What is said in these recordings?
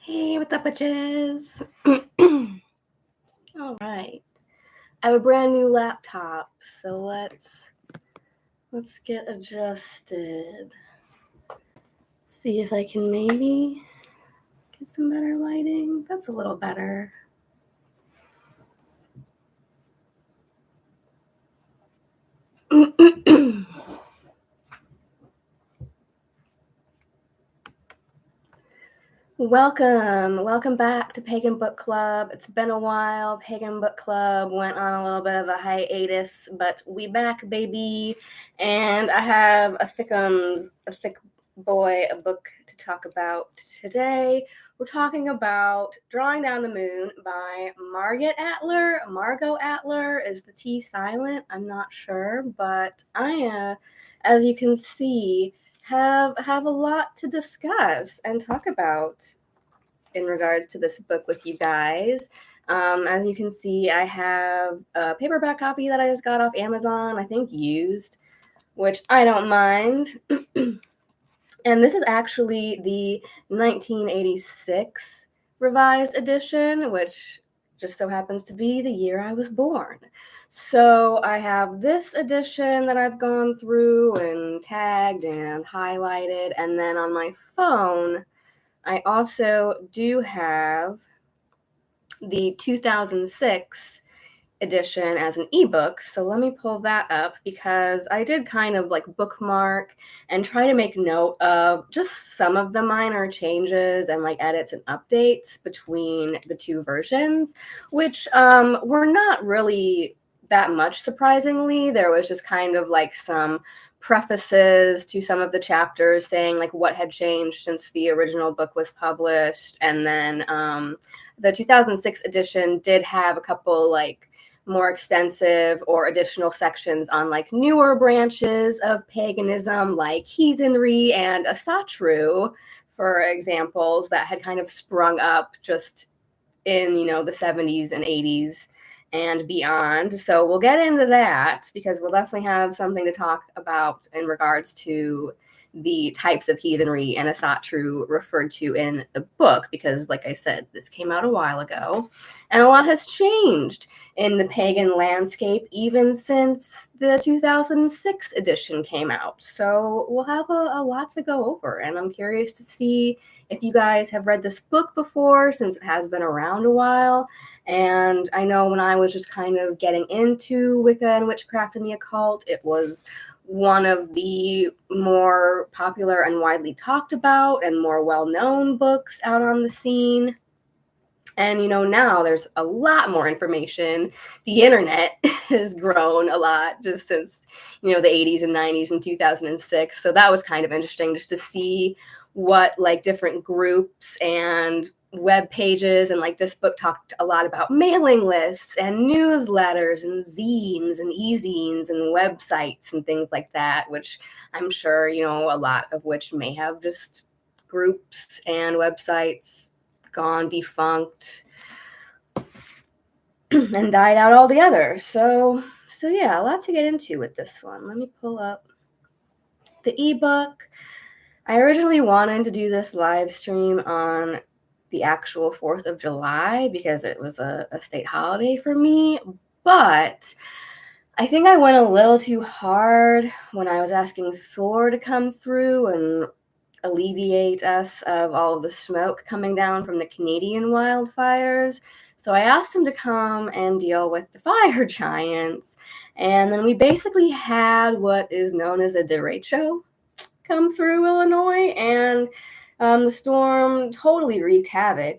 Hey, what's up, bitches? All right. I have a brand new laptop, so let's get adjusted. See if I can maybe get some better lighting. That's a little better. Welcome back to Pagan Book Club. It's been a while. Pagan Book Club went on a little bit of a hiatus, but we back, baby. And I have a thick boy, a book to talk about today. We're talking about Drawing Down the Moon by Margot Adler. Is the T silent? I'm not sure, but I, as you can see, have a lot to discuss and talk about in regards to this book with you guys. As you can see, I have a paperback copy that I just got off Amazon, I think used, which I don't mind. And this is actually the 1986 revised edition, which just so happens to be the year I was born. So I have this edition that I've gone through and tagged and highlighted. And then on my phone, I also do have the 2006 edition as an ebook. So let me pull that up because I did kind of like bookmark and try to make note of just some of the minor changes and like edits and updates between the two versions, which were not really that much, surprisingly. There was just kind of like some prefaces to some of the chapters saying like what had changed since the original book was published. And then the 2006 edition did have a couple like more extensive or additional sections on like newer branches of paganism like heathenry and asatru, for examples, that had kind of sprung up just in, the 70s and 80s and beyond. So we'll get into that because we'll definitely have something to talk about in regards to the types of heathenry and asatru referred to in the book, because like I said, this came out a while ago and a lot has changed in the pagan landscape even since the 2006 edition came out. So we'll have a lot to go over, and I'm curious to see if you guys have read this book before, since it has been around a while. And I know when I was just kind of getting into Wicca and witchcraft and the occult, it was one of the more popular and widely talked about and more well-known books out on the scene. And, now there's a lot more information. The internet has grown a lot just since, the 80s and 90s and 2006. So that was kind of interesting just to see what like different groups and web pages, and like this book talked a lot about mailing lists and newsletters and zines and e-zines and websites and things like that, which I'm sure, a lot of which may have just groups and websites gone defunct and died out altogether. So yeah, a lot to get into with this one. Let me pull up the ebook. I originally wanted to do this live stream on the actual 4th of July because it was a state holiday for me, but I think I went a little too hard when I was asking Thor to come through and alleviate us of all of the smoke coming down from the Canadian wildfires. So I asked him to come and deal with the fire giants, and then we basically had what is known as a derecho come through Illinois, and the storm totally wreaked havoc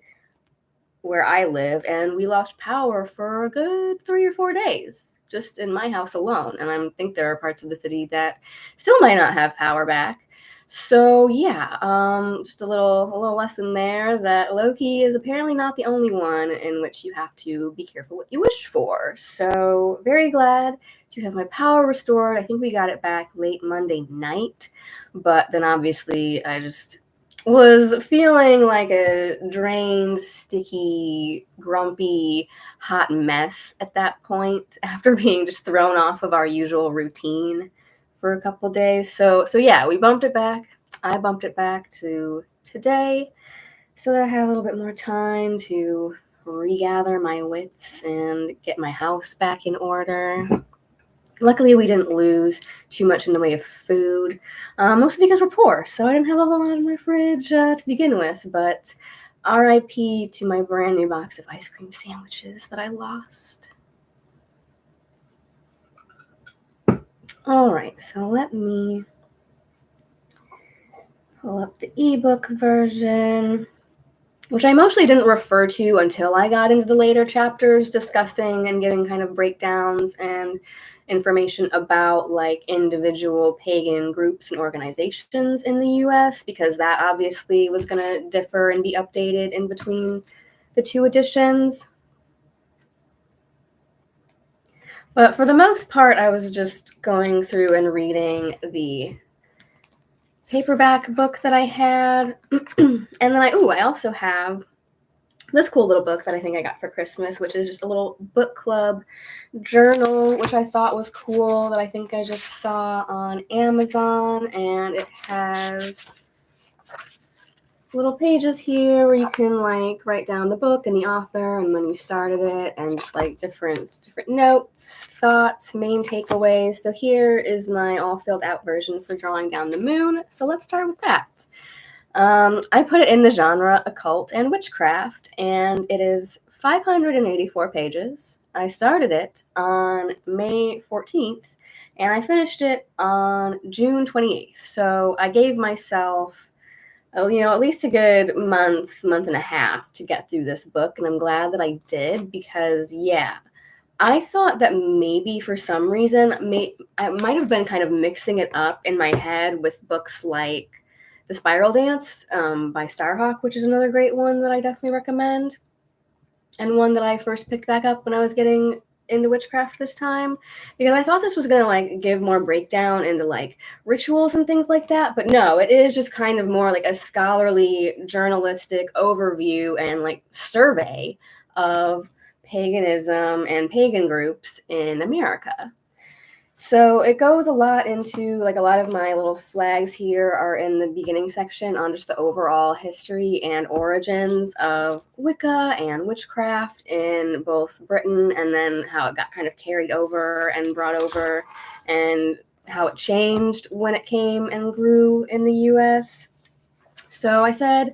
where I live, and we lost power for a good 3 or 4 days just in my house alone. And I think there are parts of the city that still might not have power back. So yeah, just a little lesson there that Loki is apparently not the only one in which you have to be careful what you wish for. So very glad to have my power restored. I think we got it back late Monday night, but then obviously I just was feeling like a drained, sticky, grumpy, hot mess at that point after being just thrown off of our usual routine for a couple days. So yeah, we bumped it back. I bumped it back to today. so that I had a little bit more time to regather my wits and get my house back in order. Luckily, we didn't lose too much in the way of food, mostly because we're poor, so I didn't have a whole lot in my fridge to begin with, but RIP to my brand new box of ice cream sandwiches that I lost. All right, so let me pull up the ebook version, which I mostly didn't refer to until I got into the later chapters, discussing and giving kind of breakdowns and information about like individual pagan groups and organizations in the US, because that obviously was going to differ and be updated in between the two editions. But for the most part, I was just going through and reading the paperback book that I had. And then I also have this cool little book that I think I got for Christmas, which is just a little book club journal, which I thought was cool, that I think I just saw on Amazon. And it has little pages here where you can like write down the book and the author and when you started it, and just like different notes, thoughts, main takeaways. So here is my all filled out version for drawing down the moon. So let's start with that. I put it in the genre occult and witchcraft, and it is 584 pages. I started it on May 14th, and I finished it on June 28th. So I gave myself at least a good month and a half to get through this book, and I'm glad that I did, because I thought that maybe for some reason I might have been kind of mixing it up in my head with books like The Spiral Dance by Starhawk, which is another great one that I definitely recommend, and one that I first picked back up when I was getting into witchcraft this time, because I thought this was going to like give more breakdown into like rituals and things like that. But no, it is just kind of more like a scholarly journalistic overview and like survey of paganism and pagan groups in America. So it goes a lot into, like, a lot of my little flags here are in the beginning section on just the overall history and origins of Wicca and witchcraft in both Britain, and then how it got kind of carried over and brought over, and how it changed when it came and grew in the US. So I said,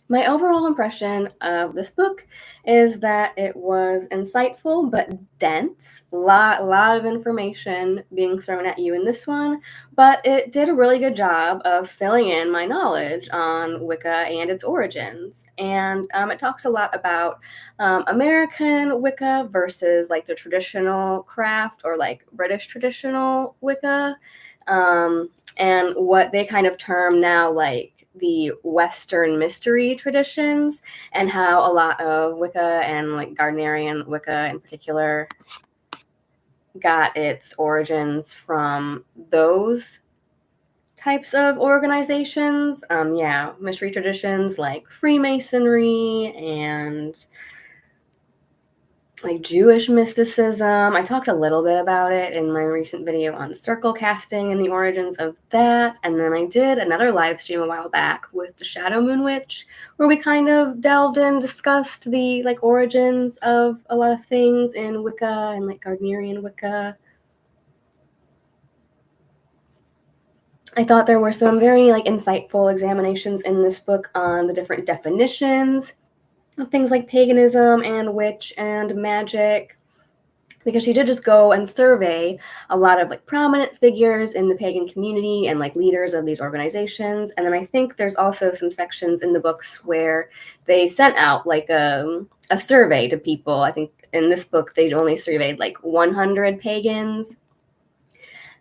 my overall impression of this book is that it was insightful but dense. Lot of information being thrown at you in this one, but it did a really good job of filling in my knowledge on Wicca and its origins. And it talks a lot about American Wicca versus like the traditional craft, or like British traditional Wicca, and what they kind of term now like the Western mystery traditions, and how a lot of Wicca and like Gardnerian Wicca in particular got its origins from those types of organizations. Mystery traditions like Freemasonry and like Jewish mysticism. I talked a little bit about it in my recent video on circle casting and the origins of that. And then I did another live stream a while back with the Shadow Moon Witch, where we kind of delved and discussed the like origins of a lot of things in Wicca and like Gardnerian Wicca. I thought there were some very like insightful examinations in this book on the different definitions of things like paganism and witch and magic, because she did just go and survey a lot of like prominent figures in the pagan community and like leaders of these organizations. And then I think there's also some sections in the books where they sent out like a survey to people. I think in this book they only surveyed like 100 pagans,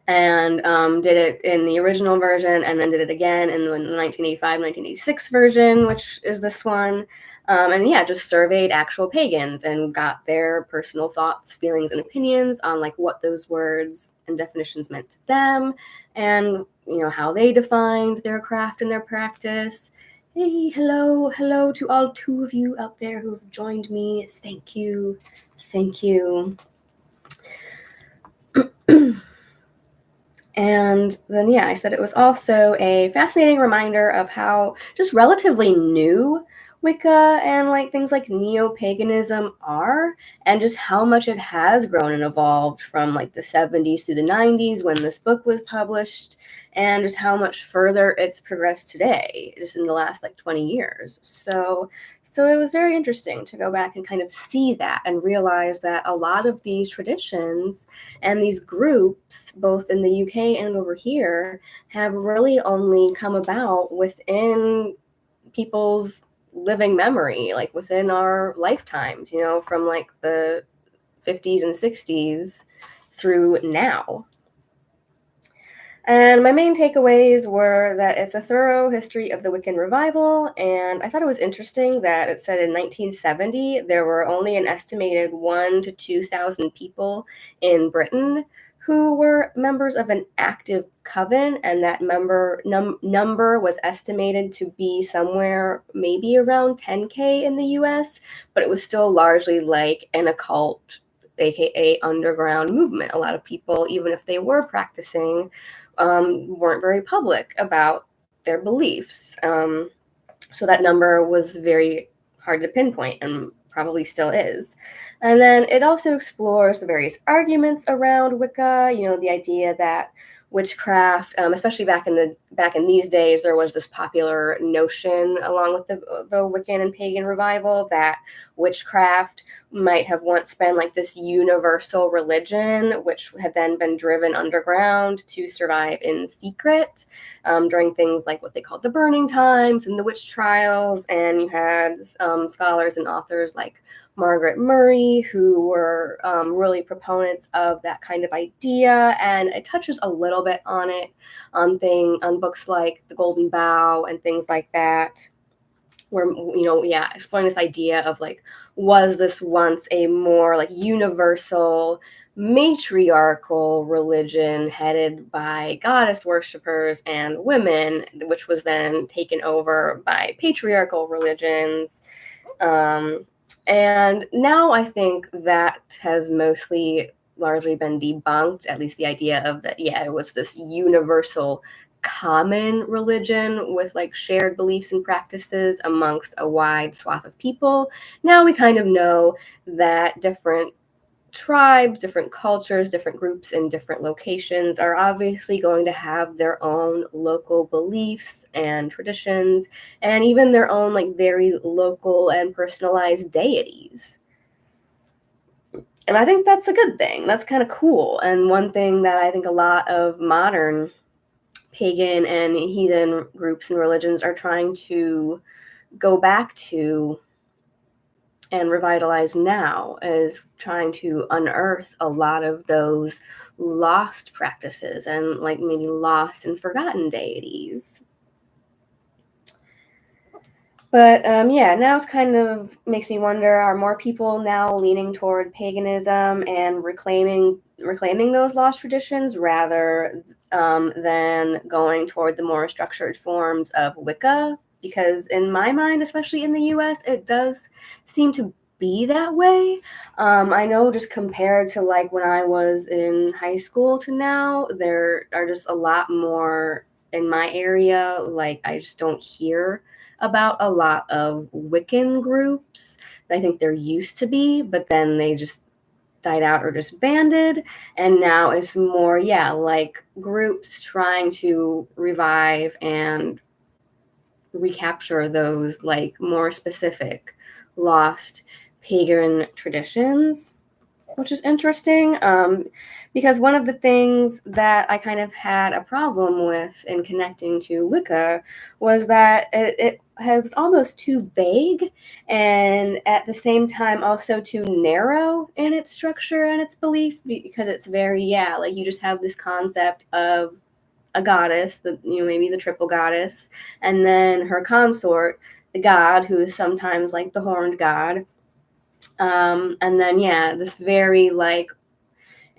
and did it in the original version, and then did it again in the 1985-1986 version, which is this one. Just surveyed actual pagans and got their personal thoughts, feelings, and opinions on like what those words and definitions meant to them, and how they defined their craft and their practice. Hey, hello to all 2 of you out there who have joined me. Thank you. And then, yeah, I said it was also a fascinating reminder of how just relatively new Wicca and like things like neo-paganism are, and just how much it has grown and evolved from like the 70s to the 90s when this book was published, and just how much further it's progressed today, just in the last like 20 years. So it was very interesting to go back and kind of see that and realize that a lot of these traditions and these groups, both in the UK and over here, have really only come about within people's living memory, like within our lifetimes, from like the 50s and 60s through now. And my main takeaways were that it's a thorough history of the Wiccan revival, and I thought it was interesting that it said in 1970 there were only an estimated 1,000 to 2,000 people in Britain who were members of an active coven, and that number was estimated to be somewhere maybe around 10K in the US, but it was still largely like an occult, aka underground movement. A lot of people, even if they were practicing, weren't very public about their beliefs. So that number was very hard to pinpoint and probably still is. And then it also explores the various arguments around Wicca, the idea that witchcraft, especially back in these days, there was this popular notion along with the Wiccan and pagan revival that witchcraft might have once been like this universal religion, which had then been driven underground to survive in secret during things like what they called the burning times and the witch trials. And you had scholars and authors like Margaret Murray, who were really proponents of that kind of idea, and it touches a little bit on it on books like The Golden Bough and things like that, where exploring this idea of like, was this once a more like universal matriarchal religion headed by goddess worshippers and women, which was then taken over by patriarchal religions. And now I think that has largely been debunked, at least the idea of that, it was this universal common religion with like shared beliefs and practices amongst a wide swath of people. Now we kind of know that different tribes, different cultures, different groups in different locations are obviously going to have their own local beliefs and traditions, and even their own like very local and personalized deities. And I think that's a good thing. That's kind of cool. And one thing that I think a lot of modern pagan and heathen groups and religions are trying to go back to and revitalize now is trying to unearth a lot of those lost practices and like maybe lost and forgotten deities. But now it's kind of makes me wonder, are more people now leaning toward paganism and reclaiming those lost traditions rather than going toward the more structured forms of Wicca? Because in my mind, especially in the US, it does seem to be that way. I know just compared to like when I was in high school to now, there are just a lot more in my area. Like I just don't hear about a lot of Wiccan groups. I think there used to be, but then they just died out or disbanded. And now it's more, like groups trying to revive and recapture those like more specific lost pagan traditions, which is interesting, because one of the things that I kind of had a problem with in connecting to Wicca was that it was almost too vague, and at the same time also too narrow in its structure and its beliefs, because it's very, like you just have this concept of a goddess, maybe the triple goddess, and then her consort, the god, who is sometimes like the horned god. And then, this very like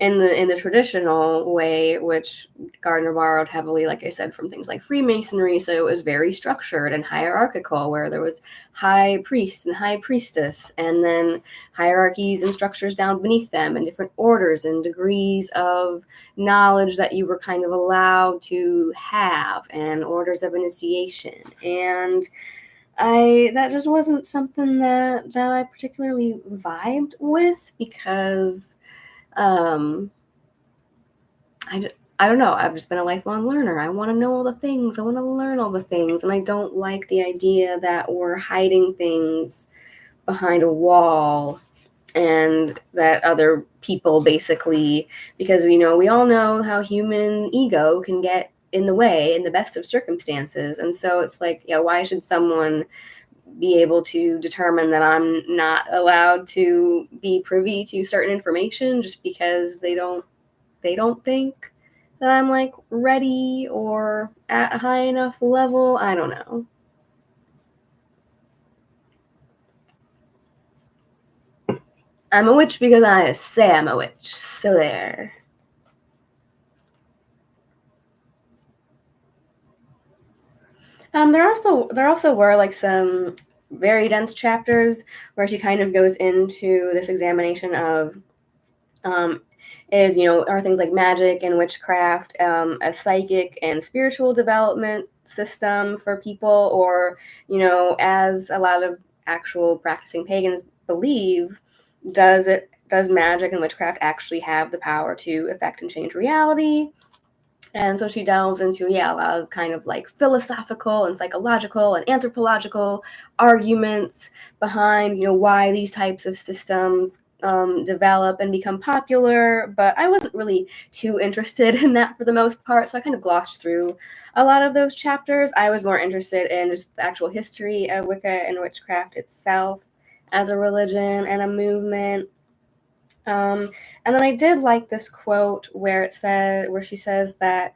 in the traditional way, which Gardner borrowed heavily, like I said, from things like Freemasonry. So it was very structured and hierarchical, where there was high priest and high priestess, and then hierarchies and structures down beneath them, and different orders and degrees of knowledge that you were kind of allowed to have, and orders of initiation. And that just wasn't something that I particularly vibed with, because I don't know. I've just been a lifelong learner. I want to know all the things. I want to learn all the things. And I don't like the idea that we're hiding things behind a wall, and that other people basically, because we all know how human ego can get in the way in the best of circumstances. And so it's like, yeah, why should someone be able to determine that I'm not allowed to be privy to certain information just because they don't think that I'm like ready or at a high enough level? I don't know. I'm a witch because I say I'm a witch. So there. There also were like some very dense chapters where she kind of goes into this examination of are things like magic and witchcraft a psychic and spiritual development system for people, or as a lot of actual practicing pagans believe, does magic and witchcraft actually have the power to affect and change reality? And so she delves into, a lot of kind of like philosophical and psychological and anthropological arguments behind, why these types of systems develop and become popular. But I wasn't really too interested in that for the most part, so I kind of glossed through a lot of those chapters. I was more interested in just the actual history of Wicca and witchcraft itself as a religion and a movement. And then I did like this quote where she says that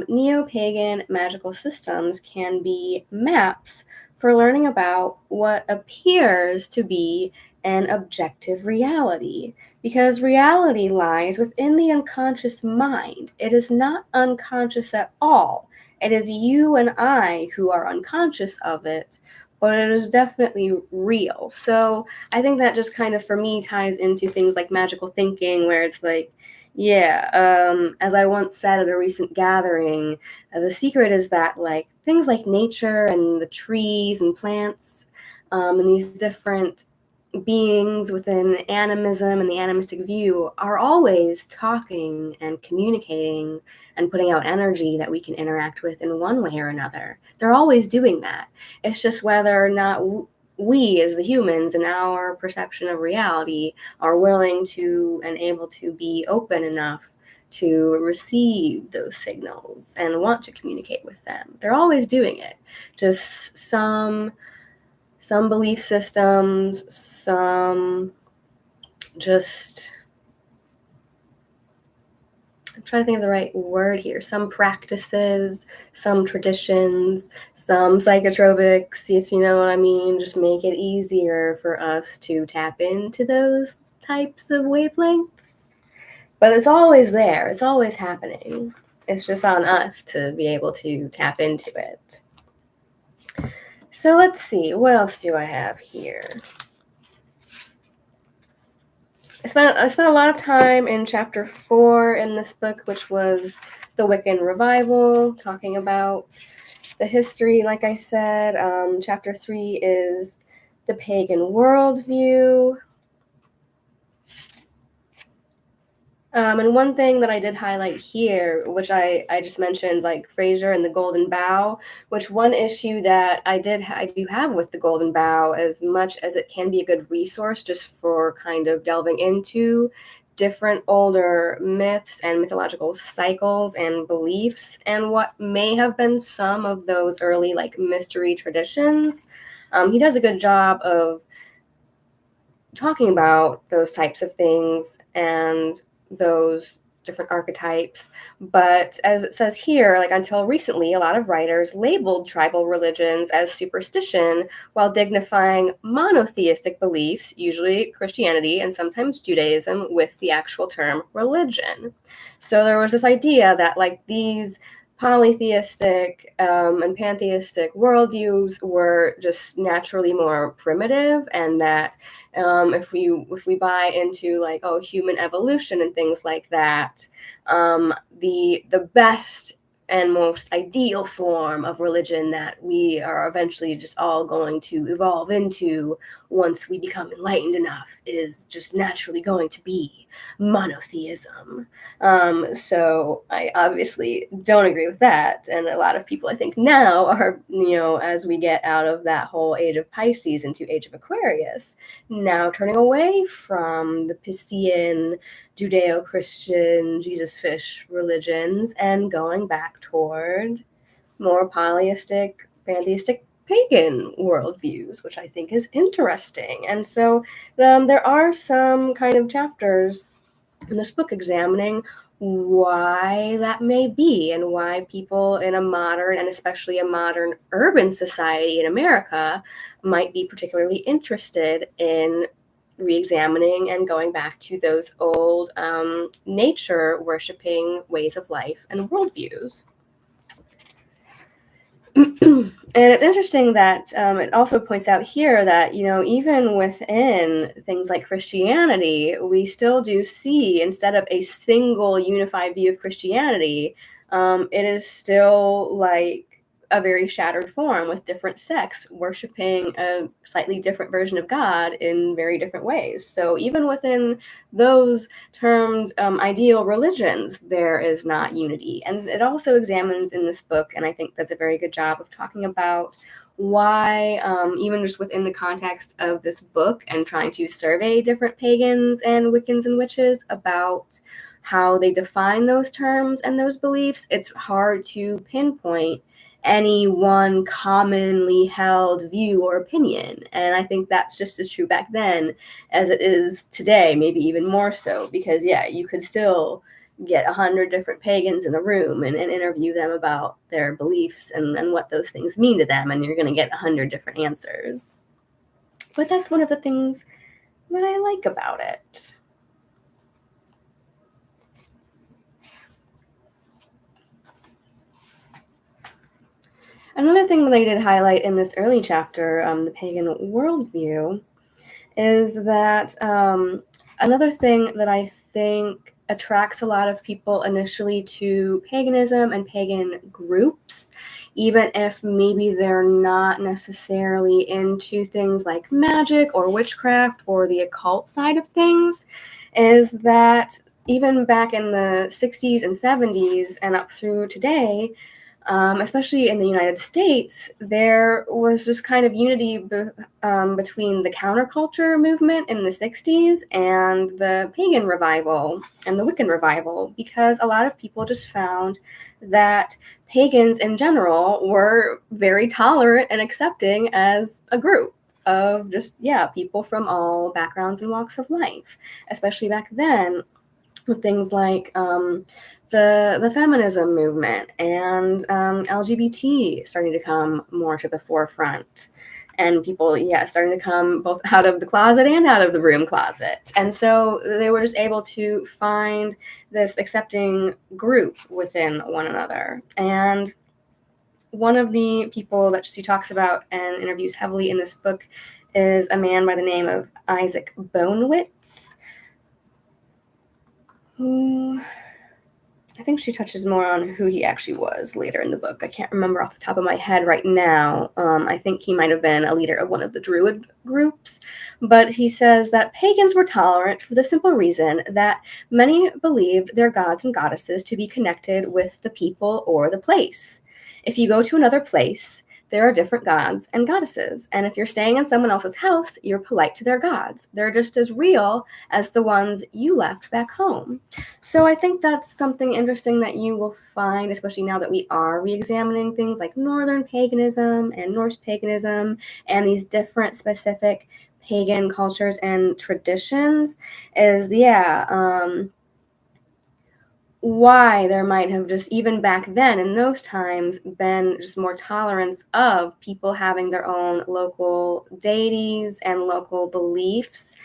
neo-pagan magical systems can be maps for learning about what appears to be an objective reality, because reality lies within the unconscious mind. It is not unconscious at all. It is you and I who are unconscious of it, but it is definitely real. So I think that just kind of, for me, ties into things like magical thinking, where it's like, as I once said at a recent gathering, the secret is that like things like nature and the trees and plants and these different beings within animism and the animistic view are always talking and communicating and putting out energy that we can interact with in one way or another. They're always doing that. It's just whether or not we as the humans in our perception of reality are willing to and able to be open enough to receive those signals and want to communicate with them. They're always doing it. Just some belief systems, some just, I'm trying to think of the right word here, some practices, some traditions, some psychotropics, if you know what I mean, just make it easier for us to tap into those types of wavelengths. But it's always there. It's always happening. It's just on us to be able to tap into it. So let's see, what else do I have here? I spent a lot of time in chapter 4 in this book, which was the Wiccan revival, talking about the history, like I said. Chapter 3 is the pagan worldview. And one thing that I did highlight here, which I just mentioned, like Fraser and the Golden Bough, which one issue that I do have with the Golden Bough, as much as it can be a good resource just for kind of delving into different older myths and mythological cycles and beliefs and what may have been some of those early like mystery traditions. He does a good job of talking about those types of things and those different archetypes. But as it says here, like until recently, a lot of writers labeled tribal religions as superstition while dignifying monotheistic beliefs, usually Christianity and sometimes Judaism, with the actual term religion. So there was this idea that like these polytheistic and pantheistic worldviews were just naturally more primitive, and that if we buy into like human evolution and things like that, the best and most ideal form of religion that we are eventually just all going to evolve into once we become enlightened enough is just naturally going to be monotheism. So I obviously don't agree with that. And a lot of people, I think, now are, as we get out of that whole age of Pisces into age of Aquarius, now turning away from the Piscean, Judeo-Christian, Jesus-fish religions and going back toward more polytheistic, pantheistic, pagan worldviews, which I think is interesting. And so there are some kind of chapters in this book examining why that may be and why people in a modern, and especially a modern urban society in America, might be particularly interested in re-examining and going back to those old nature worshiping ways of life and worldviews. And it's interesting that it also points out here that, even within things like Christianity, we still do see, instead of a single unified view of Christianity, it is still like a very shattered form with different sects worshiping a slightly different version of God in very different ways. So even within those termed ideal religions, there is not unity. And it also examines in this book, and I think does a very good job of talking about why, even just within the context of this book and trying to survey different pagans and Wiccans and witches about how they define those terms and those beliefs, it's hard to pinpoint any one commonly held view or opinion. And I think that's just as true back then as it is today, maybe even more so, because you could still get 100 different pagans in a room and interview them about their beliefs and what those things mean to them, and you're going to get 100 different answers. But that's one of the things that I like about it. Another thing that I did highlight in this early chapter, the pagan worldview, is that another thing that I think attracts a lot of people initially to paganism and pagan groups, even if maybe they're not necessarily into things like magic or witchcraft or the occult side of things, is that even back in the 60s and 70s and up through today, especially in the United States, there was just kind of unity between the counterculture movement in the 60s and the pagan revival and the Wiccan revival, because a lot of people just found that pagans in general were very tolerant and accepting as a group of just, people from all backgrounds and walks of life, especially back then with things like the feminism movement and LGBT starting to come more to the forefront, and people, starting to come both out of the closet and out of the broom closet. And so they were just able to find this accepting group within one another. And one of the people that she talks about and interviews heavily in this book is a man by the name of Isaac Bonewitz, who I think she touches more on who he actually was later in the book. I can't remember off the top of my head right now. I think he might have been a leader of one of the Druid groups. But he says that pagans were tolerant for the simple reason that many believed their gods and goddesses to be connected with the people or the place. If you go to another place, there are different gods and goddesses. And if you're staying in someone else's house, you're polite to their gods. They're just as real as the ones you left back home. So I think that's something interesting that you will find, especially now that we are re-examining things like Northern paganism and Norse paganism and these different specific pagan cultures and traditions, is, why there might have just, even back then in those times, been just more tolerance of people having their own local deities and local beliefs,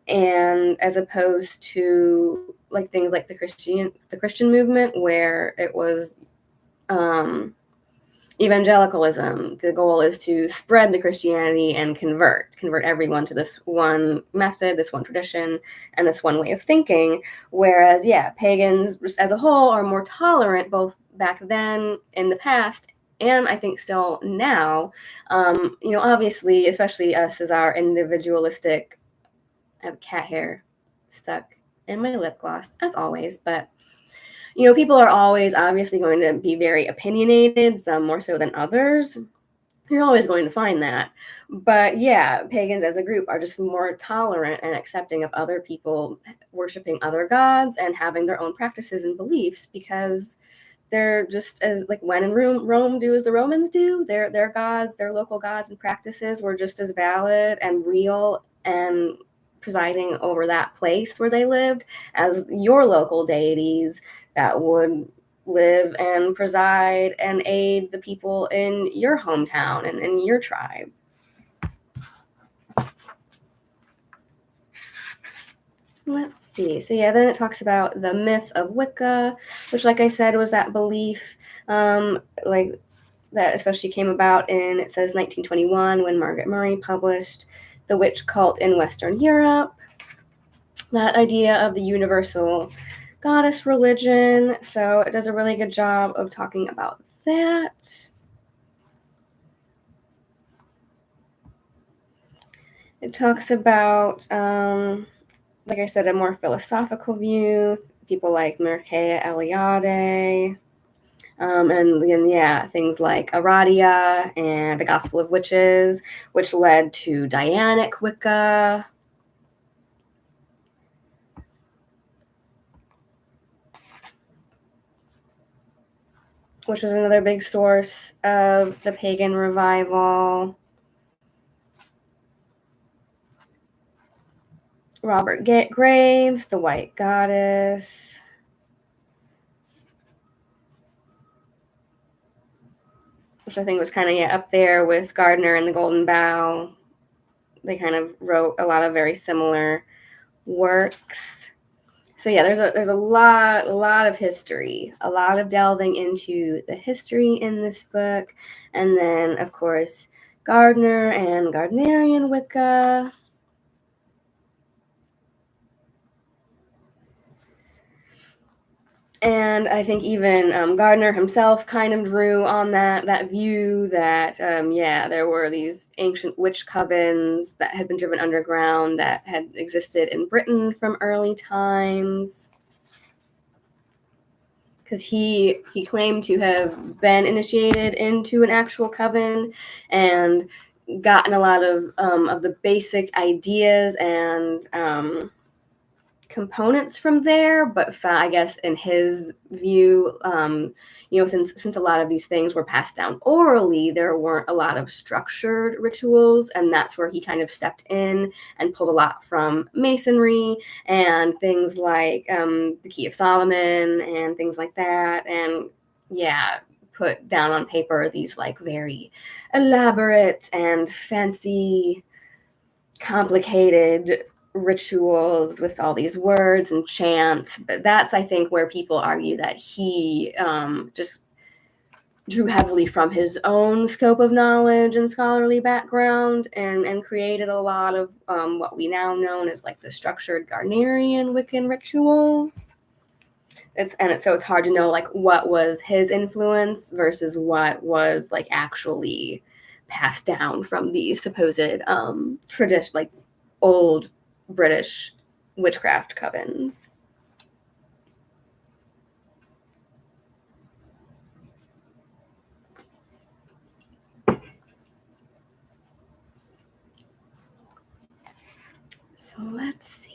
and as opposed to like things like the Christian movement, where it was evangelicalism. The goal is to spread the Christianity and convert everyone to this one method, this one tradition, and this one way of thinking. Whereas, yeah, pagans as a whole are more tolerant, both back then in the past and I think still now. Obviously, especially us as our individualistic. I have cat hair stuck in my lip gloss, as always, but people are always obviously going to be very opinionated, some more so than others. You're always going to find that. But yeah, pagans as a group are just more tolerant and accepting of other people worshiping other gods and having their own practices and beliefs, because they're just as, like, when in Rome do as the Romans do. Their gods, their local gods and practices were just as valid and real and presiding over that place where they lived as your local deities that would live and preside and aid the people in your hometown and in your tribe. Let's see. So yeah, then it talks about the myth of Wicca, which, like I said, was that belief, like that especially came about in, it says 1921, when Margaret Murray published The Witch Cult in Western Europe. That idea of the universal goddess religion. So it does a really good job of talking about that. It talks about, like I said, a more philosophical view, people like Mircea Eliade, and yeah, things like Aradia and the Gospel of Witches, which led to Dianic Wicca. Which was another big source of the pagan revival. Robert Graves, the White Goddess. Which I think was kind of up there with Gardner and the Golden Bough. They kind of wrote a lot of very similar works. So yeah, there's a lot of history, a lot of delving into the history in this book. And then, of course, Gardner and Gardnerian Wicca. And I think even Gardner himself kind of drew on that view that, there were these ancient witch covens that had been driven underground that had existed in Britain from early times. Because he claimed to have been initiated into an actual coven and gotten a lot of the basic ideas and components from there, but I guess in his view, since a lot of these things were passed down orally, there weren't a lot of structured rituals, and that's where he kind of stepped in and pulled a lot from Masonry and things like the Key of Solomon and things like that, and put down on paper these like very elaborate and fancy, complicated rituals with all these words and chants. But that's, I think, where people argue that he just drew heavily from his own scope of knowledge and scholarly background and created a lot of what we now know as like the structured Gardnerian Wiccan rituals. So it's hard to know like what was his influence versus what was like actually passed down from these supposed tradition, like old British witchcraft covens. So let's see.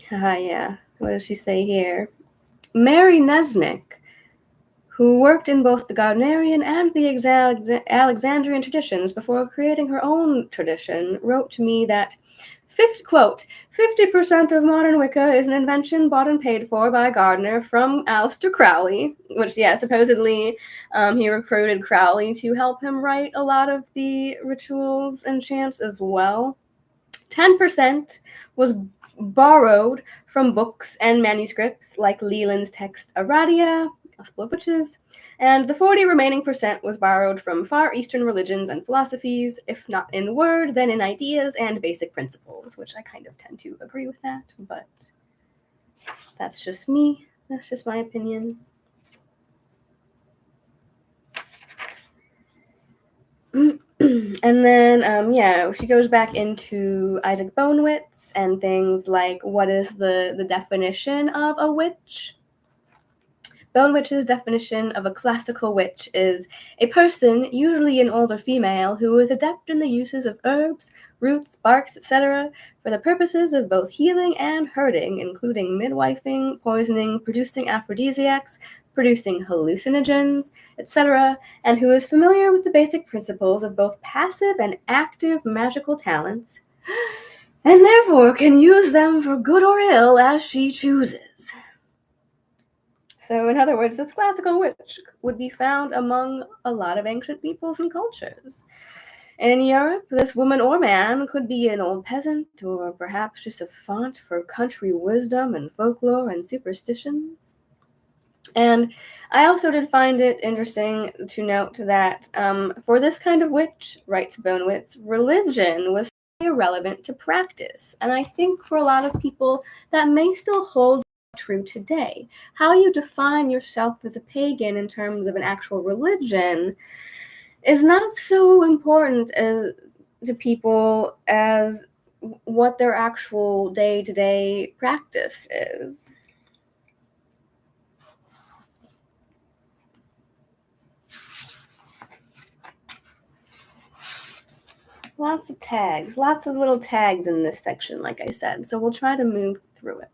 Yeah. What does she say here? Mary Nesnick, who worked in both the Gardnerian and the Alexandrian traditions before creating her own tradition, wrote to me that Quote, 50% of modern Wicca is an invention bought and paid for by Gardner from Aleister Crowley, which, yeah, supposedly he recruited Crowley to help him write a lot of the rituals and chants as well. 10% was borrowed from books and manuscripts like Leland's text Aradia, Gospel of Witches, and the 40 remaining percent was borrowed from Far Eastern religions and philosophies, if not in word, then in ideas and basic principles, which I kind of tend to agree with that, but that's just me. That's just my opinion. And then, yeah, she goes back into Isaac Bonewitz and things like what is the definition of a witch? Bonewich's definition of a classical witch is a person, usually an older female, who is adept in the uses of herbs, roots, barks, etc., for the purposes of both healing and hurting, including midwifing, poisoning, producing aphrodisiacs, producing hallucinogens, etc., and who is familiar with the basic principles of both passive and active magical talents, and therefore can use them for good or ill as she chooses. So, in other words, this classical witch would be found among a lot of ancient peoples and cultures. In Europe, this woman or man could be an old peasant or perhaps just a font for country wisdom and folklore and superstitions. And I also did find it interesting to note that for this kind of witch, writes Bonewitz, religion was irrelevant to practice. And I think for a lot of people that may still hold true today. How you define yourself as a pagan in terms of an actual religion is not so important to people as what their actual day-to-day practice is. Lots of tags, lots of little tags in this section, like I said, so we'll try to move through it.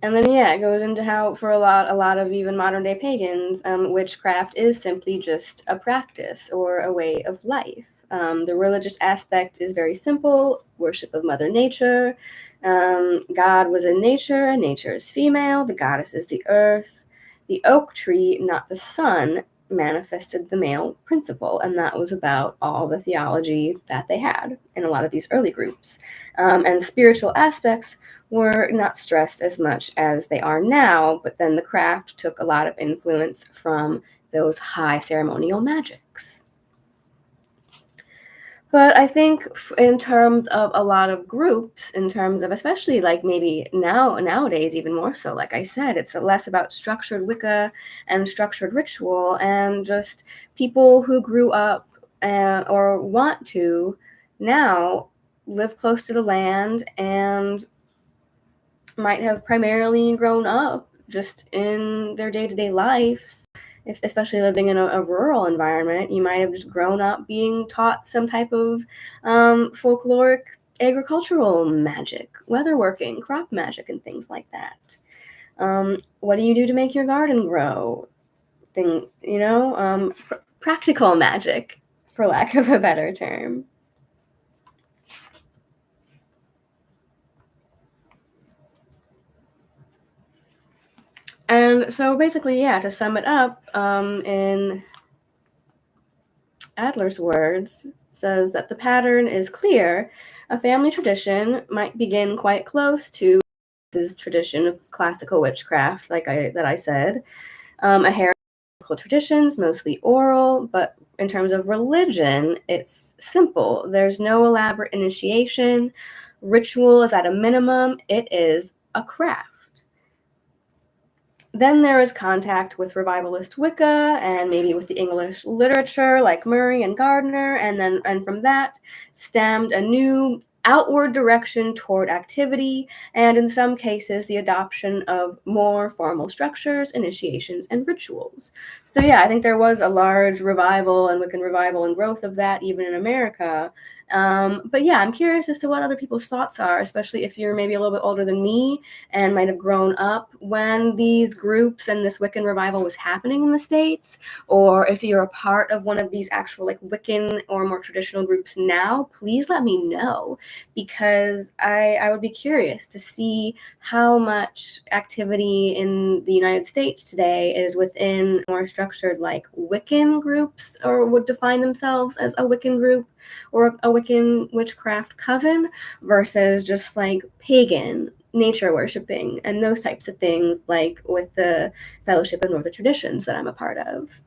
And then, yeah, it goes into how for a lot of even modern day pagans, witchcraft is simply just a practice or a way of life. The religious aspect is very simple: worship of Mother Nature. God was in nature, and nature is female. The goddess is the earth. The oak tree, not the sun, manifested the male principle, and that was about all the theology that they had in a lot of these early groups. And spiritual aspects were not stressed as much as they are now, but then the craft took a lot of influence from those high ceremonial magics. But I think in terms of a lot of groups, in terms of especially like maybe nowadays even more so, like I said, it's less about structured Wicca and structured ritual and just people who grew up or want to now live close to the land and might have primarily grown up just in their day-to-day lives. Especially living in a rural environment, you might have just grown up being taught some type of folkloric agricultural magic, weatherworking, crop magic, and things like that. What do you do to make your garden grow? Practical magic, for lack of a better term. And so basically, yeah, to sum it up, in Adler's words, says that the pattern is clear. A family tradition might begin quite close to this tradition of classical witchcraft, like I said. A heretical traditions, mostly oral, but in terms of religion, it's simple. There's no elaborate initiation. Ritual is at a minimum. It is a craft. Then there is contact with revivalist Wicca and maybe with the English literature like Murray and Gardner, and from that stemmed a new outward direction toward activity, and in some cases the adoption of more formal structures, initiations, and rituals. So yeah, I think there was a large revival and Wiccan revival and growth of that even in America, But yeah, I'm curious as to what other people's thoughts are, especially if you're maybe a little bit older than me and might have grown up when these groups and this Wiccan revival was happening in the States, or if you're a part of one of these actual like Wiccan or more traditional groups now, please let me know, because I would be curious to see how much activity in the United States today is within more structured like Wiccan groups, or would define themselves as a Wiccan group or a Wiccan witchcraft coven, versus just like pagan nature worshiping and those types of things, like with the Fellowship of Northern Traditions that I'm a part of.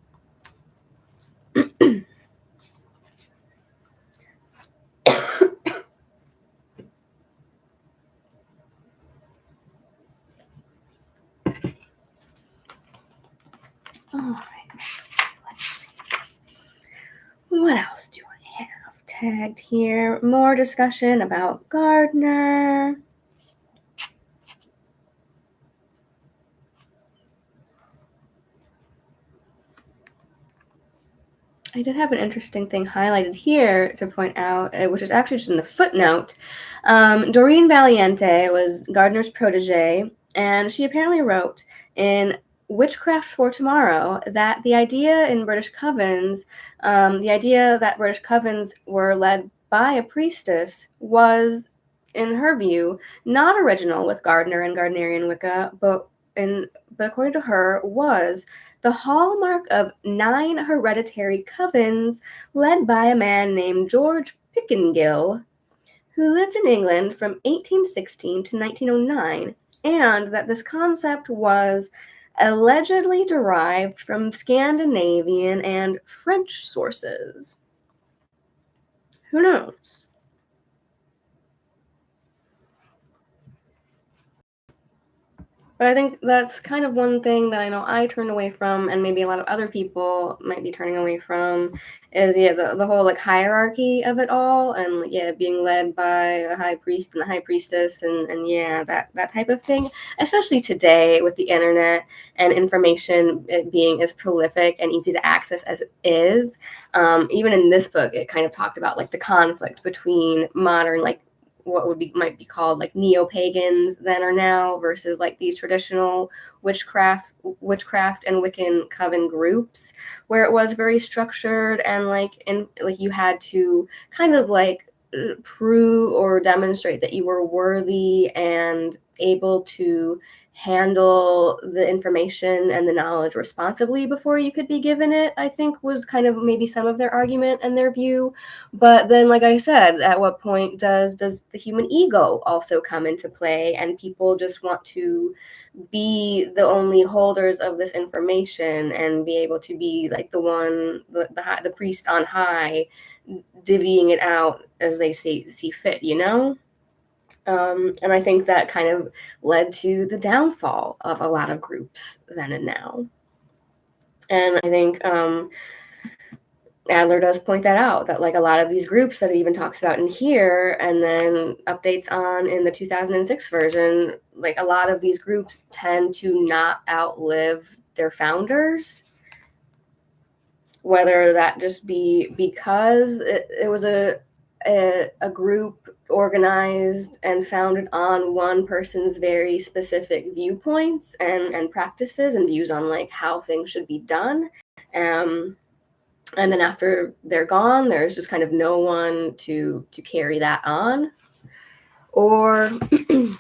All right, let's see. What else do I have tagged here? More discussion about Gardner. I did have an interesting thing highlighted here to point out, which is actually just in the footnote. Doreen Valiente was Gardner's protege, and she apparently wrote in Witchcraft for Tomorrow that the idea in British covens, the idea that British covens were led by a priestess, was, in her view, not original with Gardner and Gardnerian Wicca, but according to her, was the hallmark of 9 hereditary covens led by a man named George Pickengill, who lived in England from 1816 to 1909, and that this concept was allegedly derived from Scandinavian and French sources. Who knows? But I think that's kind of one thing that I know I turned away from, and maybe a lot of other people might be turning away from, is the whole like hierarchy of it all, and being led by a high priest and a high priestess, and that type of thing. Especially today with the internet and information being as prolific and easy to access as it is. Even in this book, it kind of talked about like the conflict between modern like what might be called like neo-pagans then or now versus like these traditional witchcraft and Wiccan coven groups, where it was very structured and like you had to kind of like prove or demonstrate that you were worthy and able to handle the information and the knowledge responsibly before you could be given it, I think was kind of maybe some of their argument and their view. But then, like I said, at what point does the human ego also come into play, and people just want to be the only holders of this information and be able to be like the priest on high, divvying it out as they see fit, you know? And I think that kind of led to the downfall of a lot of groups then and now. And I think Adler does point that out, that like a lot of these groups that it even talks about in here and then updates on in the 2006 version, like a lot of these groups tend to not outlive their founders, whether that just be because it was a group organized and founded on one person's very specific viewpoints and practices and views on like how things should be done. And then after they're gone, there's just kind of no one to carry that on. Or but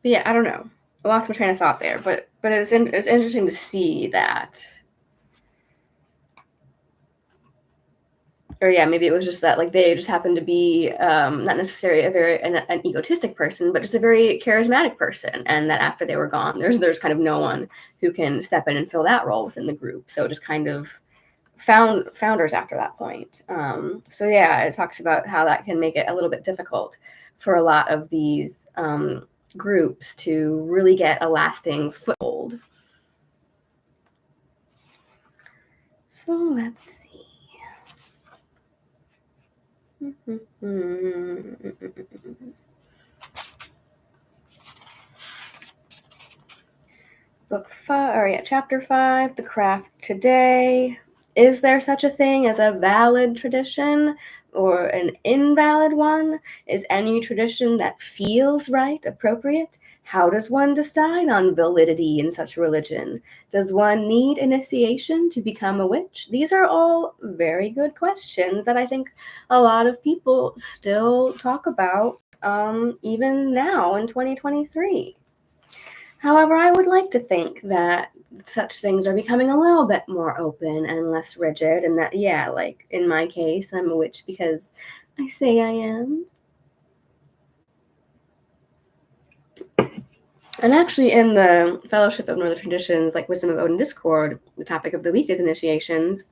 yeah, I don't know. I lost my train of thought there, but it's interesting to see that. Or yeah, maybe it was just that like they just happened to be not necessarily an egotistic person, but just a very charismatic person, and that after they were gone, there's kind of no one who can step in and fill that role within the group. So it just kind of found founders after that point. So yeah, it talks about how that can make it a little bit difficult for a lot of these groups to really get a lasting foothold. So let's see. Book 5, or yeah, chapter 5, The Craft Today. Is there such a thing as a valid tradition or an invalid one? Is any tradition that feels right appropriate? How does one decide on validity in such a religion? Does one need initiation to become a witch? These are all very good questions that I think a lot of people still talk about even now in 2023. However, I would like to think that such things are becoming a little bit more open and less rigid, and that, yeah, like in my case, I'm a witch because I say I am. And actually, in the Fellowship of Northern Traditions, like Wisdom of Odin Discord, the topic of the week is initiations.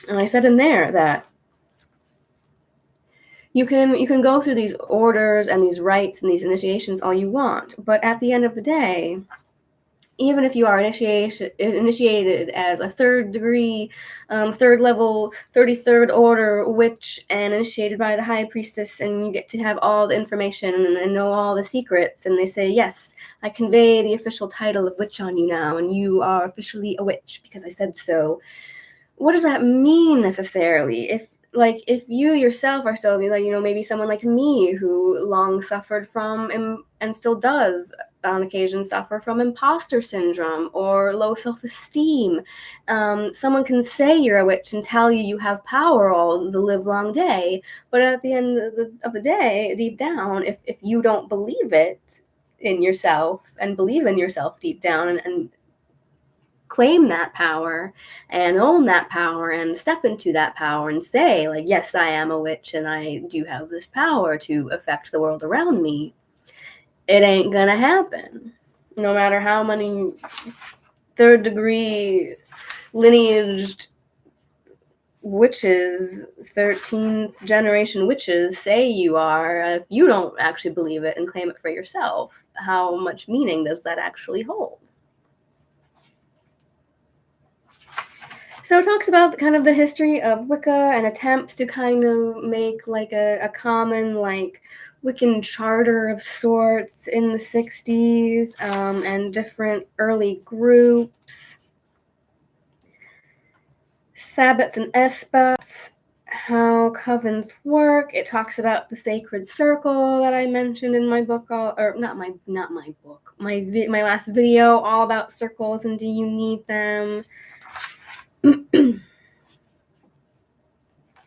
And I said in there that you can go through these orders and these rites and these initiations all you want, but at the end of the day, even if you are initiated as a third degree, third level, 33rd order witch and initiated by the high priestess, and you get to have all the information and know all the secrets, and they say, yes, I convey the official title of witch on you now, and you are officially a witch because I said so. What does that mean necessarily? If you yourself are still, like, maybe someone like me who long suffered from and still does on occasion suffer from imposter syndrome or low self-esteem, someone can say you're a witch and tell you have power all the live long day, but at the end of the day, deep down, if you don't believe it in yourself and believe in yourself deep down and claim that power and own that power and step into that power and say, like, yes, I am a witch and I do have this power to affect the world around me, it ain't gonna happen. No matter how many third degree lineaged witches, 13th generation witches say you are, if you don't actually believe it and claim it for yourself, how much meaning does that actually hold? So it talks about kind of the history of Wicca and attempts to kind of make like a common like Wiccan charter of sorts in the 60s, and different early groups, sabbats and esbats, how covens work. It talks about the sacred circle that I mentioned in my book, or not my book, my last video, all about circles and do you need them.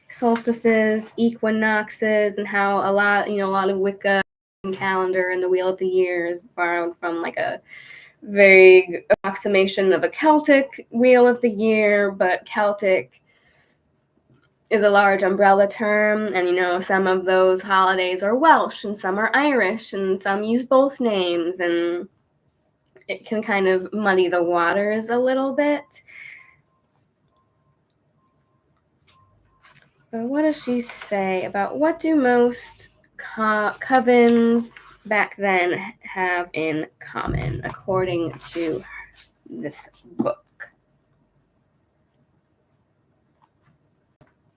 Solstices, equinoxes, and how a lot of Wicca calendar and the Wheel of the Year is borrowed from like a vague approximation of a Celtic Wheel of the Year, but Celtic is a large umbrella term, and some of those holidays are Welsh and some are Irish and some use both names, and it can kind of muddy the waters a little bit. But what does she say about what do most covens back then have in common, according to this book?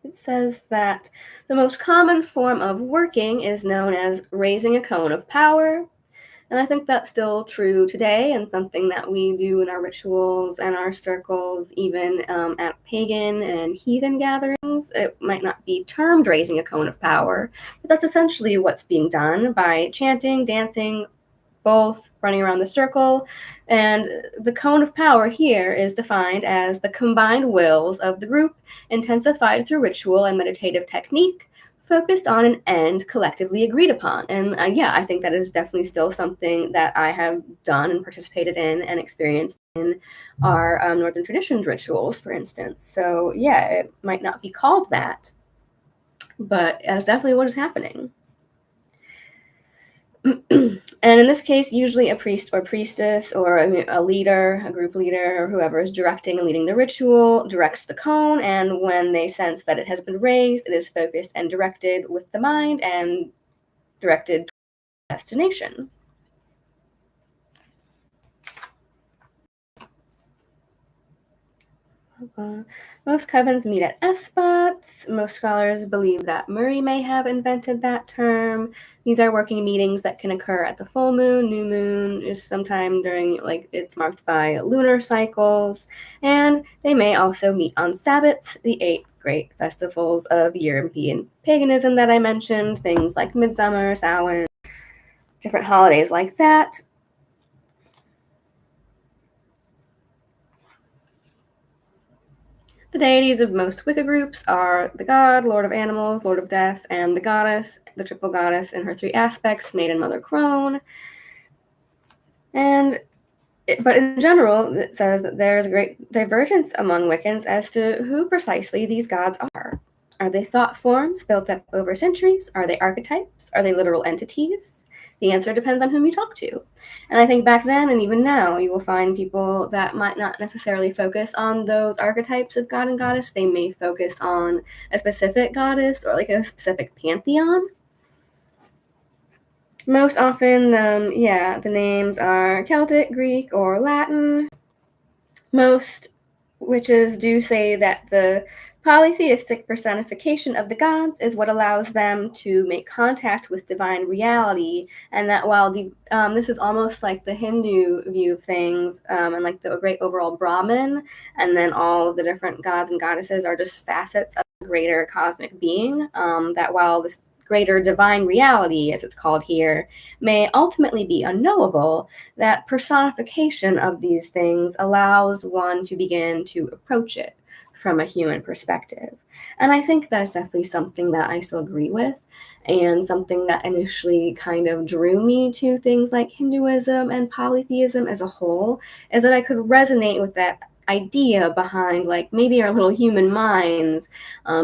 It says that the most common form of working is known as raising a cone of power. And I think that's still true today and something that we do in our rituals and our circles, even at pagan and heathen gatherings. It might not be termed raising a cone of power, but that's essentially what's being done by chanting, dancing, both running around the circle. And the cone of power here is defined as the combined wills of the group, intensified through ritual and meditative technique, focused on an end collectively agreed upon. And yeah, I think that is definitely still something that I have done and participated in and experienced in our Northern Traditions rituals, for instance. So yeah, it might not be called that, but that's definitely what is happening. And in this case, usually a priest or priestess or a leader, a group leader, or whoever is directing and leading the ritual directs the cone, and when they sense that it has been raised, it is focused and directed with the mind and directed to destination. Most covens meet at S-spots. Most scholars believe that Murray may have invented that term. These are working meetings that can occur at the full moon, new moon, just sometime during, like, it's marked by lunar cycles. And they may also meet on Sabbats, the 8 great festivals of European paganism that I mentioned, things like Midsummer, Samhain, different holidays like that. The deities of most Wicca groups are the god, lord of animals, lord of death, and the goddess, the triple goddess in her 3 aspects, maiden, mother, crone. But in general, it says that there is a great divergence among Wiccans as to who precisely these gods are. Are they thought forms built up over centuries? Are they archetypes? Are they literal entities? The answer depends on whom you talk to. And I think back then and even now, you will find people that might not necessarily focus on those archetypes of god and goddess. They may focus on a specific goddess or like a specific pantheon. Most often, the names are Celtic, Greek, or Latin. Most witches do say that the polytheistic personification of the gods is what allows them to make contact with divine reality, and that while this is almost like the Hindu view of things, and like the great overall Brahman, and then all of the different gods and goddesses are just facets of a greater cosmic being, that while this greater divine reality, as it's called here, may ultimately be unknowable, that personification of these things allows one to begin to approach it from a human perspective. And I think that's definitely something that I still agree with, and something that initially kind of drew me to things like Hinduism and polytheism as a whole, is that I could resonate with that idea behind, like, maybe our little human minds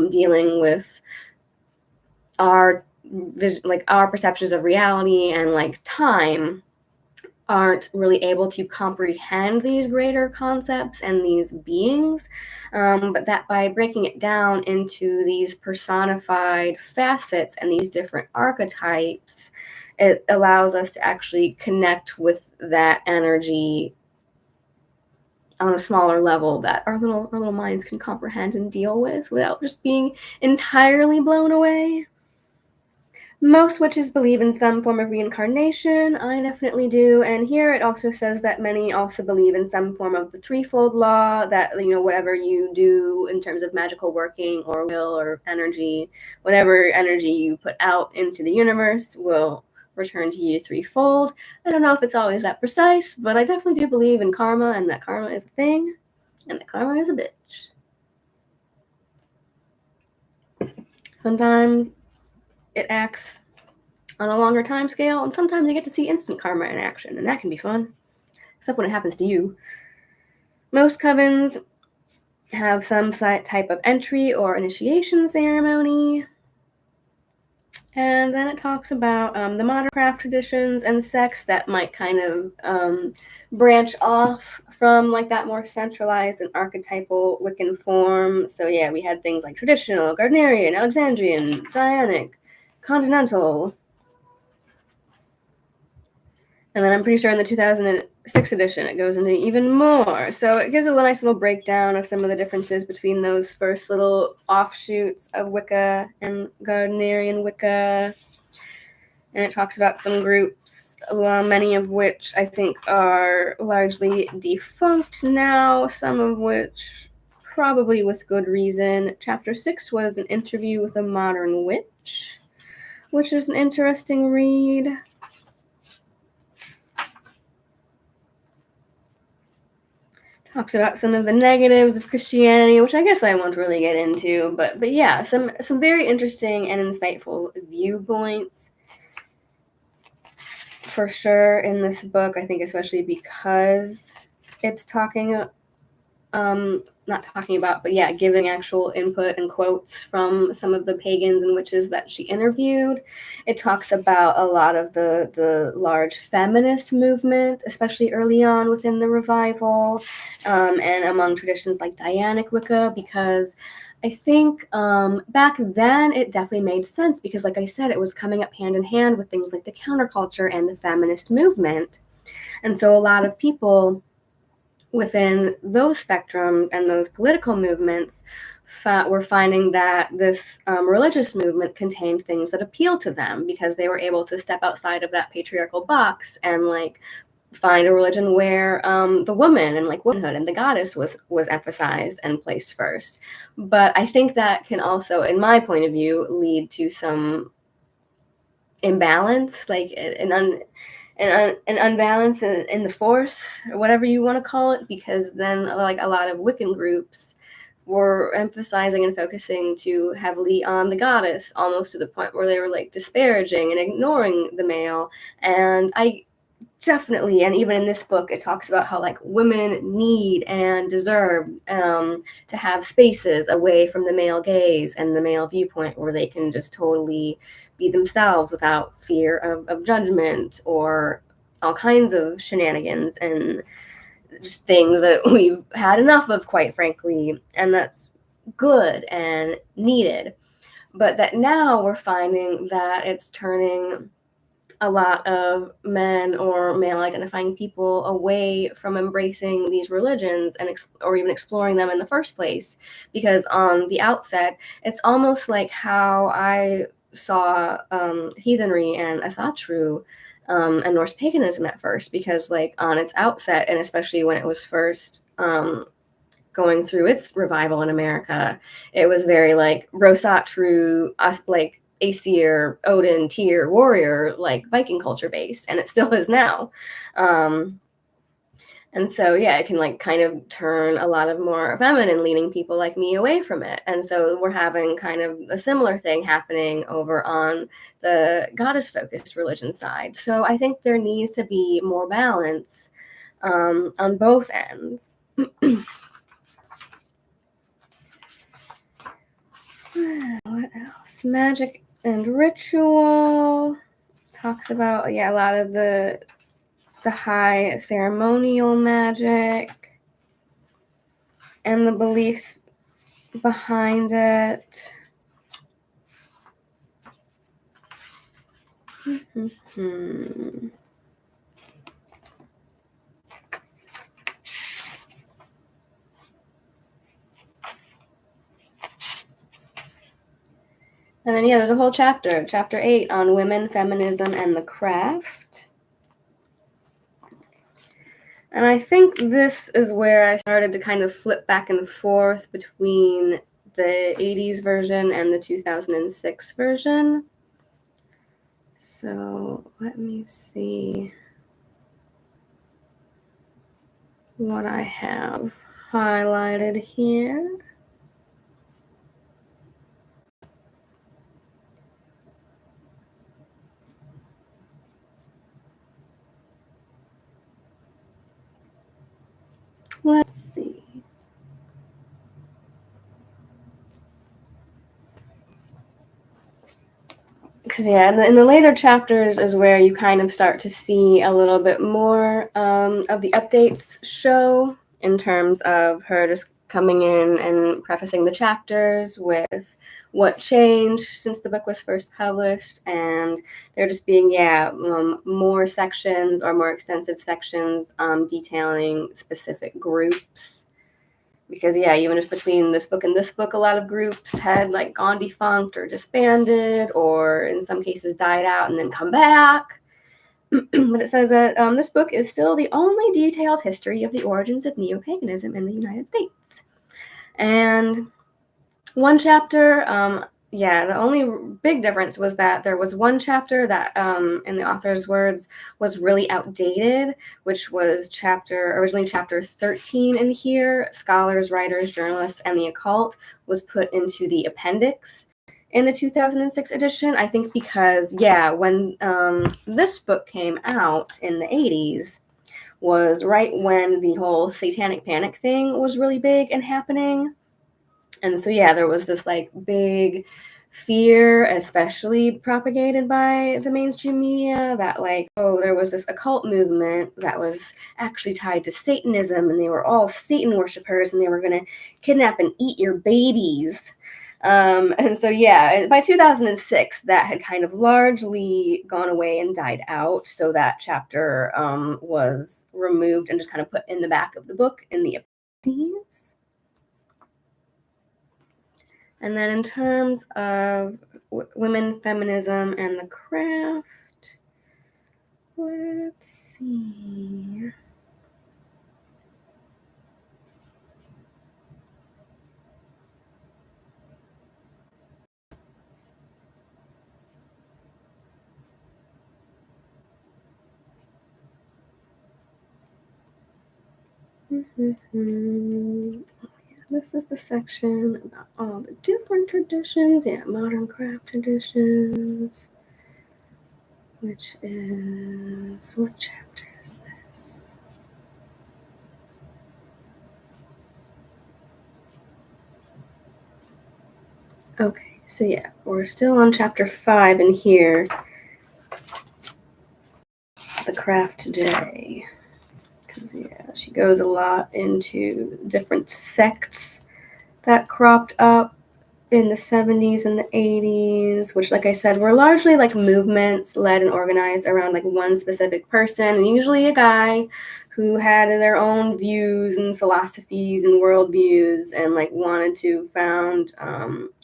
dealing with our perceptions of reality and like time aren't really able to comprehend these greater concepts and these beings, but that by breaking it down into these personified facets and these different archetypes, it allows us to actually connect with that energy on a smaller level that our little minds can comprehend and deal with without just being entirely blown away. Most witches believe in some form of reincarnation. I definitely do. And here it also says that many also believe in some form of the threefold law, that, whatever you do in terms of magical working or will or energy, whatever energy you put out into the universe will return to you threefold. I don't know if it's always that precise, but I definitely do believe in karma, and that karma is a thing, and that karma is a bitch. Sometimes it acts on a longer time scale, and sometimes you get to see instant karma in action, and that can be fun, except when it happens to you. Most covens have some type of entry or initiation ceremony. And then it talks about the modern craft traditions and sects that might kind of branch off from like that more centralized and archetypal Wiccan form. So yeah, we had things like traditional, Gardnerian, Alexandrian, Dianic, continental. And then I'm pretty sure in the 2006 edition, it goes into even more. So it gives a nice little breakdown of some of the differences between those first little offshoots of Wicca and Gardnerian Wicca. And it talks about some groups, many of which I think are largely defunct now, some of which probably with good reason. Chapter 6 was an interview with a modern witch, which is an interesting read. Talks about some of the negatives of Christianity, which I guess I won't really get into, but yeah, some very interesting and insightful viewpoints for sure in this book. I think especially because it's not talking about, but yeah, giving actual input and quotes from some of the pagans and witches that she interviewed. It talks about a lot of the large feminist movement, especially early on within the revival, and among traditions like Dianic Wicca, because I think back then it definitely made sense because, like I said, it was coming up hand in hand with things like the counterculture and the feminist movement. And so a lot of people within those spectrums and those political movements, we're finding that this religious movement contained things that appealed to them because they were able to step outside of that patriarchal box and like find a religion where the woman and like womanhood and the goddess was emphasized and placed first. But I think that can also, in my point of view, lead to some imbalance, like an unbalance in the force or whatever you want to call it, because then like a lot of Wiccan groups were emphasizing and focusing too heavily on the goddess, almost to the point where they were like disparaging and ignoring the male. And I definitely, and even in this book, it talks about how like women need and deserve to have spaces away from the male gaze and the male viewpoint where they can just totally be themselves without fear of judgment or all kinds of shenanigans and just things that we've had enough of, quite frankly, and that's good and needed. But that now we're finding that it's turning a lot of men or male identifying people away from embracing these religions and or even exploring them in the first place, because on the outset it's almost like how I saw heathenry and asatru and Norse paganism at first, because like on its outset, and especially when it was first going through its revival in America, it was very like Rosatru, like Aesir, Odin, Tyr, warrior, like Viking culture based, and it still is now. And so, yeah, it can like kind of turn a lot of more feminine leaning people like me away from it. And so we're having kind of a similar thing happening over on the goddess focused religion side. So I think there needs to be more balance on both ends. What else? Magic and ritual talks about, yeah, a lot of the high ceremonial magic and the beliefs behind it. And then, yeah, there's a whole chapter 8 on women, feminism, and the craft. And I think this is where I started to kind of flip back and forth between the 80s version and the 2006 version. So let me see what I have highlighted here. Let's see. Because, yeah, in the later chapters is where you kind of start to see a little bit more of the updates show, in terms of her just coming in and prefacing the chapters with what changed since the book was first published, and there just being, more sections or more extensive sections detailing specific groups. Because, yeah, even just between this book and this book, a lot of groups had like gone defunct or disbanded, or in some cases died out and then come back. But it says that this book is still the only detailed history of the origins of neo-paganism in the United States. And one chapter, the only big difference was that there was one chapter that, in the author's words, was really outdated, which was originally chapter 13 in here, Scholars, Writers, Journalists, and the Occult, was put into the appendix in the 2006 edition. I think because, when this book came out in the 80s was right when the whole satanic panic thing was really big and happening. And so, there was this like big fear, especially propagated by the mainstream media, that like, oh, there was this occult movement that was actually tied to Satanism, and they were all Satan worshipers, and they were going to kidnap and eat your babies. And so, yeah, by 2006, that had kind of largely gone away and died out. So that chapter was removed and just kind of put in the back of the book in the appendices. And then in terms of women, feminism, and the craft, let's see. This is the section about all the different traditions. Yeah, modern craft traditions. Which is, what chapter is this? Okay, so yeah, we're still on chapter 5 in here. The craft today. Because, yeah, she goes a lot into different sects that cropped up in the 70s and the 80s, which, like I said, were largely like movements led and organized around like one specific person, and usually a guy who had their own views and philosophies and worldviews and like wanted to found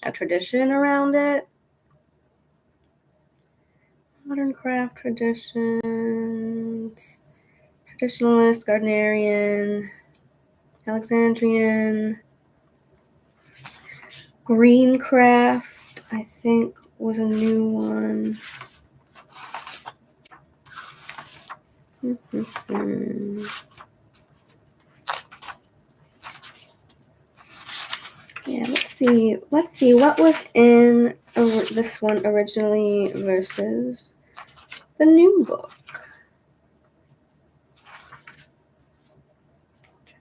a tradition around it. Modern craft traditions, traditionalist, Gardnerian, Alexandrian, green craft, I think, was a new one. Yeah, let's see what was in this one originally versus the new book.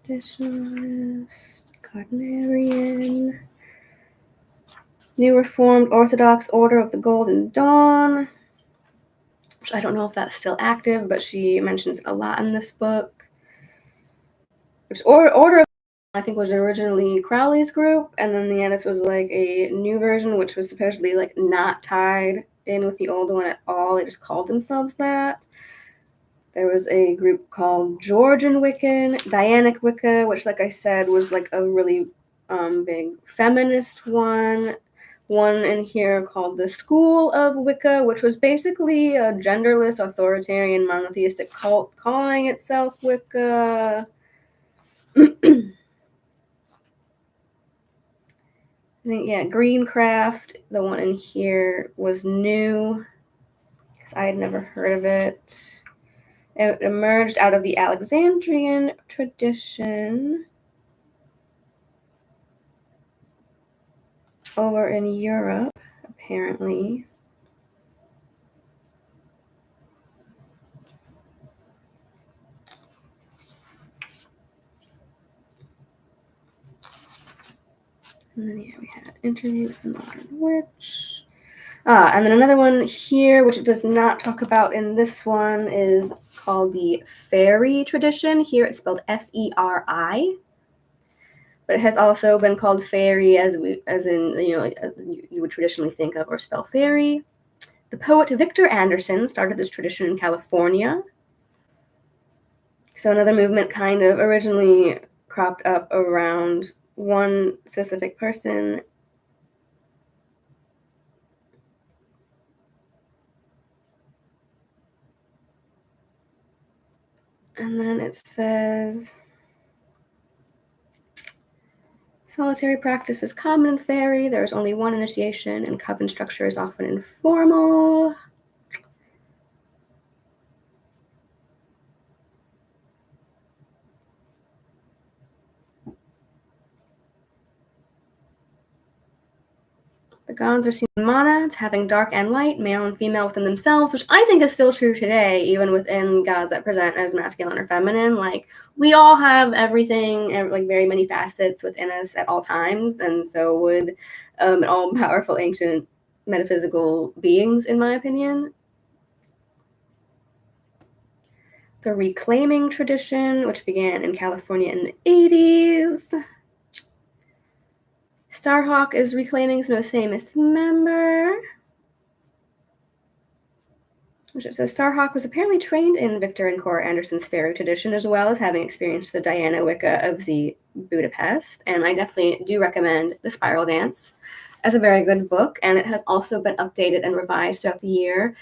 Traditionalist, Gardnerian, New Reformed Orthodox Order of the Golden Dawn, which I don't know if that's still active, but she mentions it a lot in this book. Which Order of, I think, was originally Crowley's group, and then this was like a new version, which was supposedly like not tied in with the old one at all. They just called themselves that. There was a group called Georgian Wiccan, Dianic Wicca, which, like I said, was like a really big feminist one. One in here called the School of Wicca, which was basically a genderless, authoritarian, monotheistic cult calling itself Wicca. I think, yeah, Greencraft, the one in here, was new because I had never heard of it. It emerged out of the Alexandrian tradition over in Europe, apparently. And then, yeah, we had Interview with the Modern Witch. And then another one here, which it does not talk about in this one, is called the Fairy tradition. Here it's spelled F-E-R-I. But it has also been called fairy, as in, like you would traditionally think of or spell fairy. The poet Victor Anderson started this tradition in California. So another movement kind of originally cropped up around one specific person. And then it says, solitary practice is common in fairy. There is only one initiation, and coven structure is often informal. The gods are seen monads, having dark and light, male and female within themselves, which I think is still true today, even within gods that present as masculine or feminine. Like, we all have everything, like very many facets within us at all times, and so would all-powerful ancient metaphysical beings, in my opinion. The reclaiming tradition, which began in California in the 80s. Starhawk is reclaiming its most famous member, which it says Starhawk was apparently trained in Victor and Cora Anderson's fairy tradition, as well as having experienced the Diana Wicca of the Budapest. And I definitely do recommend The Spiral Dance as a very good book. And it has also been updated and revised throughout the years,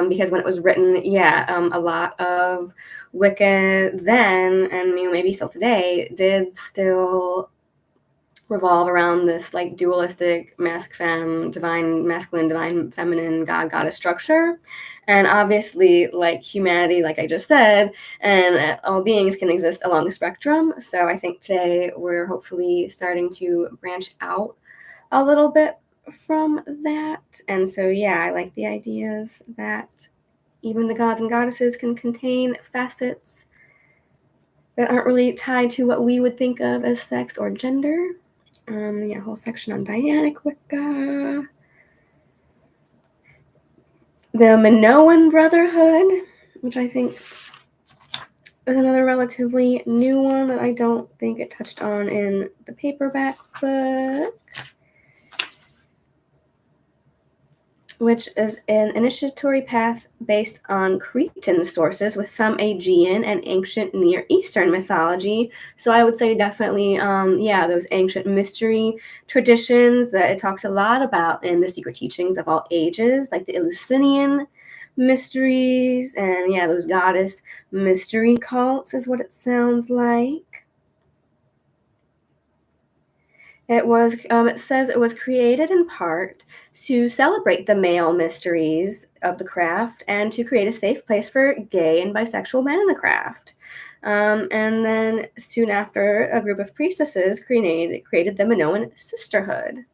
because when it was written, a lot of Wicca then, and maybe still today, did still revolve around this like dualistic divine masculine, divine feminine, god goddess structure. And obviously, like humanity, like I just said, and all beings can exist along the spectrum. So I think today we're hopefully starting to branch out a little bit from that. And so I like the ideas that even the gods and goddesses can contain facets that aren't really tied to what we would think of as sex or gender. Whole section on Dianic Wicca. The Minoan Brotherhood, which I think is another relatively new one that I don't think it touched on in the paperback book, which is an initiatory path based on Cretan sources with some Aegean and ancient Near Eastern mythology. So I would say definitely, those ancient mystery traditions that it talks a lot about in the secret teachings of all ages, like the Eleusinian mysteries and those goddess mystery cults is what it sounds like. It says it was created in part to celebrate the male mysteries of the craft and to create a safe place for gay and bisexual men in the craft. And then soon after, a group of priestesses created the Minoan Sisterhood.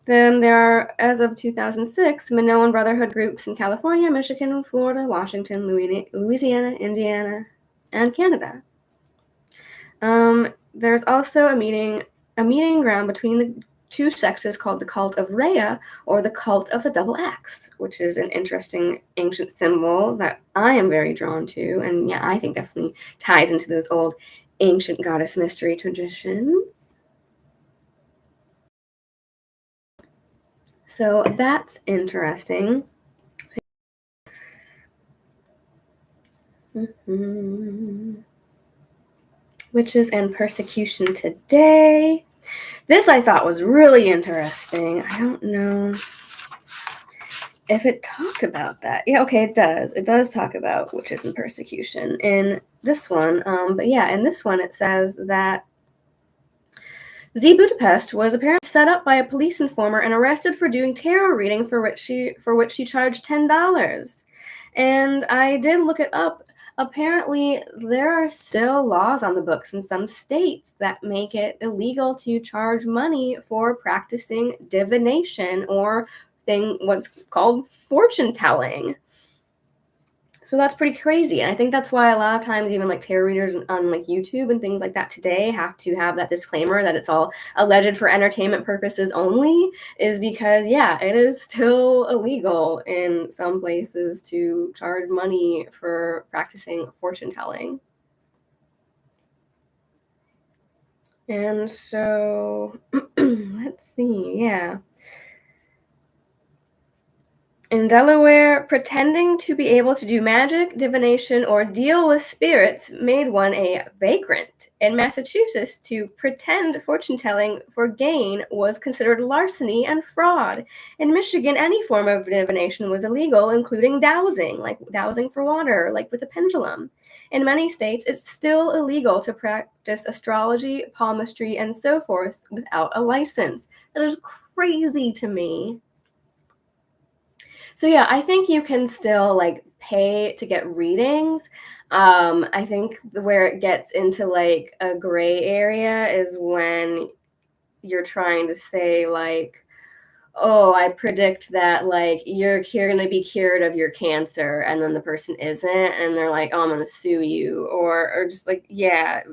Then there are, as of 2006, Minoan Brotherhood groups in California, Michigan, Florida, Washington, Louisiana, Indiana, and Canada. There's also a meeting ground between the two sexes called the Cult of Rhea, or the Cult of the Double Axe, which is an interesting ancient symbol that I am very drawn to, and I think definitely ties into those old ancient goddess mystery traditions. So that's interesting. Witches and Persecution Today. This I thought was really interesting. I don't know if it talked about that. It does. It does talk about witches and persecution in this one. But in this one it says that Z Budapest was apparently set up by a police informer and arrested for doing tarot reading for which she charged $10. And I did look it up. Apparently, there are still laws on the books in some states that make it illegal to charge money for practicing divination or what's called fortune telling. So that's pretty crazy. And I think that's why a lot of times even like tarot readers on like YouTube and things like that today have to have that disclaimer that it's all alleged for entertainment purposes only, is because it is still illegal in some places to charge money for practicing fortune telling. And so let's see, in Delaware, pretending to be able to do magic, divination, or deal with spirits made one a vagrant. In Massachusetts, to pretend fortune-telling for gain was considered larceny and fraud. In Michigan, any form of divination was illegal, including dowsing, like dowsing for water, like with a pendulum. In many states, it's still illegal to practice astrology, palmistry, and so forth without a license. That is crazy to me. So I think you can still like pay to get readings. I think where it gets into like a gray area is when you're trying to say like, oh, I predict that like you're going to be cured of your cancer, and then the person isn't, and they're like, oh, I'm going to sue you, or just like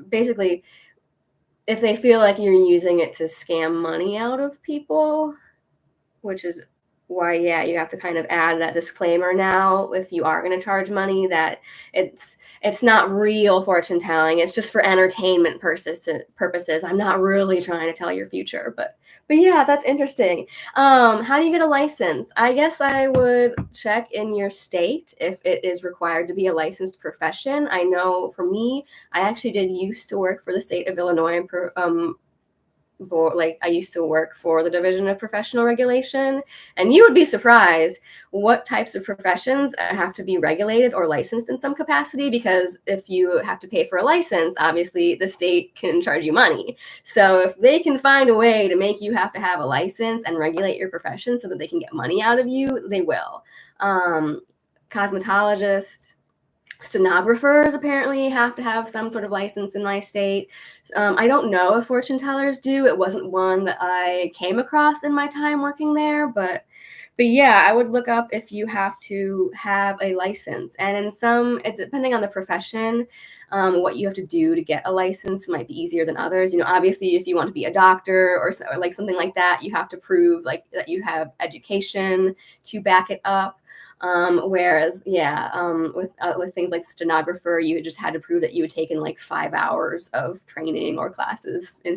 basically, if they feel like you're using it to scam money out of people, which is why, yeah, you have to kind of add that disclaimer now if you are going to charge money that it's not real fortune telling. It's just for entertainment purposes. I'm not really trying to tell your future, but yeah, that's interesting. How do you get a license? I guess I would check in your state if it is required to be a licensed profession. I know for me, I actually did used to work for the state of Illinois like I used to work for the Division of Professional Regulation, and you would be surprised what types of professions have to be regulated or licensed in some capacity, because if you have to pay for a license, obviously the state can charge you money. So if they can find a way to make you have to have a license and regulate your profession so that they can get money out of you, they will. Cosmetologists, stenographers apparently have to have some sort of license in my state. I don't know if fortune tellers do. It wasn't one that I came across in my time working there, but yeah, I would look up if you have to have a license. And in some, it's depending on the profession, what you have to do to get a license might be easier than others. You know, obviously, if you want to be a doctor or like something like that, you have to prove like that you have education to back it up. Whereas, with things like stenographer, you just had to prove that you had taken like 5 hours of training or classes in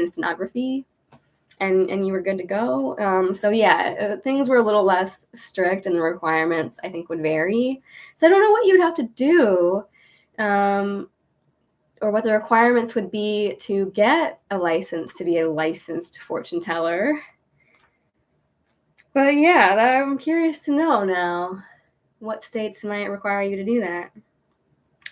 stenography, and you were good to go. So yeah, things were a little less strict, and the requirements I think would vary. So I don't know what you'd have to do, or what the requirements would be to get a license to be a licensed fortune teller. But yeah, I'm curious to know now what states might require you to do that.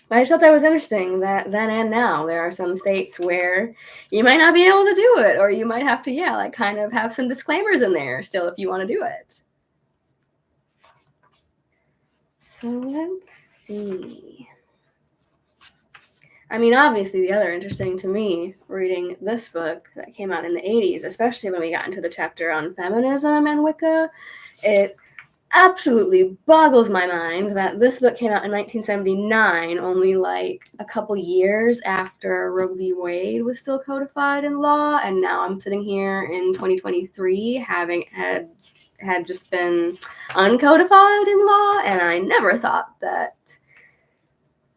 But I just thought that was interesting that then and now there are some states where you might not be able to do it, or you might have to, like kind of have some disclaimers in there still if you want to do it. So let's see. I mean, obviously, the other interesting to me reading this book that came out in the 80s, especially when we got into the chapter on feminism and Wicca, it absolutely boggles my mind that this book came out in 1979, only like a couple years after Roe v. Wade was still codified in law, and now I'm sitting here in 2023 having had just been uncodified in law, and I never thought that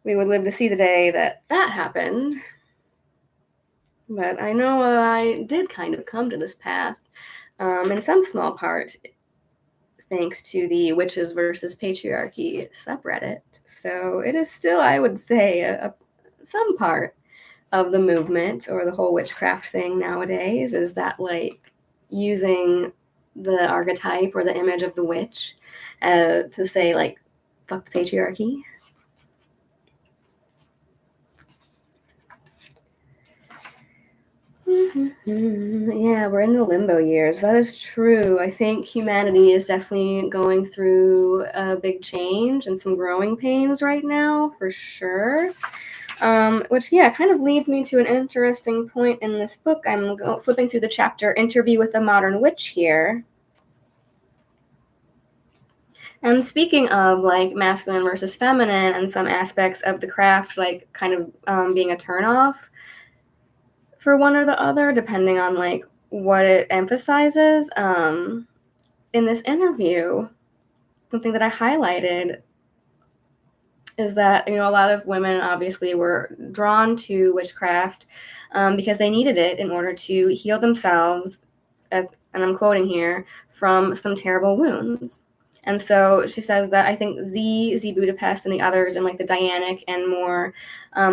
we would live to see the day that happened. But I know I did kind of come to this path, in some small part, thanks to the Witches versus Patriarchy subreddit. So it is still, I would say, some part of the movement, or the whole witchcraft thing nowadays, is that like using the archetype or the image of the witch to say like, fuck the patriarchy. Yeah, we're in the limbo years. That is true. I think humanity is definitely going through a big change and some growing pains right now, for sure. Which, kind of leads me to an interesting point in this book. I'm flipping through the chapter Interview with a Modern Witch here. And speaking of like masculine versus feminine and some aspects of the craft, like kind of being a turnoff for one or the other, depending on like what it emphasizes. In this interview, something that I highlighted is that, a lot of women obviously were drawn to witchcraft because they needed it in order to heal themselves, and I'm quoting here, from some terrible wounds. And so she says that I think Z Budapest and the others in like the Dianic and more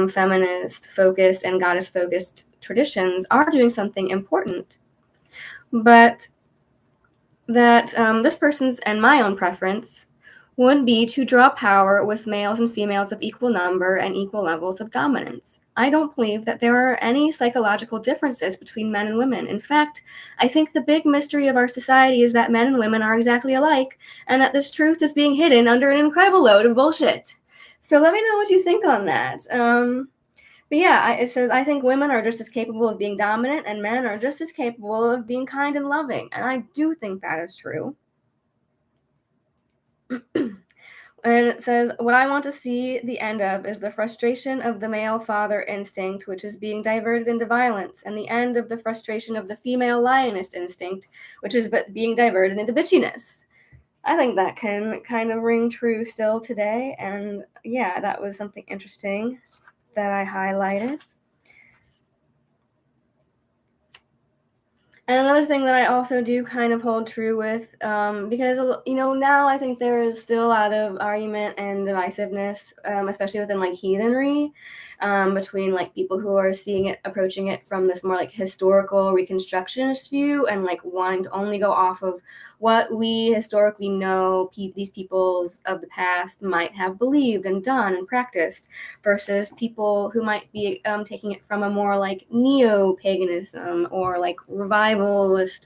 feminist focused and goddess focused traditions are doing something important, but that this person's and my own preference would be to draw power with males and females of equal number and equal levels of dominance. I don't believe that there are any psychological differences between men and women. In fact, I think the big mystery of our society is that men and women are exactly alike, and that this truth is being hidden under an incredible load of bullshit. So let me know what you think on that. But yeah, it says, I think women are just as capable of being dominant, and men are just as capable of being kind and loving. And I do think that is true. And it says, what I want to see the end of is the frustration of the male father instinct, which is being diverted into violence, and the end of the frustration of the female lioness instinct, which is being diverted into bitchiness. I think that can kind of ring true still today. And yeah, that was something interesting that I highlighted. And another thing that I also do kind of hold true with, because, now I think there is still a lot of argument and divisiveness, especially within like heathenry, between like people who are seeing it, approaching it from this more like historical reconstructionist view and like wanting to only go off of what we historically know these peoples of the past might have believed and done and practiced, versus people who might be taking it from a more like neo-paganism or like revivalist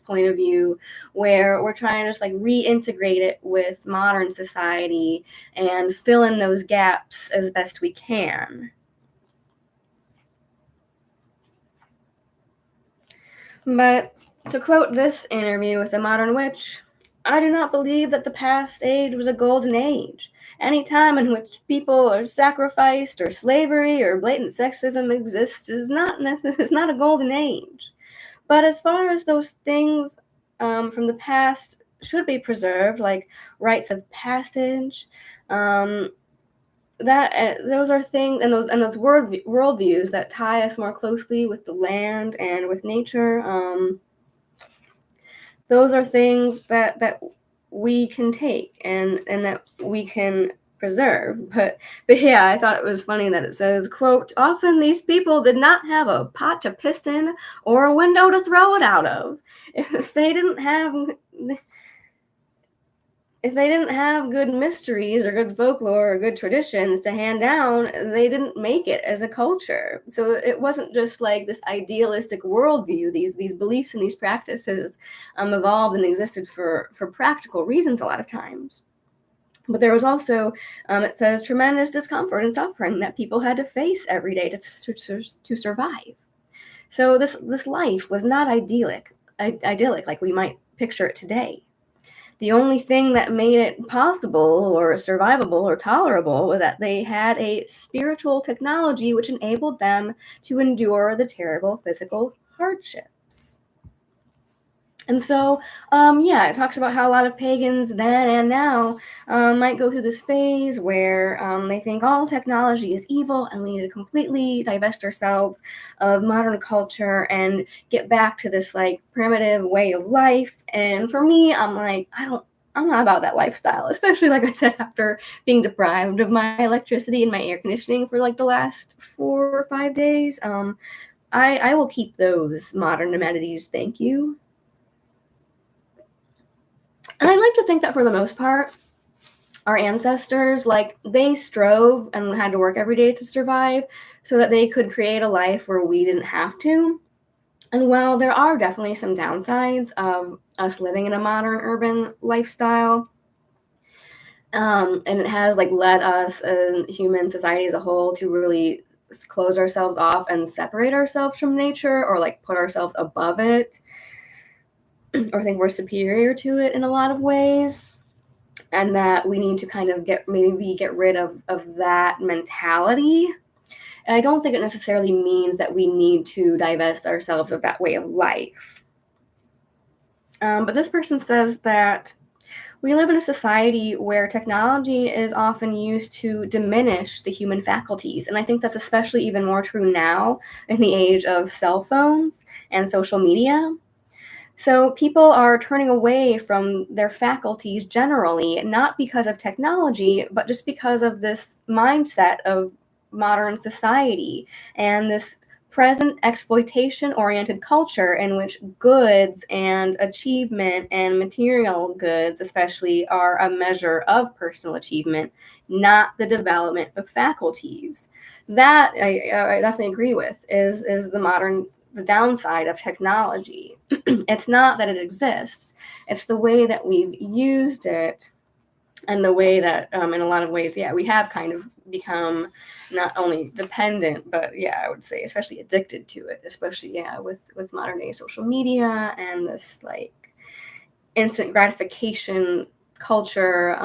point of view, where we're trying to just like reintegrate it with modern society and fill in those gaps as best we can. But to quote this interview with a modern witch, I do not believe that the past age was a golden age. Any time in which people are sacrificed or slavery or blatant sexism exists is not a golden age. But as far as those things from the past should be preserved, like rites of passage, those are things, and those worldviews that tie us more closely with the land and with nature. Those are things that we can take and that we can preserve. But yeah, I thought it was funny that it says, quote, often these people did not have a pot to piss in or a window to throw it out of. If they didn't have good mysteries or good folklore or good traditions to hand down, they didn't make it as a culture. So it wasn't just like this idealistic worldview. These beliefs and these practices evolved and existed for practical reasons a lot of times. But there was also, it says, tremendous discomfort and suffering that people had to face every day to survive. So this life was not idyllic like we might picture it today. The only thing that made it possible or survivable or tolerable was that they had a spiritual technology which enabled them to endure the terrible physical hardships. And so, it talks about how a lot of pagans then and now might go through this phase where they think all technology is evil and we need to completely divest ourselves of modern culture and get back to this like primitive way of life. And for me, I'm like, I'm not about that lifestyle, especially like I said, after being deprived of my electricity and my air conditioning for like the last 4 or 5 days. I will keep those modern amenities, thank you. And I like to think that for the most part, our ancestors, like, they strove and had to work every day to survive so that they could create a life where we didn't have to. And while there are definitely some downsides of us living in a modern urban lifestyle, and it has like led us and human society as a whole to really close ourselves off and separate ourselves from nature, or like put ourselves above it, or think we're superior to it in a lot of ways, and that we need to kind of get rid of that mentality. And I don't think it necessarily means that we need to divest ourselves of that way of life. But this person says that we live in a society where technology is often used to diminish the human faculties. And I think that's especially even more true now in the age of cell phones and social media. So people are turning away from their faculties generally, not because of technology, but just because of this mindset of modern society and this present exploitation-oriented culture in which goods and achievement and material goods especially are a measure of personal achievement, not the development of faculties. That I definitely agree with is the downside of technology. It's not that it exists, it's the way that we've used it, and the way that in a lot of ways, we have kind of become not only dependent, but I would say especially addicted to it, especially with modern day social media and this like instant gratification culture,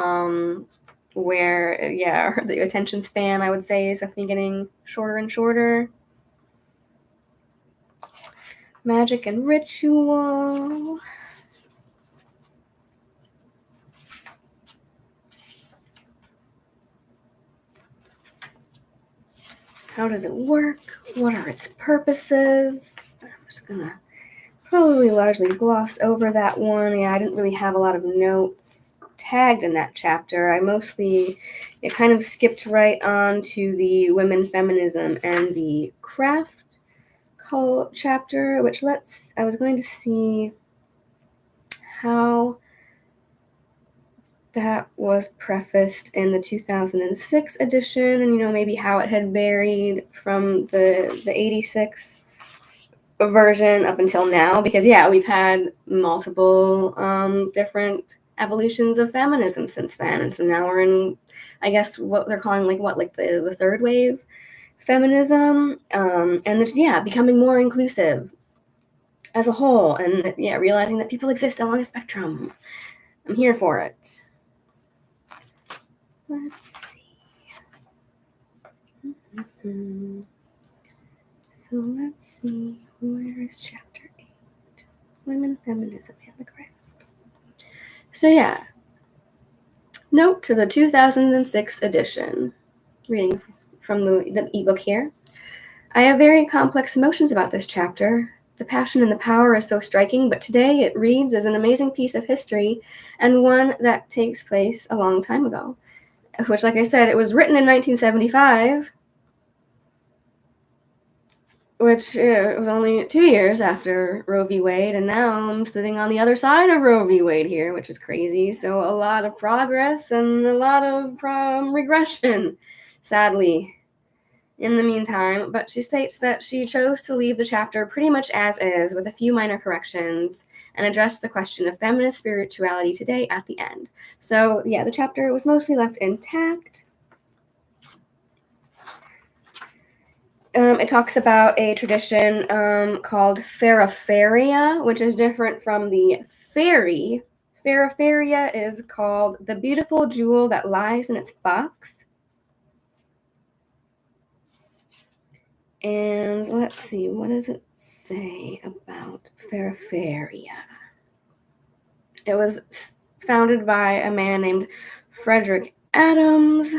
where the attention span, I would say, is definitely getting shorter and shorter. Magic and ritual. how does it work? What are its purposes? I'm just gonna probably largely gloss over that one. Yeah, I didn't really have a lot of notes tagged in that chapter. It kind of skipped right on to the women feminism and the craft chapter, which I was going to see how that was prefaced in the 2006 edition, and maybe how it had varied from the 86 version up until now, because we've had multiple different evolutions of feminism since then, and so now we're in, I guess, what they're calling the third wave feminism, and it's becoming more inclusive as a whole, and realizing that people exist along a spectrum. I'm here for it. Let's see. So let's see, where is chapter 8? Women, feminism, and the craft. So note to the 2006 edition, reading from the ebook here. I have very complex emotions about this chapter. The passion and the power is so striking, but today it reads as an amazing piece of history, and one that takes place a long time ago. Which, like I said, it was written in 1975, which it was only 2 years after Roe v. Wade, and now I'm sitting on the other side of Roe v. Wade here, which is crazy. So a lot of progress and a lot of regression, sadly, in the meantime. But she states that she chose to leave the chapter pretty much as is, with a few minor corrections, and address the question of feminist spirituality today at the end. So, the chapter was mostly left intact. It talks about a tradition called Fairyfaria, which is different from the fairy. Fairyfaria is called the beautiful jewel that lies in its box. And let's see, what does it say about Fairyfaria? It was founded by a man named Frederick Adams.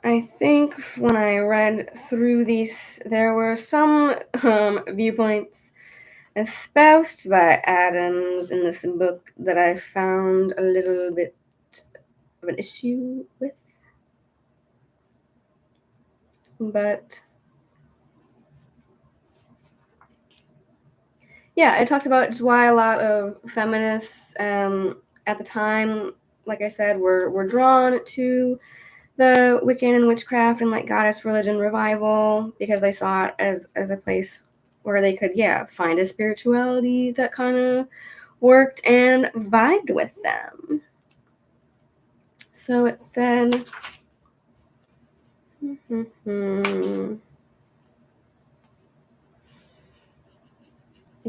I think when I read through these, there were some viewpoints espoused by Adams in this book that I found a little bit of an issue with. But it talks about just why a lot of feminists at the time, like I said, were drawn to the Wiccan and witchcraft and goddess religion revival, because they saw it as a place where they could find a spirituality that kind of worked and vibed with them. So it said,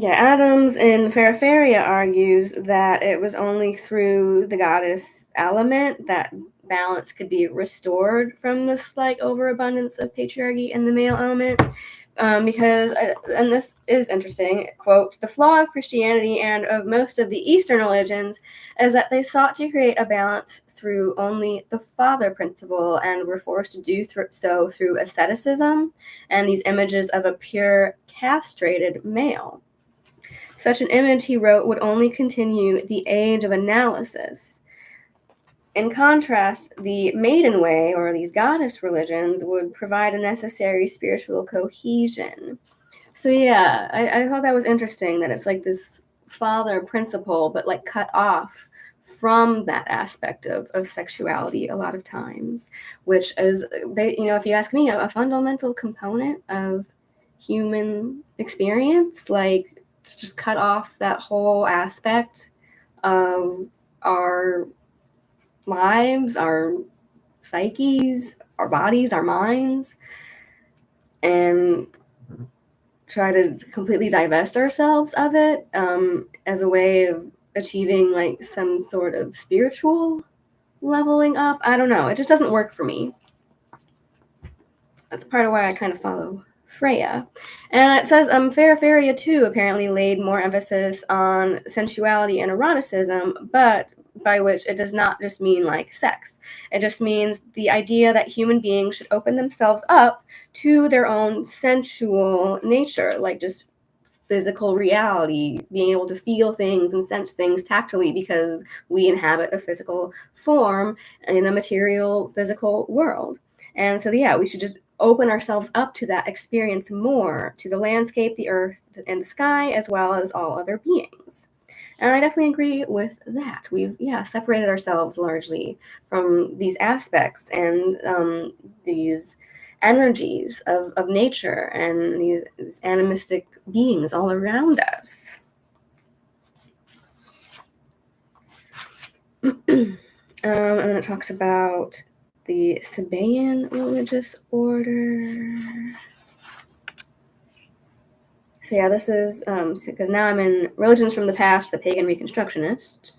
Adams in Fairyfaria argues that it was only through the goddess element that balance could be restored from this overabundance of patriarchy in the male element. Because, and this is interesting, quote, the flaw of Christianity and of most of the Eastern religions is that they sought to create a balance through only the father principle, and were forced to do so through asceticism and these images of a pure castrated male. Such an image, he wrote, would only continue the age of analysis. In contrast, the maiden way, or these goddess religions, would provide a necessary spiritual cohesion. So I thought that was interesting, that it's this father principle, but cut off from that aspect of sexuality a lot of times, which is, if you ask me, a fundamental component of human experience, to just cut off that whole aspect of our lives, our psyches, our bodies, our minds, and try to completely divest ourselves of it as a way of achieving some sort of spiritual leveling up. I don't know. It just doesn't work for me. That's part of why I kind of follow Freya. And it says Fairy too apparently laid more emphasis on sensuality and eroticism, but by which it does not just mean like sex. It just means the idea that human beings should open themselves up to their own sensual nature, like just physical reality, being able to feel things and sense things tactily because we inhabit a physical form in a material physical world. And so, yeah, we should just open ourselves up to that experience more, to the landscape, the earth, and the sky, as well as all other beings. And I definitely agree with that. We've, separated ourselves largely from these aspects and these energies of nature and these animistic beings all around us. And then it talks about the Sabaean religious order. So yeah, this is because now I'm in Religions from the Past, the Pagan Reconstructionists.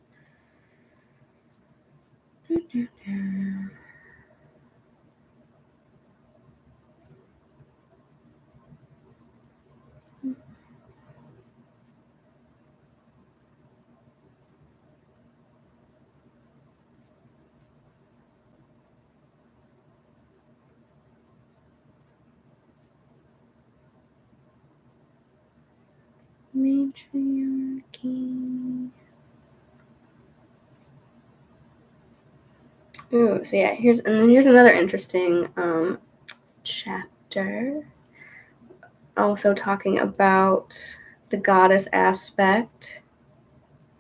Matriarchy. Ooh, so yeah, here's another interesting chapter. Also talking about the goddess aspect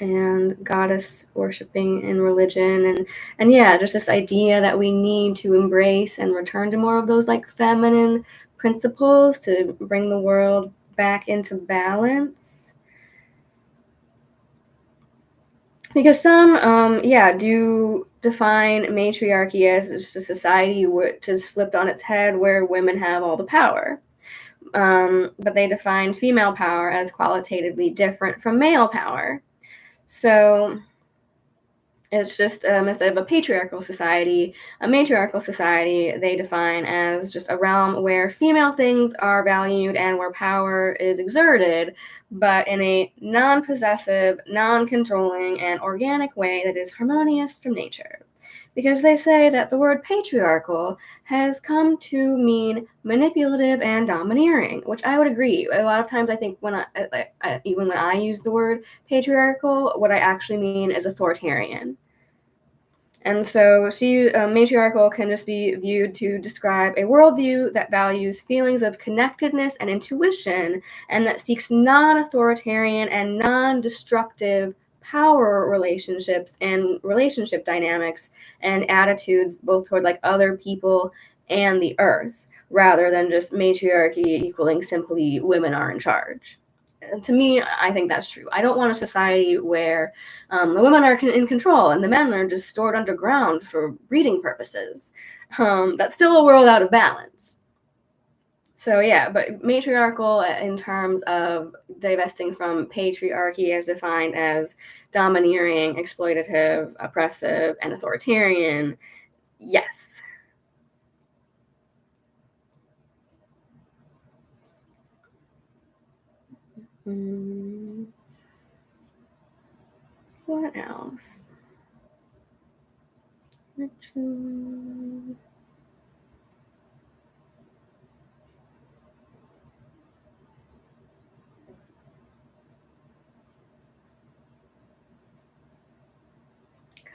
and goddess worshiping in religion, and yeah, just this idea that we need to embrace and return to more of those like feminine principles to bring the world back into balance. Because some, do define matriarchy as just a society which is flipped on its head where women have all the power. But they define female power as qualitatively different from male power. So it's just instead of a patriarchal society, a matriarchal society they define as just a realm where female things are valued and where power is exerted, but in a non-possessive, non-controlling, and organic way that is harmonious from nature. Because they say that the word patriarchal has come to mean manipulative and domineering, which I would agree. A lot of times I think even when I use the word patriarchal, what I actually mean is authoritarian. And so matriarchal can just be viewed to describe a worldview that values feelings of connectedness and intuition, and that seeks non-authoritarian and non-destructive power relationships and relationship dynamics and attitudes both toward like other people and the earth, rather than just matriarchy equaling simply women are in charge. And to me, I think that's true. I don't want a society where the women are in control and the men are just stored underground for breeding purposes. That's still a world out of balance. So yeah, but matriarchal in terms of divesting from patriarchy as defined as domineering, exploitative, oppressive, and authoritarian, yes. What else? Ritual.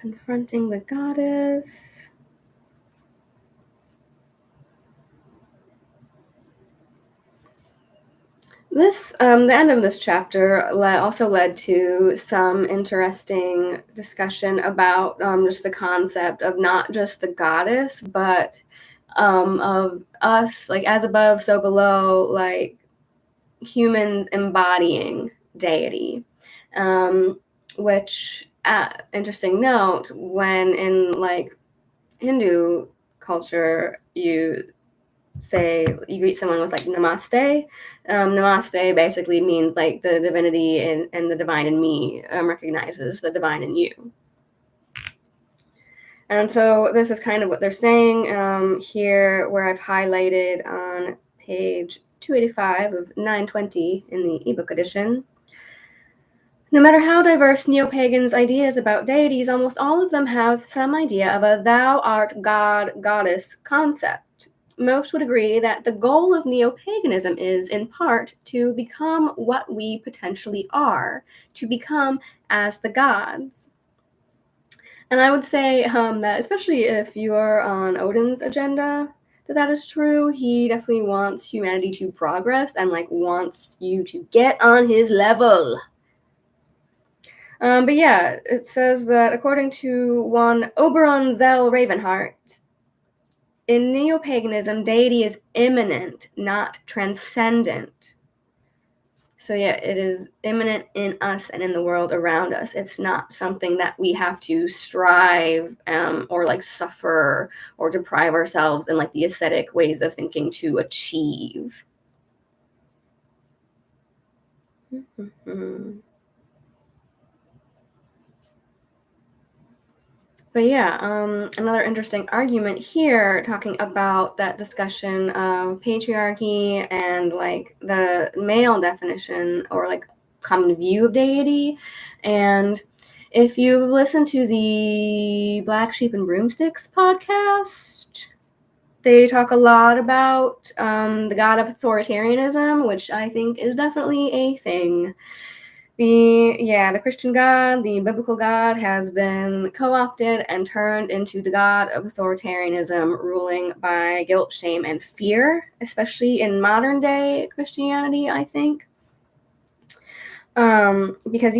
Confronting the goddess. The end of this chapter also led to some interesting discussion about just the concept of not just the goddess, but of us, like as above, so below, like humans embodying deity. Which, interesting note, when in like Hindu culture, you greet someone with like namaste. Namaste basically means like the divinity and the divine in me recognizes the divine in you. And so this is kind of what they're saying here, where I've highlighted on page 285 of 920 in the ebook edition. No matter how diverse neo-pagans' ideas about deities, almost all of them have some idea of a thou art god, goddess concept. Most would agree that the goal of neo-paganism is, in part, to become what we potentially are, to become as the gods. And I would say that especially if you are on Odin's agenda, that is true. He definitely wants humanity to progress and wants you to get on his level. But yeah, it says that according to one Oberon Zell Ravenheart, in neo-paganism, deity is immanent, not transcendent. So yeah, it is immanent in us and in the world around us. It's not something that we have to strive or suffer or deprive ourselves in the ascetic ways of thinking to achieve. But yeah, another interesting argument here talking about that discussion of patriarchy and the male definition or common view of deity. And if you've listened to the Black Sheep and Broomsticks podcast, they talk a lot about the god of authoritarianism, which I think is definitely a thing. The Christian God, the biblical God, has been co-opted and turned into the god of authoritarianism, ruling by guilt, shame, and fear, especially in modern day Christianity, I think. Because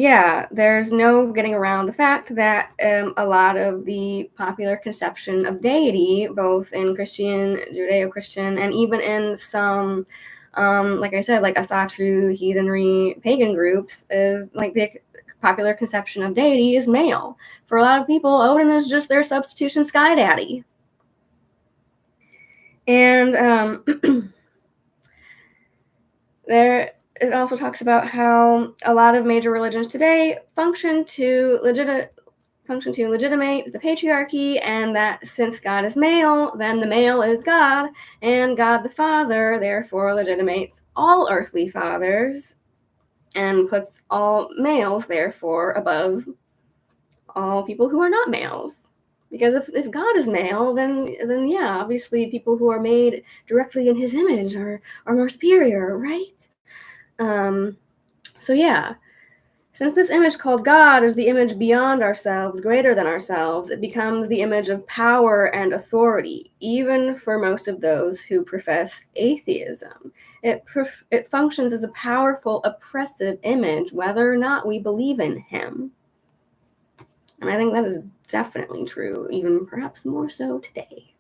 there's no getting around the fact that a lot of the popular conception of deity, both in Christian, Judeo-Christian, and even in some like I said, Asatru, heathenry, pagan groups, is the popular conception of deity is male. For a lot of people, Odin is just their substitution sky daddy. And it also talks about how a lot of major religions today function to legitimate the patriarchy, and that since God is male, then the male is God, and God the Father therefore legitimates all earthly fathers and puts all males therefore above all people who are not males. Because if God is male, then yeah, obviously people who are made directly in his image are more superior, right? So yeah, since this image called God is the image beyond ourselves, greater than ourselves, it becomes the image of power and authority, even for most of those who profess atheism. It functions as a powerful, oppressive image, whether or not we believe in him. And I think that is definitely true, even perhaps more so today.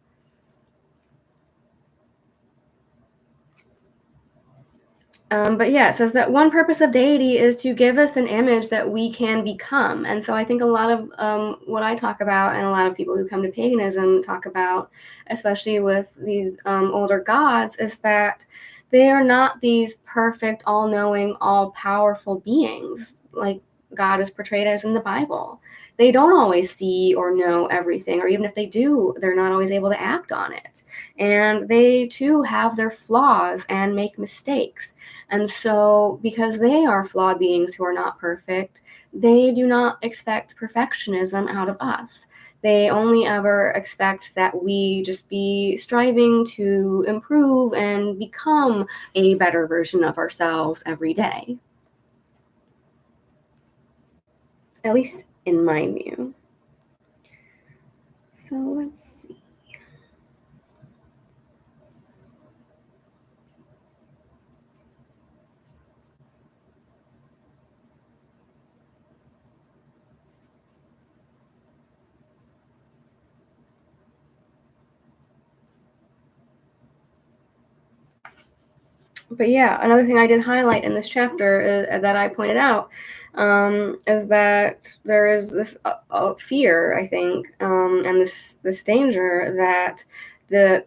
But yeah, it says that one purpose of deity is to give us an image that we can become. And so I think a lot of what I talk about and a lot of people who come to paganism talk about, especially with these older gods, is that they are not these perfect, all-knowing, all-powerful beings like God is portrayed as in the Bible. They don't always see or know everything, or even if they do, they're not always able to act on it. And they too have their flaws and make mistakes. And so because they are flawed beings who are not perfect, they do not expect perfectionism out of us. They only ever expect that we just be striving to improve and become a better version of ourselves every day. At least in my view. So let's see. But yeah, another thing I did highlight in this chapter that I pointed out is that there is this fear, I think, and this danger that the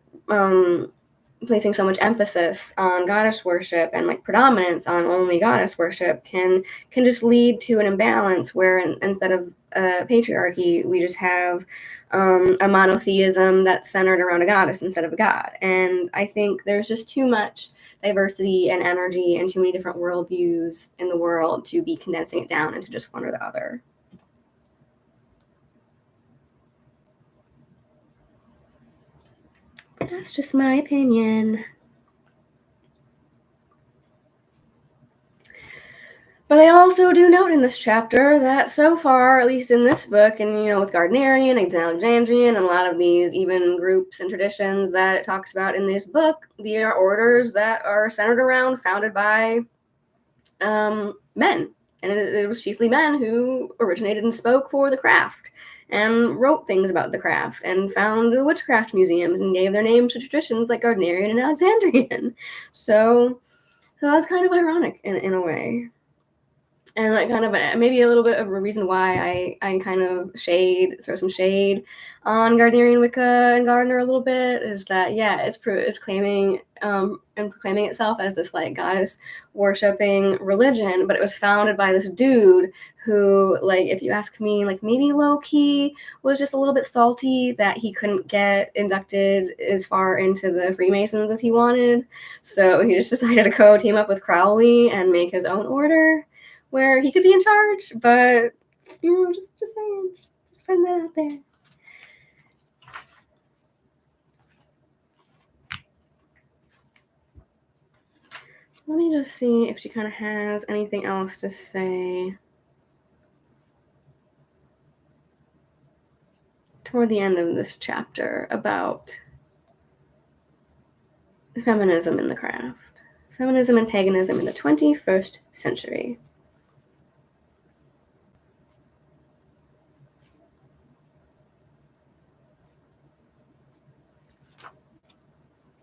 placing so much emphasis on goddess worship and predominance on only goddess worship can just lead to an imbalance where instead of patriarchy. We just have a monotheism that's centered around a goddess instead of a god. And I think there's just too much diversity and energy and too many different worldviews in the world to be condensing it down into just one or the other. That's just my opinion. But I also do note in this chapter that so far, at least in this book, and with Gardnerian and Alexandrian and a lot of these even groups and traditions that it talks about in this book, they are orders that are centered around, founded by men. And it was chiefly men who originated and spoke for the craft and wrote things about the craft and founded the witchcraft museums and gave their names to traditions like Gardnerian and Alexandrian. So that's kind of ironic in a way. And like kind of maybe a little bit of a reason why I kind of throw some shade on Gardnerian Wicca and Gardner a little bit is that, yeah, it's claiming and proclaiming itself as this like goddess worshipping religion, but it was founded by this dude who, like, if you ask me, like maybe low key was just a little bit salty that he couldn't get inducted as far into the Freemasons as he wanted. So he just decided to go team up with Crowley and make his own order where he could be in charge, but just saying, just find that out there. Let me just see if she kind of has anything else to say toward the end of this chapter about feminism in the craft, feminism and paganism in the 21st century.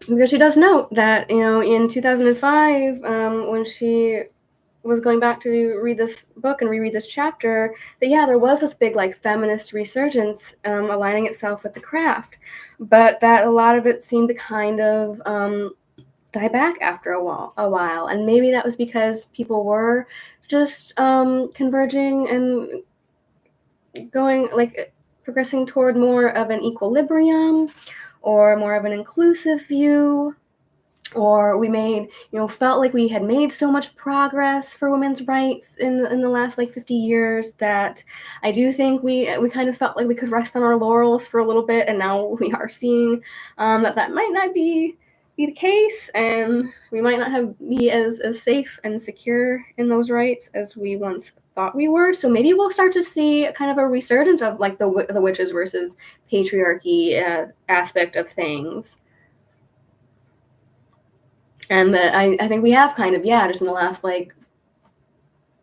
Because she does note that, in 2005, when she was going back to read this book and reread this chapter, that, yeah, there was this big, like, feminist resurgence aligning itself with the craft, but that a lot of it seemed to kind of die back after a while. And maybe that was because people were just converging and going, like, progressing toward more of an equilibrium or more of an inclusive view, or we felt like we had made so much progress for women's rights in the last like 50 years that I do think we kind of felt like we could rest on our laurels for a little bit, and now we are seeing that might not be the case, and we might not be as safe and secure in those rights as we once thought we were. So maybe we'll start to see kind of a resurgence of like the witches versus patriarchy aspect of things. And I think we have kind of, just in the last like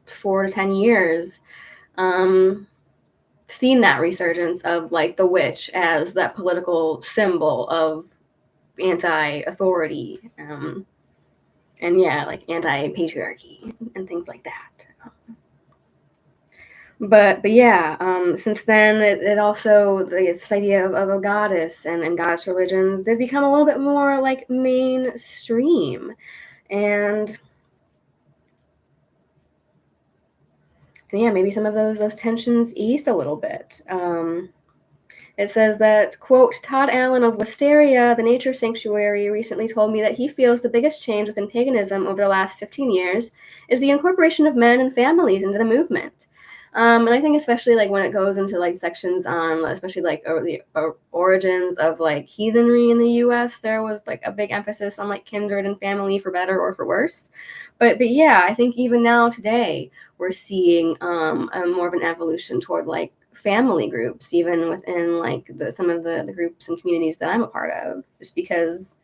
4 to 10 years, seen that resurgence of like the witch as that political symbol of anti-authority, and like anti-patriarchy and things like that. But since then, it also, this idea of a goddess and goddess religions did become a little bit more like mainstream. And maybe some of those tensions eased a little bit. It says that, quote, Todd Allen of Wisteria, the nature sanctuary, recently told me that he feels the biggest change within paganism over the last 15 years is the incorporation of men and families into the movement. And I think especially like when it goes into like sections on especially like the origins of like heathenry in the U.S., there was like a big emphasis on like kindred and family for better or for worse. But I think even now today we're seeing a more of an evolution toward like family groups, even within like some of the groups and communities that I'm a part of, just because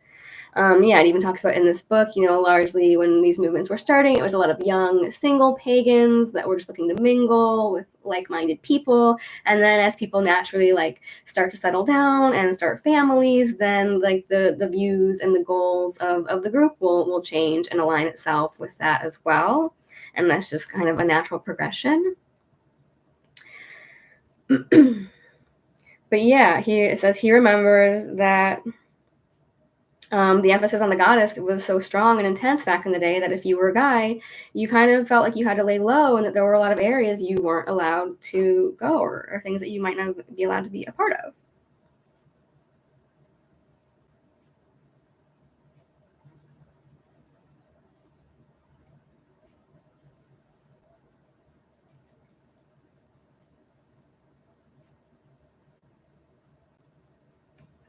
it even talks about in this book, largely when these movements were starting, it was a lot of young single pagans that were just looking to mingle with like-minded people. And then as people naturally like start to settle down and start families, then like the views and the goals of the group will change and align itself with that as well. And that's just kind of a natural progression. But it says he remembers that The emphasis on the goddess was so strong and intense back in the day that if you were a guy, you kind of felt like you had to lay low, and that there were a lot of areas you weren't allowed to go, or things that you might not be allowed to be a part of.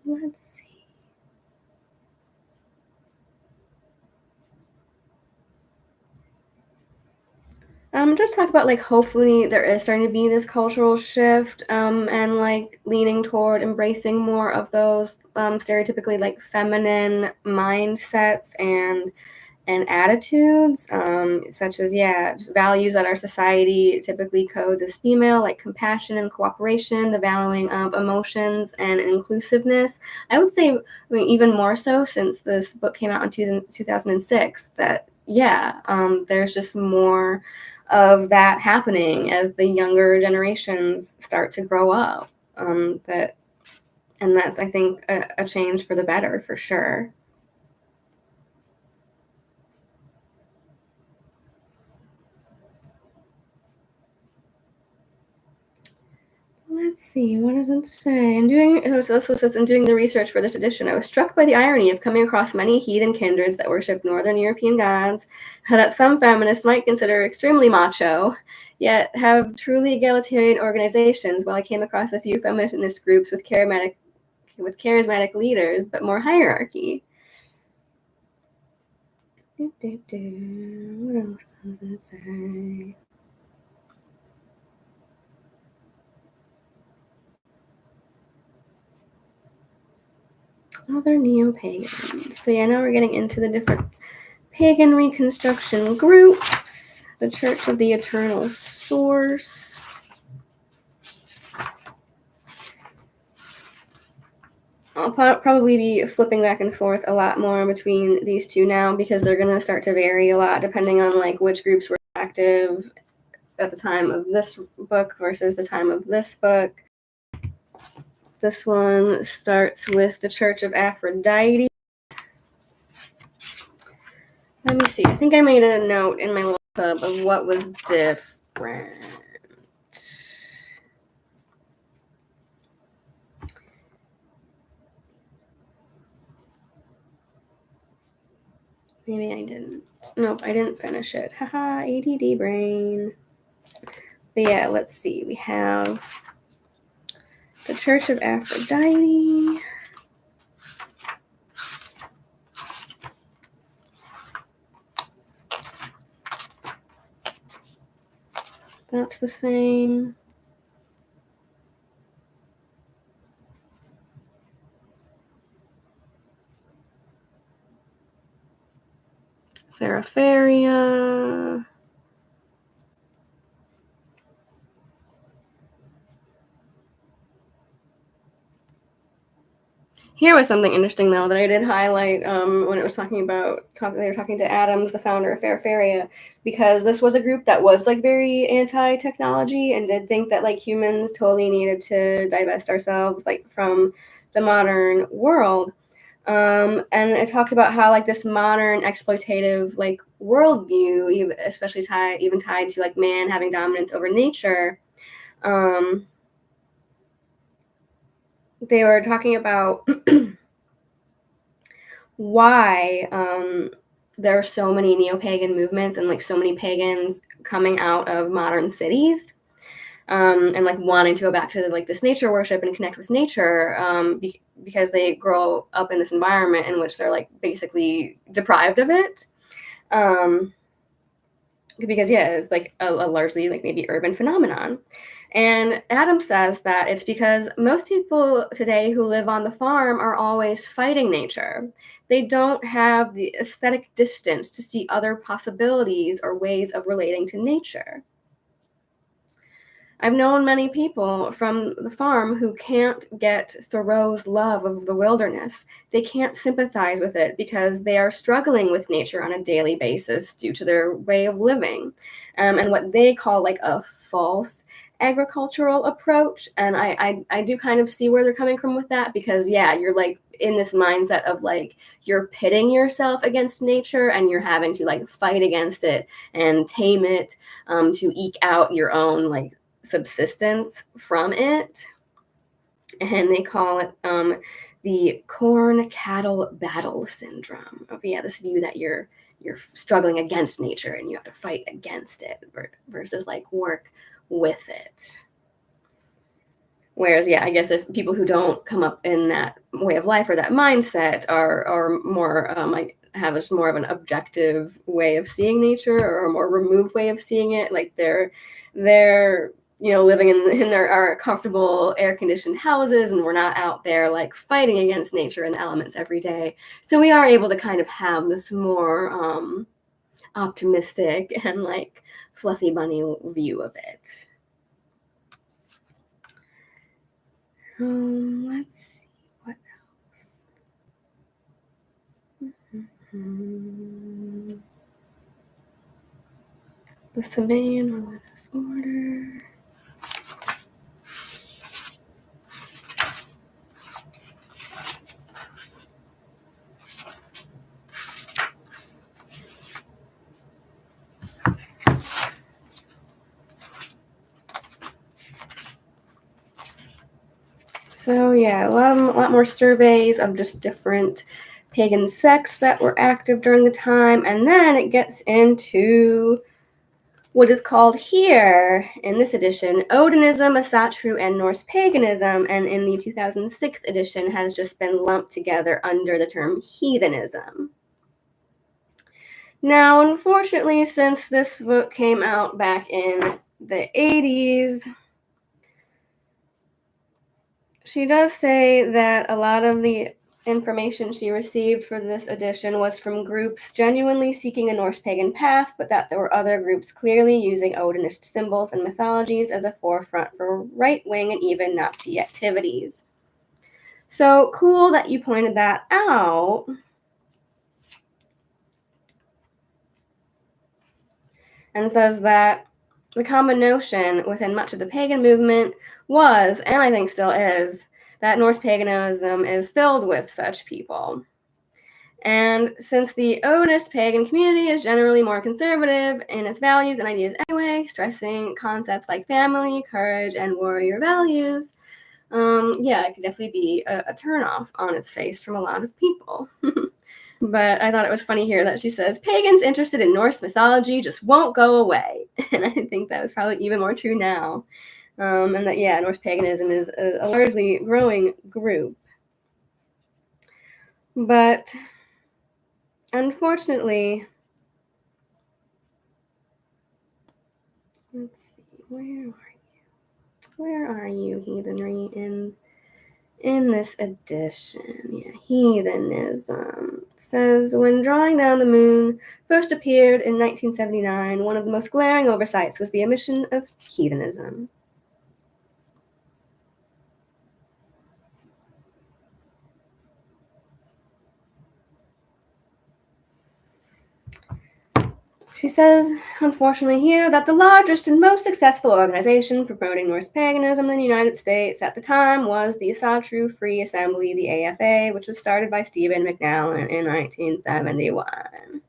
Let's see. Just talk about like hopefully there is starting to be this cultural shift, and like leaning toward embracing more of those stereotypically like feminine mindsets and attitudes, such as, yeah, just values that our society typically codes as female, like compassion and cooperation, the valuing of emotions and inclusiveness. I would say, I mean, even more so since this book came out in 2006, that, yeah, there's just more of that happening as the younger generations start to grow up. And that's, I think, a change for the better for sure. Let's see, what does it say? It also says in doing the research for this edition, I was struck by the irony of coming across many heathen kindreds that worship Northern European gods that some feminists might consider extremely macho, yet have truly egalitarian organizations, while I came across a few feminist groups with charismatic leaders, but more hierarchy. What else does it say? Other neo-pagans. So yeah, now we're getting into the different pagan reconstruction groups. The Church of the Eternal Source. I'll probably be flipping back and forth a lot more between these two now, because they're going to start to vary a lot depending on like which groups were active at the time of this book versus the time of this book. This one starts with the Church of Aphrodite. Let me see. I think I made a note in my little club of what was different. Maybe I didn't. Nope, I didn't finish it. Haha, ADD brain. But yeah, let's see. We have the Church of Aphrodite. That's the same. Feraferia. Here was something interesting though that I did highlight when it was talking about they were talking to Adams, the founder of Feraferia, because this was a group that was like very anti-technology and did think that like humans totally needed to divest ourselves like from the modern world. And it talked about how like this modern exploitative like worldview, especially even tied to like man having dominance over nature. They were talking about why there are so many neo-pagan movements and like so many pagans coming out of modern cities, and like wanting to go back to like this nature worship and connect with nature, because they grow up in this environment in which they're like basically deprived of it. Because yeah, it's like a largely like maybe urban phenomenon. And Adam says that it's because most people today who live on the farm are always fighting nature. They don't have the aesthetic distance to see other possibilities or ways of relating to nature. I've known many people from the farm who can't get Thoreau's love of the wilderness. They can't sympathize with it because they are struggling with nature on a daily basis due to their way of living, and what they call like a false agricultural approach, and I do kind of see where they're coming from with that, because yeah, you're like in this mindset of like you're pitting yourself against nature and you're having to like fight against it and tame it to eke out your own like subsistence from it. And they call it the corn cattle battle syndrome of, yeah, this view that you're struggling against nature and you have to fight against it versus like work with it. Whereas, yeah, I guess if people who don't come up in that way of life or that mindset are more like have a more of an objective way of seeing nature, or a more removed way of seeing it, like they're living in our comfortable air-conditioned houses, and we're not out there like fighting against nature and the elements every day. So we are able to kind of have this more optimistic and like fluffy bunny view of it. Let's see what else. The Sabaean religious order. So yeah, a lot more surveys of just different pagan sects that were active during the time, and then it gets into what is called here in this edition Odinism, Asatru, and Norse paganism, and in the 2006 edition has just been lumped together under the term heathenism. Now, unfortunately, since this book came out back in the 80s, she does say that a lot of the information she received for this edition was from groups genuinely seeking a Norse pagan path, but that there were other groups clearly using Odinist symbols and mythologies as a forefront for right-wing and even Nazi activities. So cool that you pointed that out. And says that the common notion within much of the pagan movement was, and I think still is, that Norse paganism is filled with such people. And since the Odinist pagan community is generally more conservative in its values and ideas anyway, stressing concepts like family, courage, and warrior values, yeah, it could definitely be a turnoff on its face from a lot of people. But I thought it was funny here that she says, pagans interested in Norse mythology just won't go away. And I think that was probably even more true now. And that, yeah, Norse paganism is a largely growing group. But unfortunately, let's see, where are you, heathenry, in this edition? Yeah, heathenism. It says, when Drawing Down the Moon first appeared in 1979, one of the most glaring oversights was the omission of heathenism. She says, unfortunately here, that the largest and most successful organization promoting Norse paganism in the United States at the time was the Asatru Free Assembly, the AFA, which was started by Stephen McNallen in 1971.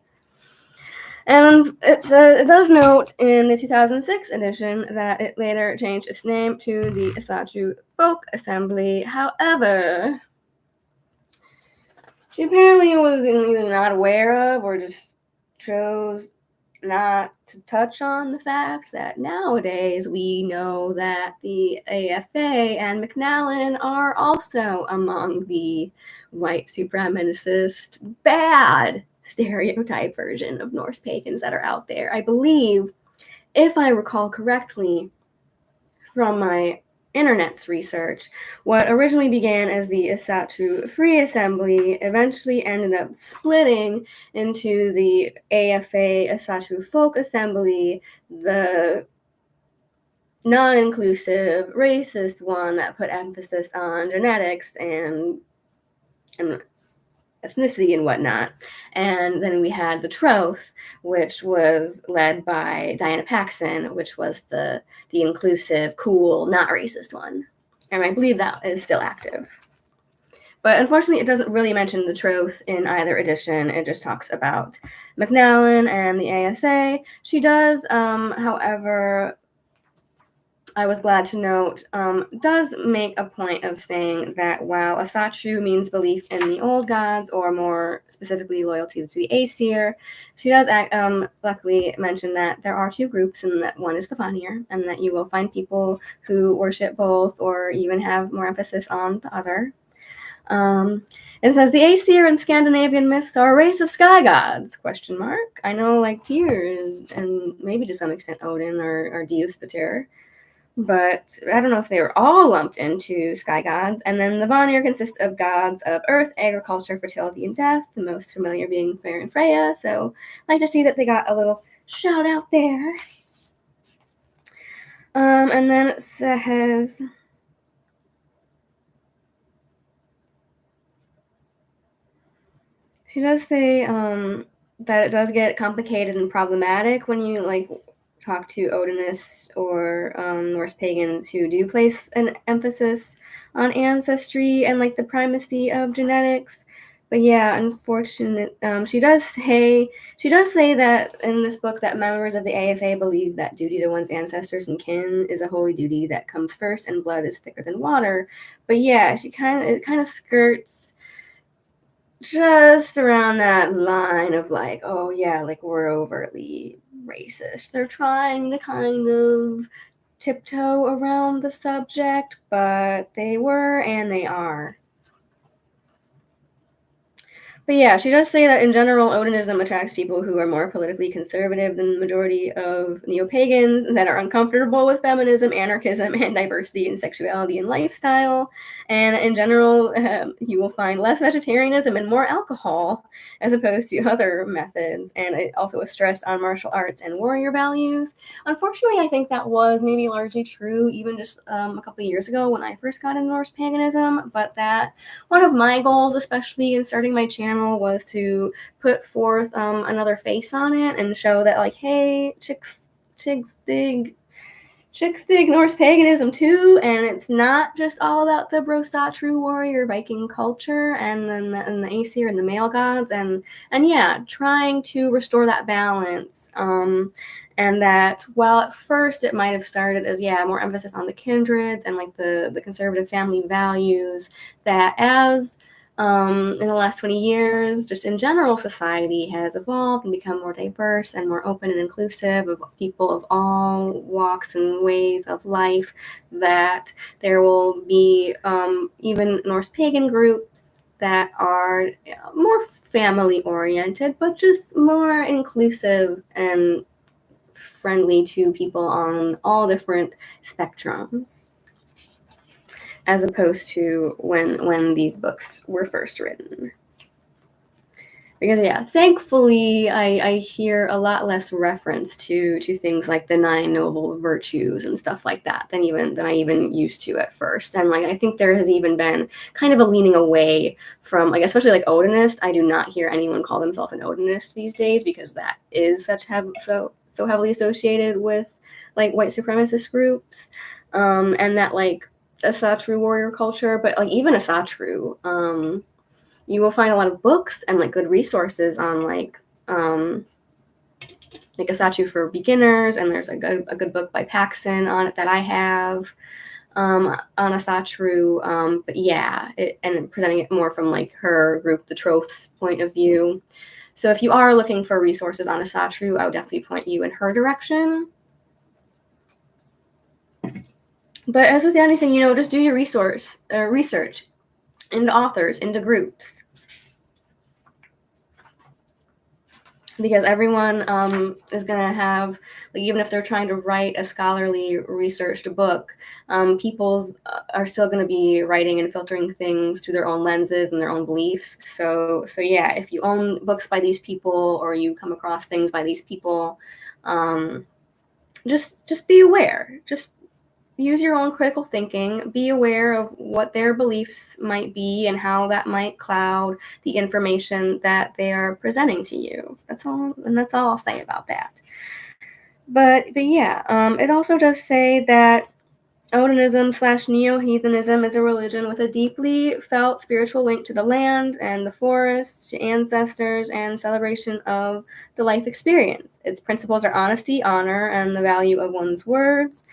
And it does note in the 2006 edition that it later changed its name to the Asatru Folk Assembly. However, she apparently was either not aware of or just chose not to touch on the fact that nowadays we know that the AFA and McNallen are also among the white supremacist, bad stereotype version of Norse pagans that are out there. I believe, if I recall correctly from my internet's research, what originally began as the Asatru Free Assembly eventually ended up splitting into the AFA Asatru Folk Assembly, the non-inclusive, racist one that put emphasis on genetics and ethnicity and whatnot. And then we had the Troth, which was led by Diana Paxson, which was the inclusive, cool, not racist one. And I believe that is still active. But unfortunately, it doesn't really mention the Troth in either edition. It just talks about McNallen and the ASA. She does, however, I was glad to note, does make a point of saying that while Asatru means belief in the old gods, or more specifically loyalty to the Aesir, she does luckily mention that there are two groups, and that one is the Vanir, and that you will find people who worship both or even have more emphasis on the other. It says the Aesir in Scandinavian myths are a race of sky gods, ? I know like Tyr and maybe to some extent Odin or Deuspater, but I don't know if they were all lumped into sky gods. And then the Vanir consists of gods of earth, agriculture, fertility, and death, the most familiar being Freyr and Freya. So I like to see that they got a little shout out there. And then it says... She does say that it does get complicated and problematic when you like talk to Odinists or Norse pagans who do place an emphasis on ancestry and like the primacy of genetics. But yeah, unfortunate. She does say that in this book that members of the AFA believe that duty to one's ancestors and kin is a holy duty that comes first, and blood is thicker than water. But yeah, it kind of skirts just around that line of like, oh yeah, like we're overtly racist. They're trying to kind of tiptoe around the subject, but they were and they are. But yeah, she does say that in general, Odinism attracts people who are more politically conservative than the majority of neo-pagans that are uncomfortable with feminism, anarchism, and diversity in sexuality and lifestyle. And in general, you will find less vegetarianism and more alcohol as opposed to other methods. And it also is stressed on martial arts and warrior values. Unfortunately, I think that was maybe largely true even just a couple of years ago when I first got into Norse paganism. But that one of my goals, especially in starting my channel, was to put forth another face on it and show that like, hey, chicks dig Norse paganism too, and it's not just all about the Brosatru warrior Viking culture and then the Aesir and the male gods, and yeah, trying to restore that balance. And that while at first it might have started as more emphasis on the kindreds and like the conservative family values, that as in the last 20 years, just in general, society has evolved and become more diverse and more open and inclusive of people of all walks and ways of life, that there will be even Norse pagan groups that are more family-oriented, but just more inclusive and friendly to people on all different spectrums, as opposed to when these books were first written. Because thankfully I hear a lot less reference to things like the 9 noble virtues and stuff like that than I even used to at first. And like I think there has even been kind of a leaning away from, like, especially like Odinist. I do not hear anyone call themselves an Odinist these days, because that is so heavily associated with like white supremacist groups, and that like Asatru warrior culture. But like even Asatru, you will find a lot of books and like good resources on like Asatru for beginners, and there's a good book by Paxson on it that I have on Asatru. But and presenting it more from like her group, the Troth's point of view. So if you are looking for resources on Asatru, I would definitely point you in her direction. But as with anything, just do your research into authors, into groups, because everyone is going to have, like, even if they're trying to write a scholarly researched book, people are still going to be writing and filtering things through their own lenses and their own beliefs. So if you own books by these people or you come across things by these people, just be aware. Just use your own critical thinking. Be aware of what their beliefs might be and how that might cloud the information that they are presenting to you. That's all, and that's all I'll say about that. But yeah, it also does say that Odinism / neo-heathenism is a religion with a deeply felt spiritual link to the land and the forest, to ancestors, and celebration of the life experience. Its principles are honesty, honor, and the value of one's words,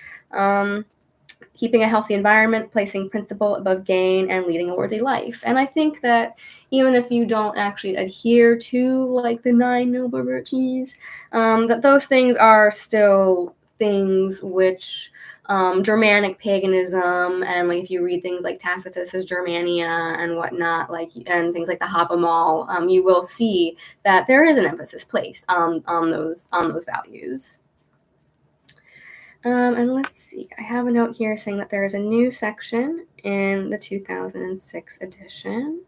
keeping a healthy environment, placing principle above gain, and leading a worthy life. And I think that even if you don't actually adhere to like the 9 noble virtues, that those things are still things which Germanic paganism, and like if you read things like Tacitus's Germania and whatnot, like, and things like the Havamal, you will see that there is an emphasis placed on those values. And let's see, I have a note here saying that there is a new section in the 2006 edition.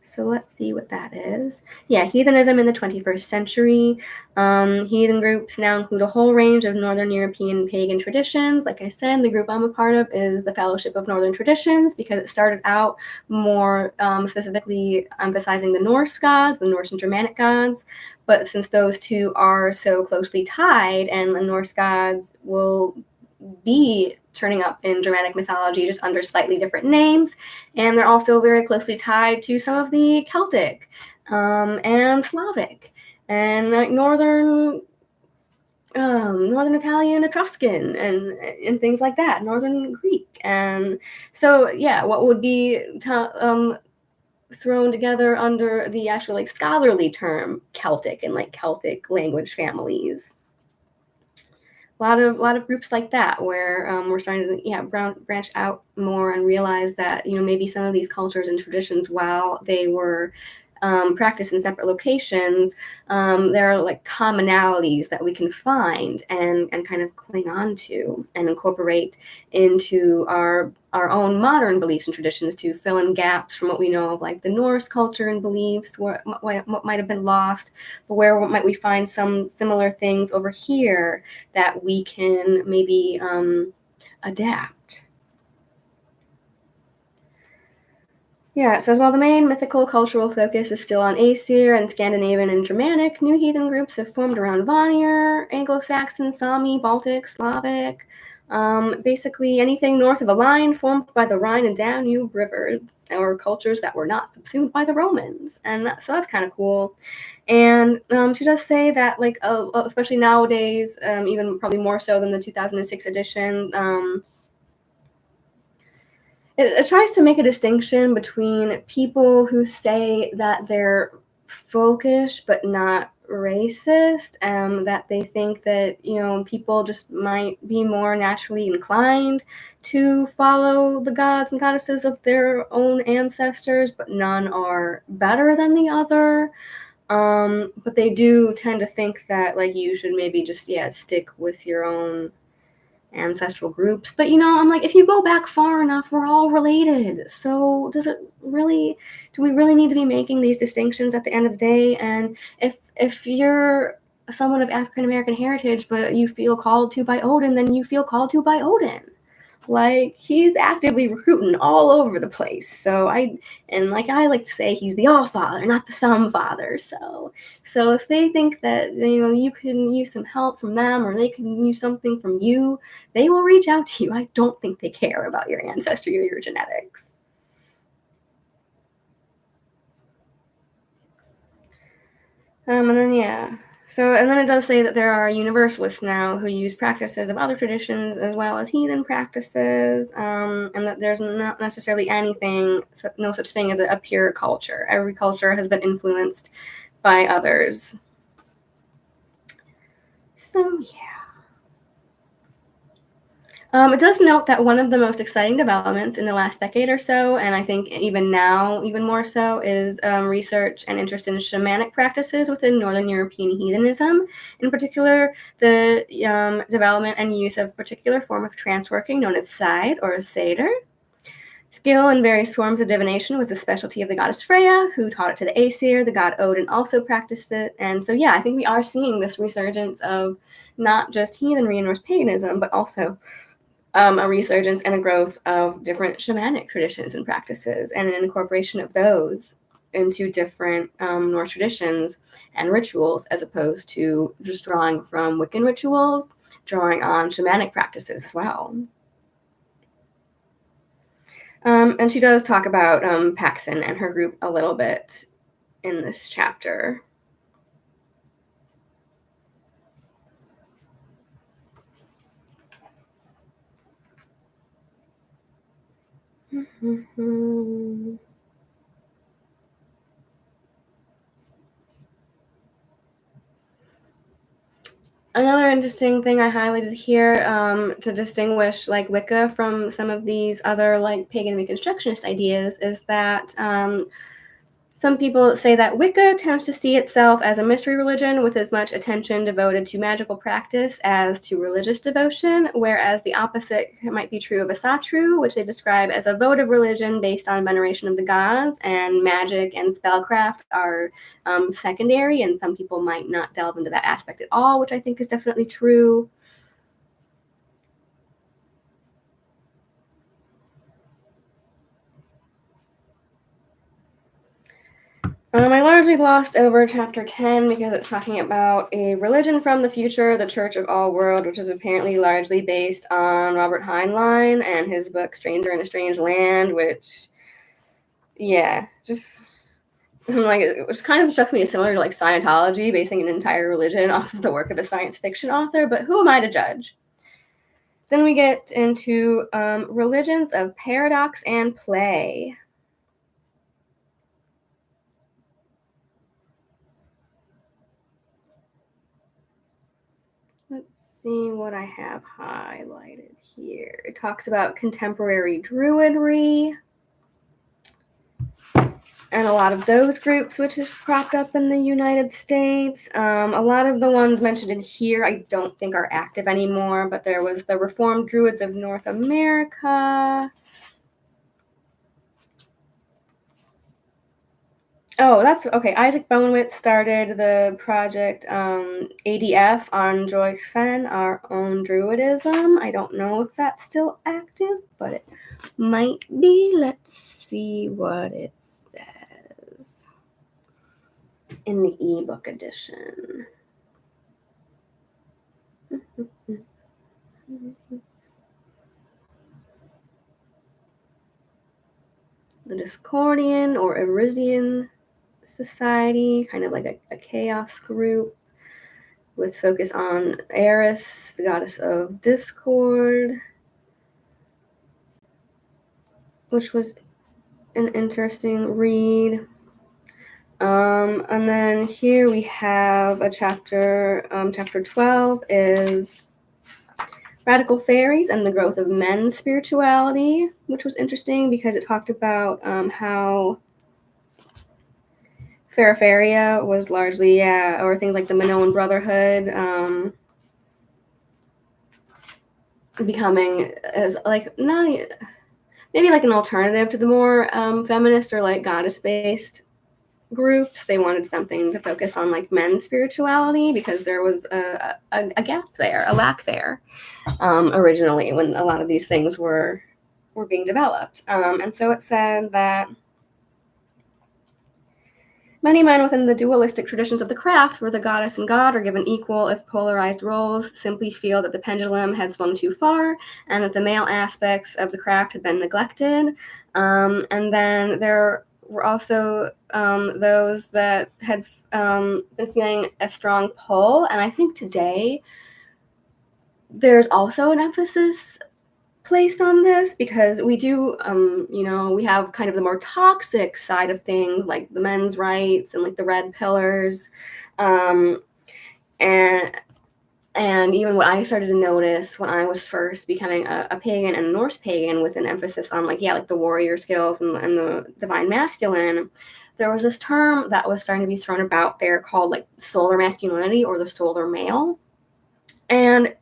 So let's see what that is. Yeah, heathenism in the 21st century. Heathen groups now include a whole range of Northern European pagan traditions. Like I said, the group I'm a part of is the Fellowship of Northern Traditions, because it started out more specifically emphasizing the Norse gods, the Norse and Germanic gods. But since those two are so closely tied, and the Norse gods will be turning up in Germanic mythology just under slightly different names, and they're also very closely tied to some of the Celtic and Slavic and like northern Italian, Etruscan, and things like that, Northern Greek. And so yeah, what would be thrown together under the actual like scholarly term Celtic and like Celtic language families. A lot of groups like that, where we're starting to branch out more and realize that maybe some of these cultures and traditions, while they were practiced in separate locations, there are like commonalities that we can find and kind of cling on to and incorporate into our own modern beliefs and traditions to fill in gaps from what we know of like the Norse culture and beliefs, what might have been lost, but where might we find some similar things over here that we can maybe adapt. Yeah, it says, while the main mythical cultural focus is still on Aesir and Scandinavian and Germanic, new heathen groups have formed around Vanir, Anglo-Saxon, Sami, Baltic, Slavic, basically anything north of a line formed by the Rhine and Danube rivers, or cultures that were not subsumed by the Romans. And so that's kind of cool. And she does say that, like, especially nowadays, even probably more so than the 2006 edition, it tries to make a distinction between people who say that they're folkish but not racist, that they think that people just might be more naturally inclined to follow the gods and goddesses of their own ancestors, but none are better than the other. But they do tend to think that like you should maybe just stick with your own ancestral groups. But I'm like, if you go back far enough, we're all related. So do we really need to be making these distinctions at the end of the day? And if you're someone of African American heritage but you feel called to by Odin, then you feel called to by Odin. Like, he's actively recruiting all over the place. So I like to say, he's the all father, not the some father. So if they think that you can use some help from them, or they can use something from you, they will reach out to you. I don't think they care about your ancestry or your genetics. And then and then it does say that there are universalists now who use practices of other traditions as well as heathen practices, and that there's not necessarily no such thing as a pure culture. Every culture has been influenced by others. So it does note that one of the most exciting developments in the last decade or so, and I think even now, even more so, is research and interest in shamanic practices within Northern European heathenism. In particular, the development and use of a particular form of trance working known as Seid or Seder. Skill in various forms of divination was the specialty of the goddess Freya, who taught it to the Aesir. The god Odin also practiced it. And so, yeah, I think we are seeing this resurgence of not just heathenry and Norse paganism, but also a resurgence and a growth of different shamanic traditions and practices, and an incorporation of those into different Norse traditions and rituals, as opposed to just drawing from Wiccan rituals, drawing on shamanic practices as well. And she does talk about Paxson and her group a little bit in this chapter. Another interesting thing I highlighted here to distinguish like Wicca from some of these other like pagan reconstructionist ideas is that some people say that Wicca tends to see itself as a mystery religion with as much attention devoted to magical practice as to religious devotion, whereas the opposite might be true of Asatru, which they describe as a votive religion based on veneration of the gods, and magic and spellcraft are secondary, and some people might not delve into that aspect at all, which I think is definitely true. I largely glossed over chapter 10 because it's talking about a religion from the future, the Church of All World, which is apparently largely based on Robert Heinlein and his book Stranger in a Strange Land, which, yeah, just like it was kind of struck me as similar to like Scientology, basing an entire religion off of the work of a science fiction author, but who am I to judge? Then we get into religions of paradox and play. See what I have highlighted here. It talks about contemporary Druidry and a lot of those groups which has cropped up in the United States. A lot of the ones mentioned in here I don't think are active anymore, but there was the Reformed Druids of North America. Oh, that's okay. Isaac Bonewitz started the project ADF on Joy Fen, Our Own Druidism. I don't know if that's still active, but it might be. Let's see what it says in the ebook edition. The Discordian or Arisian Society, kind of like a chaos group with focus on Eris, the goddess of discord, which was an interesting read. And then here we have a chapter, chapter 12 is Radical Fairies and the Growth of Men's Spirituality, which was interesting because it talked about how Fairyfaria was largely, or things like the Minoan Brotherhood becoming as like not maybe like an alternative to the more feminist or like goddess-based groups. They wanted something to focus on like men's spirituality because there was a gap there, a lack there originally when a lot of these things were being developed. And so it said that many men within the dualistic traditions of the craft, where the goddess and god are given equal, if polarized roles, simply feel that the pendulum had swung too far and that the male aspects of the craft had been neglected. And then there were also those that had been feeling a strong pull. And I think today there's also an emphasis placed on this because we do, we have kind of the more toxic side of things like the men's rights and like the red pillars. And even what I started to notice when I was first becoming a pagan and a Norse pagan with an emphasis on like the warrior skills and the divine masculine, there was this term that was starting to be thrown about there called like solar masculinity or the solar male. And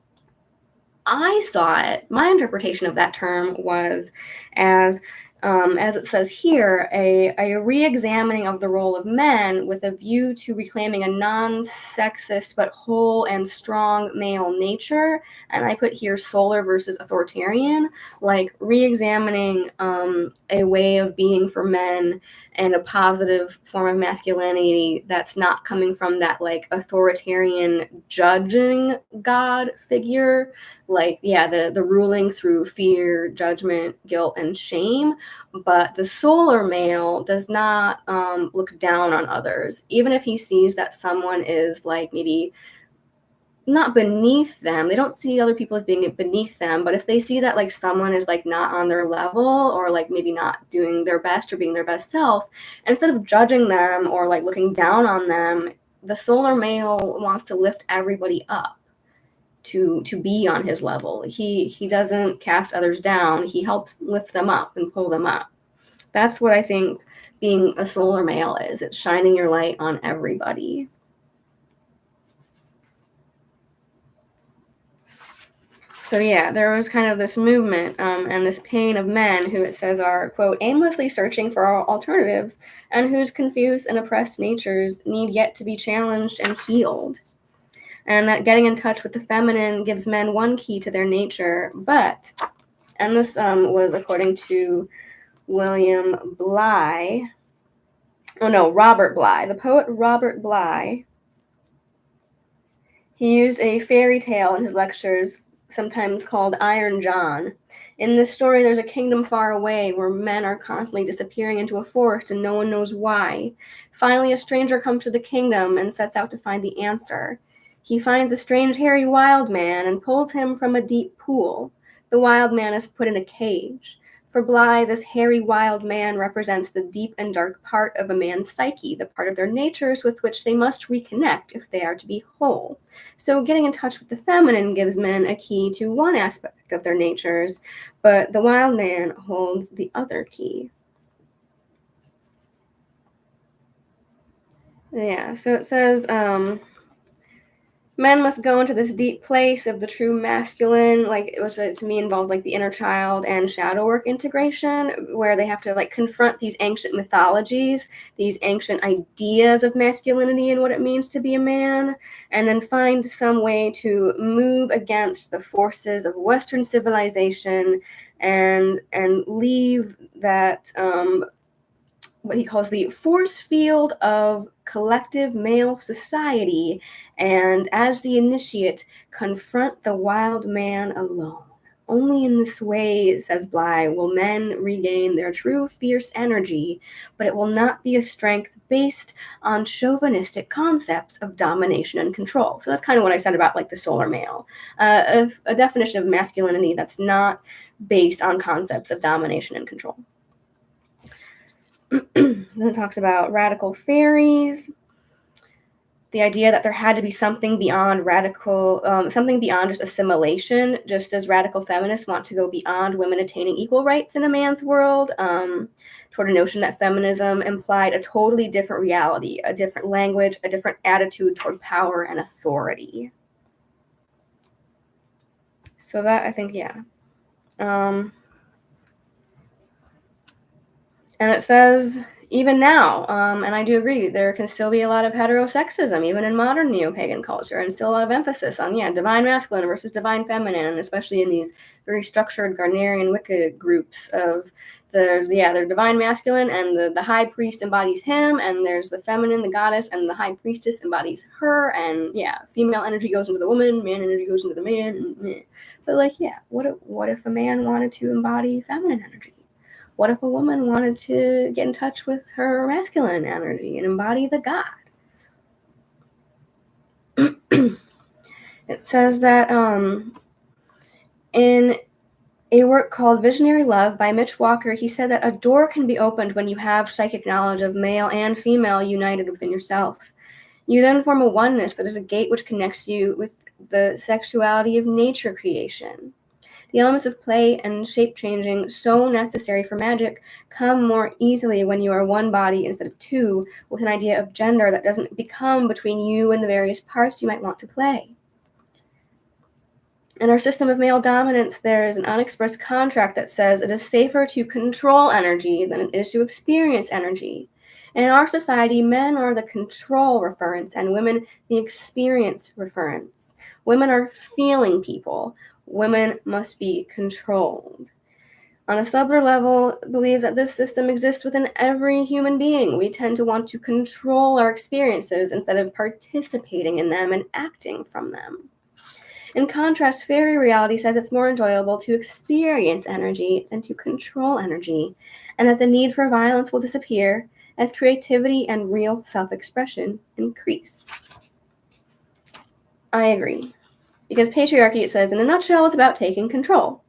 I saw it, my interpretation of that term was as as it says here, a re-examining of the role of men with a view to reclaiming a non-sexist but whole and strong male nature. And I put here solar versus authoritarian, like re-examining a way of being for men and a positive form of masculinity that's not coming from that like authoritarian judging God figure, like the ruling through fear, judgment, guilt, and shame. But the solar male does not look down on others, even if he sees that someone is like maybe not beneath them. They don't see other people as being beneath them, but if they see that like someone is like not on their level or like maybe not doing their best or being their best self, instead of judging them or like looking down on them, the solar male wants to lift everybody up to be on his level. He doesn't cast others down. He helps lift them up and pull them up. That's what I think being a solar male is. It's shining your light on everybody. So yeah, there was kind of this movement and this pain of men who it says are, quote, aimlessly searching for alternatives and whose confused and oppressed natures need yet to be challenged and healed. And that getting in touch with the feminine gives men one key to their nature, but, and this was according to Robert Bly, the poet Robert Bly. He used a fairy tale in his lectures, sometimes called Iron John. In this story, there's a kingdom far away where men are constantly disappearing into a forest and no one knows why. Finally, a stranger comes to the kingdom and sets out to find the answer. He finds a strange, hairy wild man and pulls him from a deep pool. The wild man is put in a cage. For Bly, this hairy wild man represents the deep and dark part of a man's psyche, the part of their natures with which they must reconnect if they are to be whole. So getting in touch with the feminine gives men a key to one aspect of their natures, but the wild man holds the other key. Yeah, so it says, men must go into this deep place of the true masculine, like, which to me involves like the inner child and shadow work integration, where they have to like confront these ancient mythologies, these ancient ideas of masculinity and what it means to be a man, and then find some way to move against the forces of Western civilization and leave that what he calls the force field of collective male society, and as the initiate, confront the wild man alone. Only in this way, says Bly, will men regain their true fierce energy, but it will not be a strength based on chauvinistic concepts of domination and control. So that's kind of what I said about like the solar male, a definition of masculinity that's not based on concepts of domination and control. Then it talks about radical fairies, the idea that there had to be something beyond something beyond just assimilation, just as radical feminists want to go beyond women attaining equal rights in a man's world, toward a notion that feminism implied a totally different reality, a different language, a different attitude toward power and authority. So that, I think, yeah. And it says, even now, and I do agree, there can still be a lot of heterosexism, even in modern neo-pagan culture, and still a lot of emphasis on, divine masculine versus divine feminine, and especially in these very structured Garnerian Wicca groups of, there's divine masculine, and the high priest embodies him, and there's the feminine, the goddess, and the high priestess embodies her, and female energy goes into the woman, man energy goes into the man, and but what if a man wanted to embody feminine energy? What if a woman wanted to get in touch with her masculine energy and embody the god? It says that in a work called Visionary Love by Mitch Walker, he said that a door can be opened when you have psychic knowledge of male and female united within yourself. You then form a oneness that is a gate which connects you with the sexuality of nature creation. The elements of play and shape-changing, so necessary for magic, come more easily when you are one body instead of two, with an idea of gender that doesn't become between you and the various parts you might want to play. In our system of male dominance, there is an unexpressed contract that says it is safer to control energy than it is to experience energy. In our society, men are the control referents and women the experience referents. Women are feeling people. Women must be controlled. On a subtler level, believes that this system exists within every human being. We tend to want to control our experiences instead of participating in them and acting from them. In contrast, fairy reality says it's more enjoyable to experience energy than to control energy, and that the need for violence will disappear as creativity and real self-expression increase. I agree. Because patriarchy, it says, in a nutshell, it's about taking control.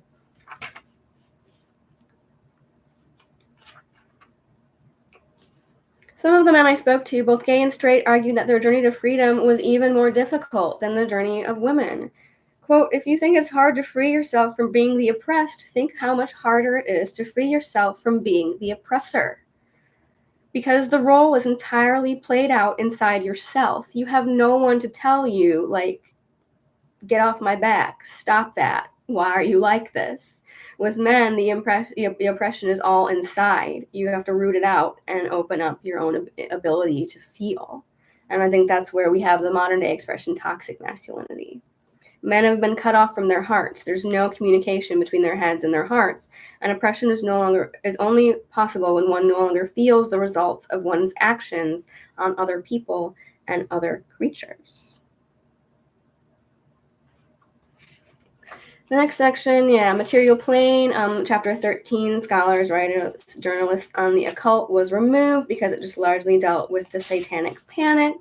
Some of the men I spoke to, both gay and straight, argued that their journey to freedom was even more difficult than the journey of women. Quote, if you think it's hard to free yourself from being the oppressed, think how much harder it is to free yourself from being the oppressor. Because the role is entirely played out inside yourself. You have no one to tell you, like, get off my back, stop that. Why are you like this? With men, the oppression is all inside. You have to root it out and open up your own ability to feel. And I think that's where we have the modern day expression toxic masculinity. Men have been cut off from their hearts. There's no communication between their heads and their hearts. And oppression is only possible when one no longer feels the results of one's actions on other people and other creatures. The next section, material plane, chapter 13, scholars, writers, journalists on the occult was removed because it just largely dealt with the satanic panic.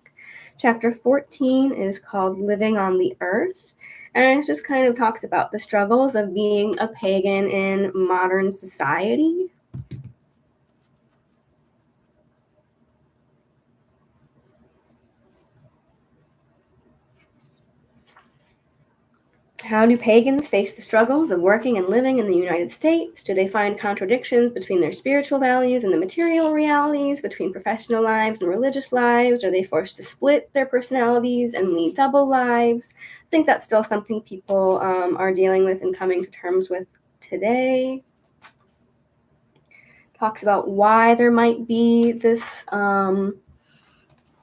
Chapter 14 is called Living on the Earth, and it just kind of talks about the struggles of being a pagan in modern society. How do pagans face the struggles of working and living in the United States? Do they find contradictions between their spiritual values and the material realities, between professional lives and religious lives? Are they forced to split their personalities and lead double lives? I think that's still something people are dealing with and coming to terms with today. Talks about why there might be this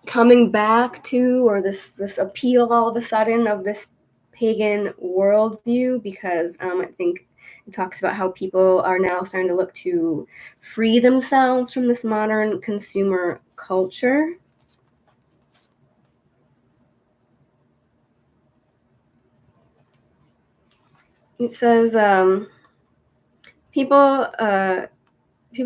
coming back to, or this appeal all of a sudden of this pagan worldview, because I think it talks about how people are now starting to look to free themselves from this modern consumer culture. It says people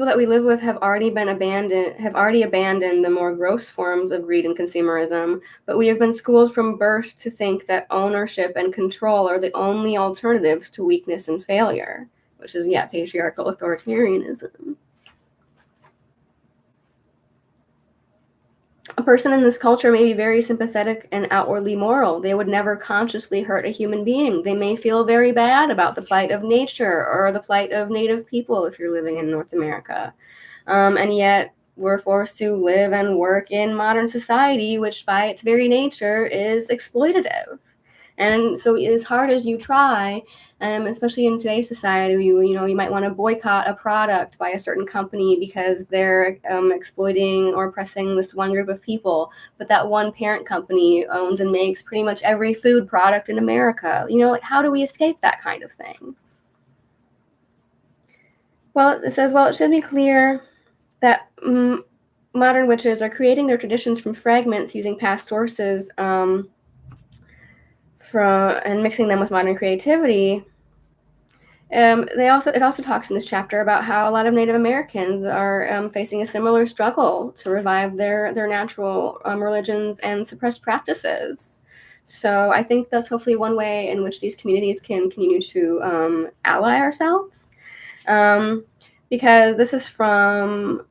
that we live with have already abandoned the more gross forms of greed and consumerism, but we have been schooled from birth to think that ownership and control are the only alternatives to weakness and failure, which is, patriarchal authoritarianism. A person in this culture may be very sympathetic and outwardly moral. They would never consciously hurt a human being. They may feel very bad about the plight of nature or the plight of Native people if you're living in North America. And yet we're forced to live and work in modern society, which by its very nature is exploitative. And so as hard as you try, especially in today's society, you might want to boycott a product by a certain company because they're exploiting or oppressing this one group of people. But that one parent company owns and makes pretty much every food product in America. How do we escape that kind of thing? Well, it says, it should be clear that modern witches are creating their traditions from fragments using past sources and mixing them with modern creativity. It also talks in this chapter about how a lot of Native Americans are facing a similar struggle to revive their natural religions and suppressed practices. So I think that's hopefully one way in which these communities can continue to ally ourselves. Because this is from,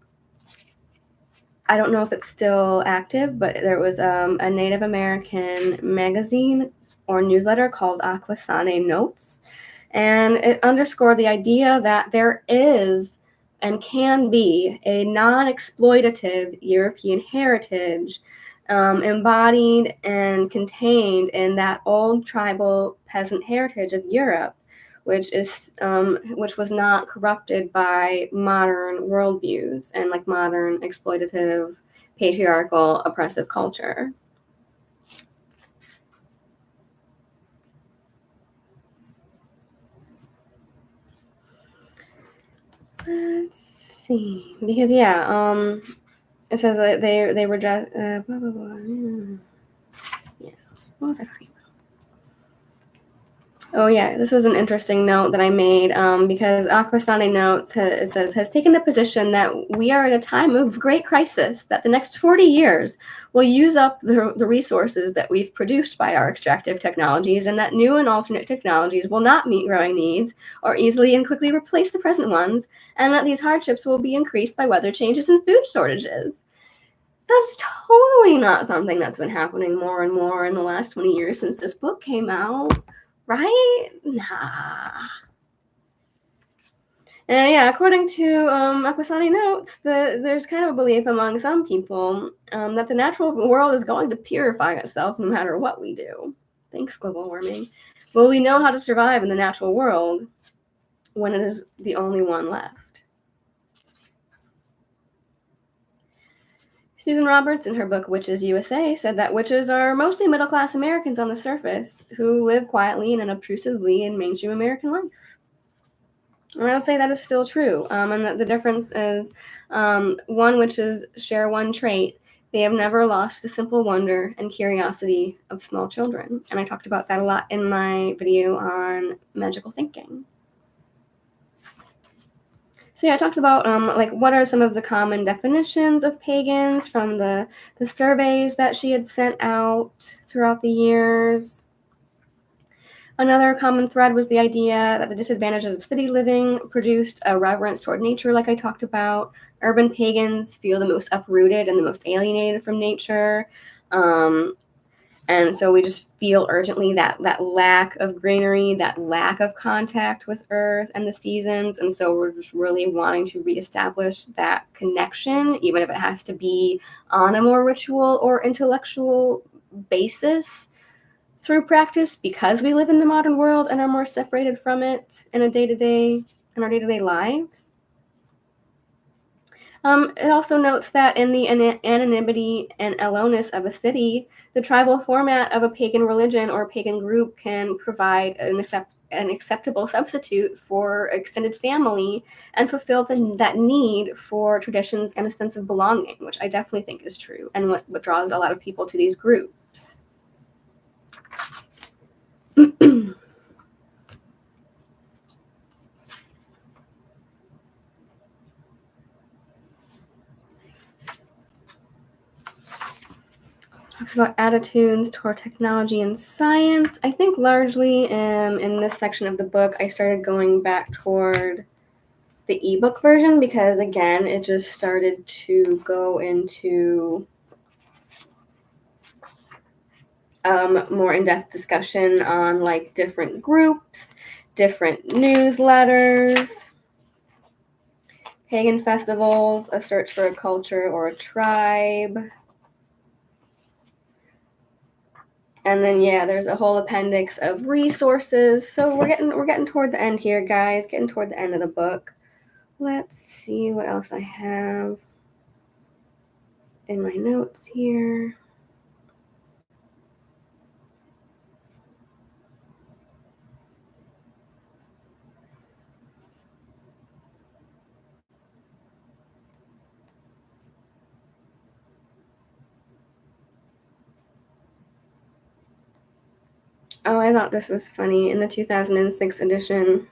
I don't know if it's still active, but there was a Native American magazine or newsletter called Aquasane Notes. And it underscored the idea that there is and can be a non-exploitative European heritage embodied and contained in that old tribal peasant heritage of Europe, which was not corrupted by modern worldviews and like modern exploitative, patriarchal, oppressive culture. Let's see, because it says that they reject blah blah blah. Yeah, what was I talking about? Oh yeah, this was an interesting note that I made because Aquasani notes it says has taken the position that we are in a time of great crisis, that the next 40 years will use up the resources that we've produced by our extractive technologies, and that new and alternate technologies will not meet growing needs or easily and quickly replace the present ones, and that these hardships will be increased by weather changes and food shortages. That's totally not something that's been happening more and more in the last 20 years since this book came out. Right? Nah. And yeah, according to Aquasani notes, there's kind of a belief among some people that the natural world is going to purify itself no matter what we do. Thanks, global warming. Will we know how to survive in the natural world when it is the only one left? Susan Roberts, in her book Witches USA, said that witches are mostly middle-class Americans on the surface who live quietly and unobtrusively in mainstream American life. And I would say that is still true, and that the difference is one witches share one trait. They have never lost the simple wonder and curiosity of small children. And I talked about that a lot in my video on magical thinking. So yeah, it talks about like what are some of the common definitions of pagans from the surveys that she had sent out throughout the years. Another common thread was the idea that the disadvantages of city living produced a reverence toward nature, like I talked about. Urban pagans feel the most uprooted and the most alienated from nature. And so we just feel urgently that lack of greenery, that lack of contact with earth and the seasons. And so we're just really wanting to reestablish that connection, even if it has to be on a more ritual or intellectual basis through practice, because we live in the modern world and are more separated from it in our day-to-day lives. It also notes that in the anonymity and aloneness of a city, the tribal format of a pagan religion or pagan group can provide an acceptable substitute for extended family and fulfill that need for traditions and a sense of belonging, which I definitely think is true and what draws a lot of people to these groups. Talks about attitudes toward technology and science. I think largely in this section of the book, I started going back toward the ebook version because, again, it just started to go into more in-depth discussion on like different groups, different newsletters, pagan festivals, a search for a culture or a tribe. And then there's a whole appendix of resources. So we're getting toward the end here, guys. Getting toward the end of the book. Let's see what else I have in my notes here. Oh, I thought this was funny. In the 2006 edition,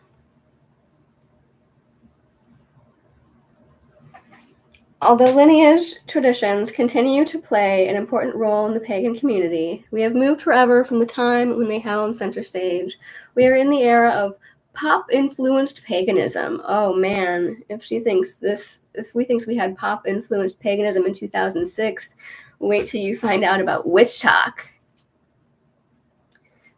although lineage traditions continue to play an important role in the pagan community, we have moved forever from the time when they held center stage. We are in the era of pop-influenced paganism. Oh man, if we think we had pop-influenced paganism in 2006, wait till you find out about witch talk.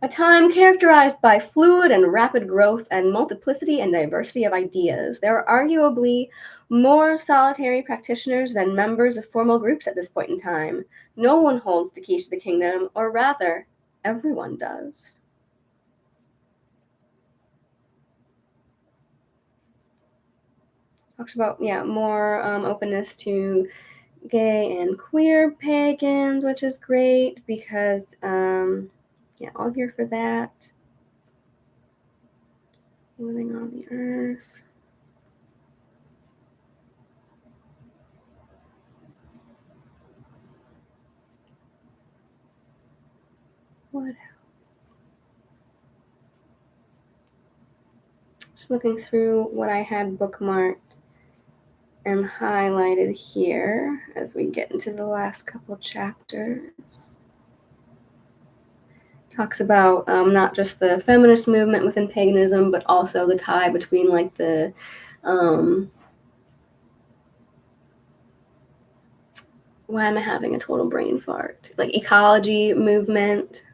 A time characterized by fluid and rapid growth and multiplicity and diversity of ideas. There are arguably more solitary practitioners than members of formal groups at this point in time. No one holds the keys to the kingdom, or rather, everyone does. Talks about, more openness to gay and queer pagans, which is great because, all here for that. Living on the earth. What else? Just looking through what I had bookmarked and highlighted here as we get into the last couple chapters. Talks about not just the feminist movement within paganism, but also the tie between like the why am I having a total brain fart? Like ecology movement.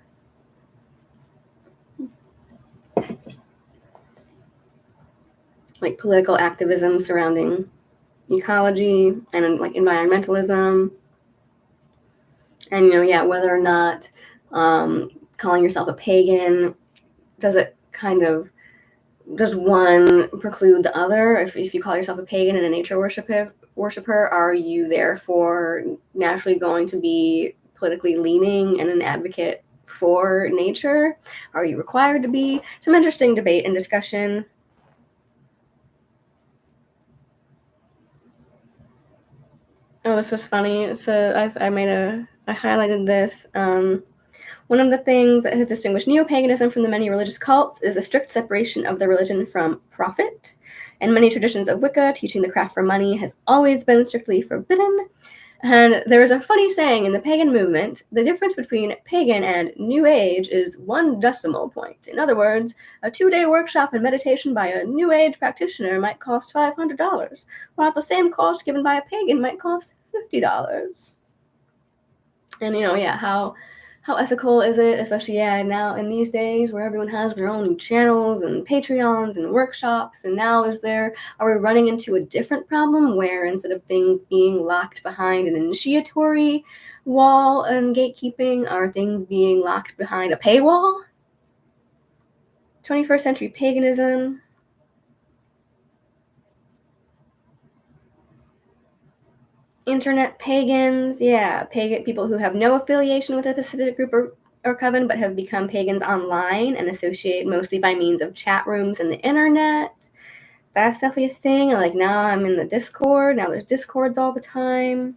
Like political activism surrounding ecology and like environmentalism. And, whether or not calling yourself a pagan, does one preclude the other? If you call yourself a pagan and a nature worshiper, are you therefore naturally going to be politically leaning and an advocate for nature? Are you required to be? Some interesting debate and discussion. Oh, this was funny. So I highlighted this. One of the things that has distinguished neo-paganism from the many religious cults is a strict separation of the religion from profit. And many traditions of Wicca, teaching the craft for money, has always been strictly forbidden. And there is a funny saying in the pagan movement, the difference between pagan and New Age is 1 decimal point. In other words, a 2-day workshop in meditation by a New Age practitioner might cost $500, while the same cost given by a pagan might cost $50. And how ethical is it, especially now in these days where everyone has their own channels and Patreons and workshops, and now are we running into a different problem where instead of things being locked behind an initiatory wall and gatekeeping, are things being locked behind a paywall? 21st century paganism. Internet pagans, pagan people who have no affiliation with a specific group or coven, but have become pagans online and associate mostly by means of chat rooms and the internet. That's definitely a thing. Like now I'm in the Discord. Now there's Discords all the time.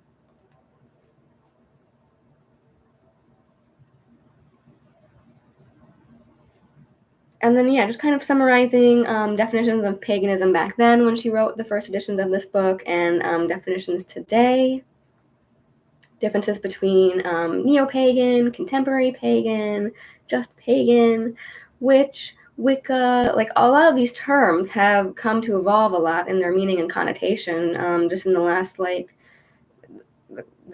And then, just kind of summarizing definitions of paganism back then when she wrote the first editions of this book and definitions today. Differences between neo-pagan, contemporary pagan, just pagan, witch, Wicca, like a lot of these terms have come to evolve a lot in their meaning and connotation just in the last the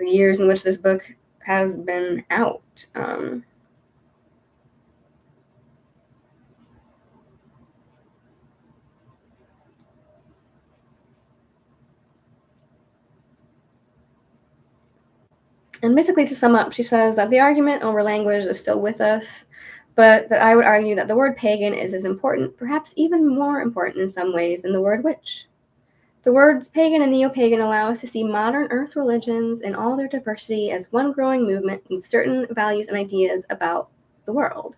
years in which this book has been out. And basically, to sum up, she says that the argument over language is still with us, but that I would argue that the word pagan is as important, perhaps even more important in some ways, than the word witch. The words pagan and neo-pagan allow us to see modern Earth religions in all their diversity as one growing movement with certain values and ideas about the world.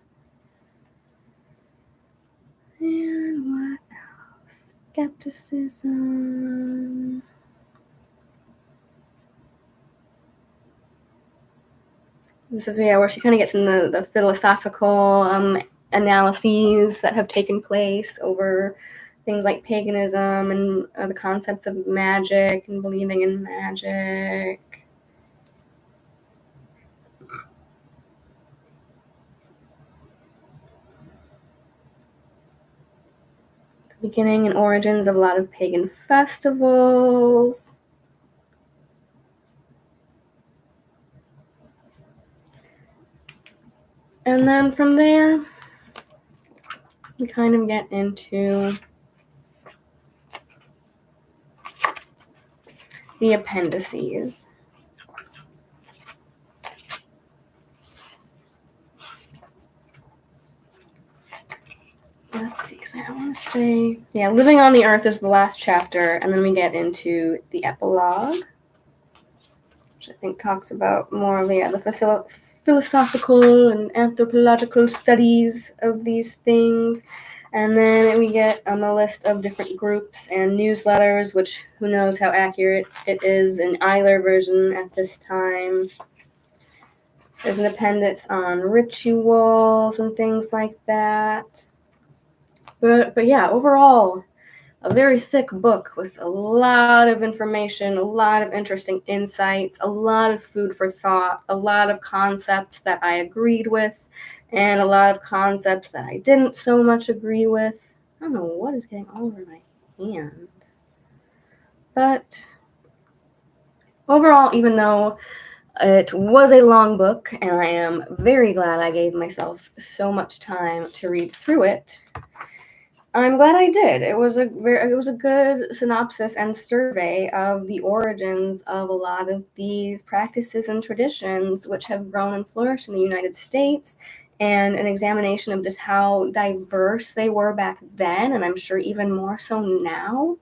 And what else? Skepticism. This is where she kind of gets in the philosophical analyses that have taken place over things like paganism and the concepts of magic and believing in magic. The beginning and origins of a lot of pagan festivals. And then from there, we kind of get into the appendices. Let's see, because I want to say, yeah, Living on the Earth is the last chapter, and then we get into the epilogue, which I think talks about more of the philosophical and anthropological studies of these things. And then we get a list of different groups and newsletters, which who knows how accurate it is in either version at this time. There's an appendix on rituals and things like that. But yeah, overall, a very thick book with a lot of information, a lot of interesting insights, a lot of food for thought, a lot of concepts that I agreed with, and a lot of concepts that I didn't so much agree with. I don't know what is getting all over my hands. But overall, even though it was a long book, and I am very glad I gave myself so much time to read through it, I'm glad I did. It was a good synopsis and survey of the origins of a lot of these practices and traditions which have grown and flourished in the United States, and an examination of just how diverse they were back then, and I'm sure even more so now.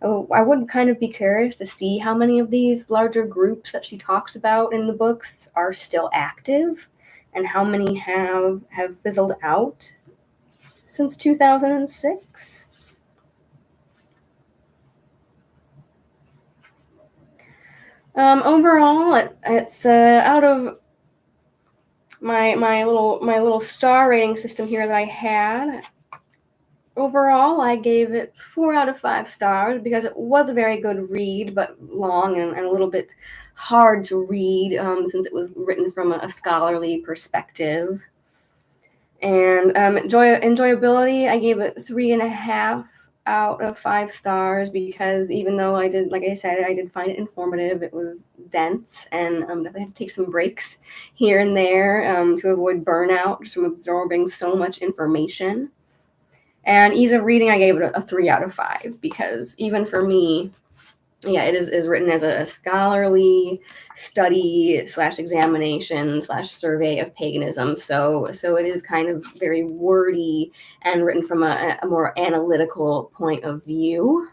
I would kind of be curious to see how many of these larger groups that she talks about in the books are still active, and how many have fizzled out since 2006. Overall, it's out of my little star rating system here that I had. Overall, I gave it 4 out of 5 stars because it was a very good read, but long and a little bit hard to read since it was written from a scholarly perspective. And enjoyability, I gave it 3.5 out of 5 stars because even though I did, like I said, I did find it informative, it was dense, and definitely had to take some breaks here and there to avoid burnout just from absorbing so much information. And ease of reading, I gave it a 3 out of 5 because even for me, yeah, it is written as a scholarly study / examination / survey of paganism. So it is kind of very wordy and written from a more analytical point of view.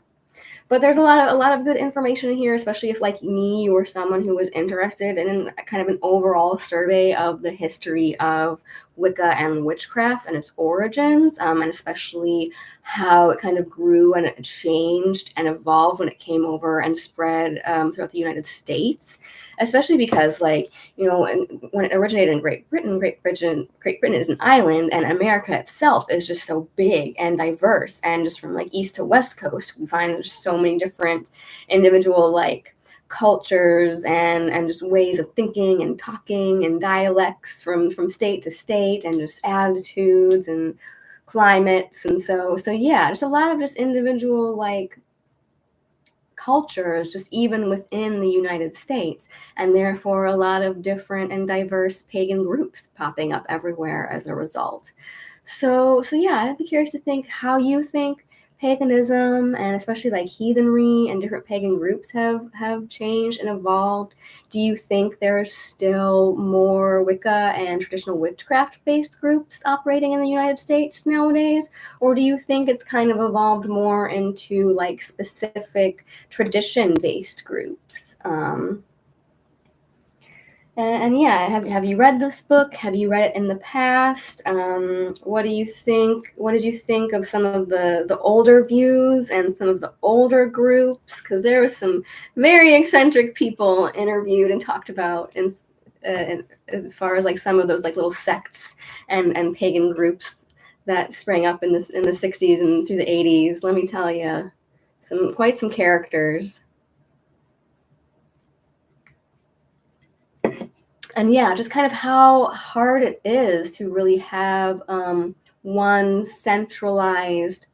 But there's a lot of good information in here, especially if, like me, you were someone who was interested in kind of an overall survey of the history of Wicca and witchcraft and its origins, and especially how it kind of grew and it changed and evolved when it came over and spread throughout the United States. Especially because, like, you know, when it originated in Great Britain is an island, and America itself is just so big and diverse. And just from like east to west coast, we find there's so many different individual like cultures and just ways of thinking and talking and dialects from state to state, and just attitudes and climates. And so yeah, there's a lot of just individual like cultures just even within the United States, and therefore a lot of different and diverse pagan groups popping up everywhere as a result. So yeah, I'd be curious to think how you think paganism and especially like heathenry and different pagan groups have changed and evolved. Do you think there's still more Wicca and traditional witchcraft-based groups operating in the United States nowadays? Or do you think it's kind of evolved more into like specific tradition-based groups? And yeah, have you read this book? Have you read it in the past? What do you think? What did you think of some of the older views and some of the older groups? Because there was some very eccentric people interviewed and talked about in as far as like some of those like little sects and pagan groups that sprang up in the 60s and through the 80s. Let me tell you, quite some characters. And yeah, just kind of how hard it is to really have one centralized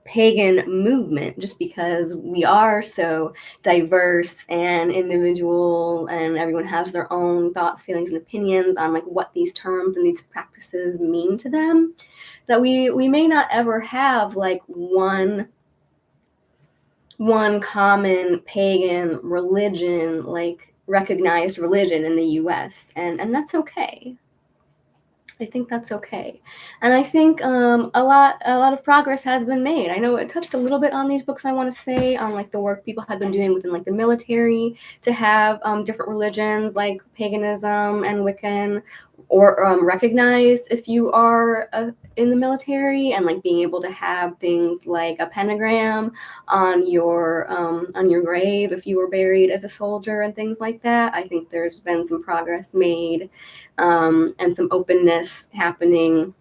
pagan movement, just because we are so diverse and individual, and everyone has their own thoughts, feelings, and opinions on like what these terms and these practices mean to them, that we may not ever have like one common pagan religion, like recognized religion in the US, and that's okay. I think that's okay. And I think a lot of progress has been made. I know it touched a little bit on these books, I want to say, on like the work people had been doing within like the military to have different religions like paganism and Wiccan, or recognized if you are in the military, and like being able to have things like a pentagram on your grave if you were buried as a soldier and things like that. I think there's been some progress made, and some openness happening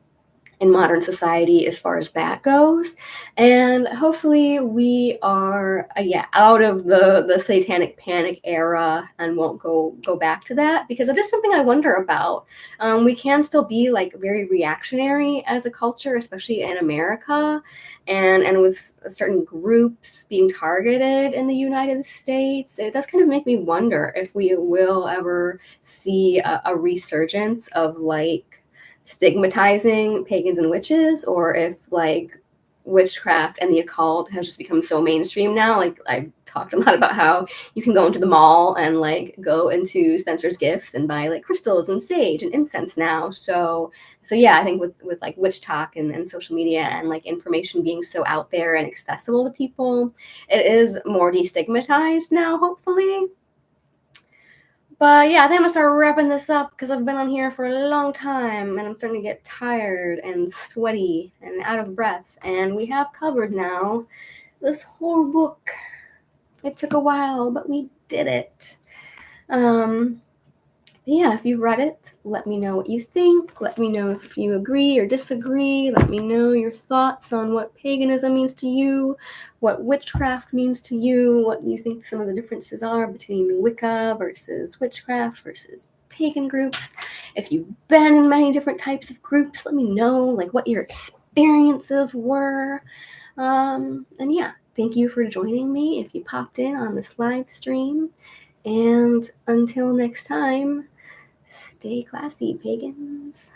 in modern society as far as that goes. And hopefully we are out of the satanic panic era and won't go back to that, because it is something I wonder about. We can still be like very reactionary as a culture, especially in America, and with certain groups being targeted in the United States. It does kind of make me wonder if we will ever see a resurgence of like stigmatizing pagans and witches, or if like witchcraft and the occult has just become so mainstream now. Like I've talked a lot about how you can go into the mall and like go into Spencer's Gifts and buy like crystals and sage and incense now. So yeah, I think with like witch talk and social media and like information being so out there and accessible to people, it is more destigmatized now, hopefully. But yeah, I think I'm gonna start wrapping this up because I've been on here for a long time and I'm starting to get tired and sweaty and out of breath. And we have covered now this whole book. It took a while, but we did it. Yeah, if you've read it, let me know what you think. Let me know if you agree or disagree. Let me know your thoughts on what paganism means to you, what witchcraft means to you, what you think some of the differences are between Wicca versus witchcraft versus pagan groups. If you've been in many different types of groups, let me know like what your experiences were. And yeah, thank you for joining me if you popped in on this live stream. And until next time, stay classy, pagans.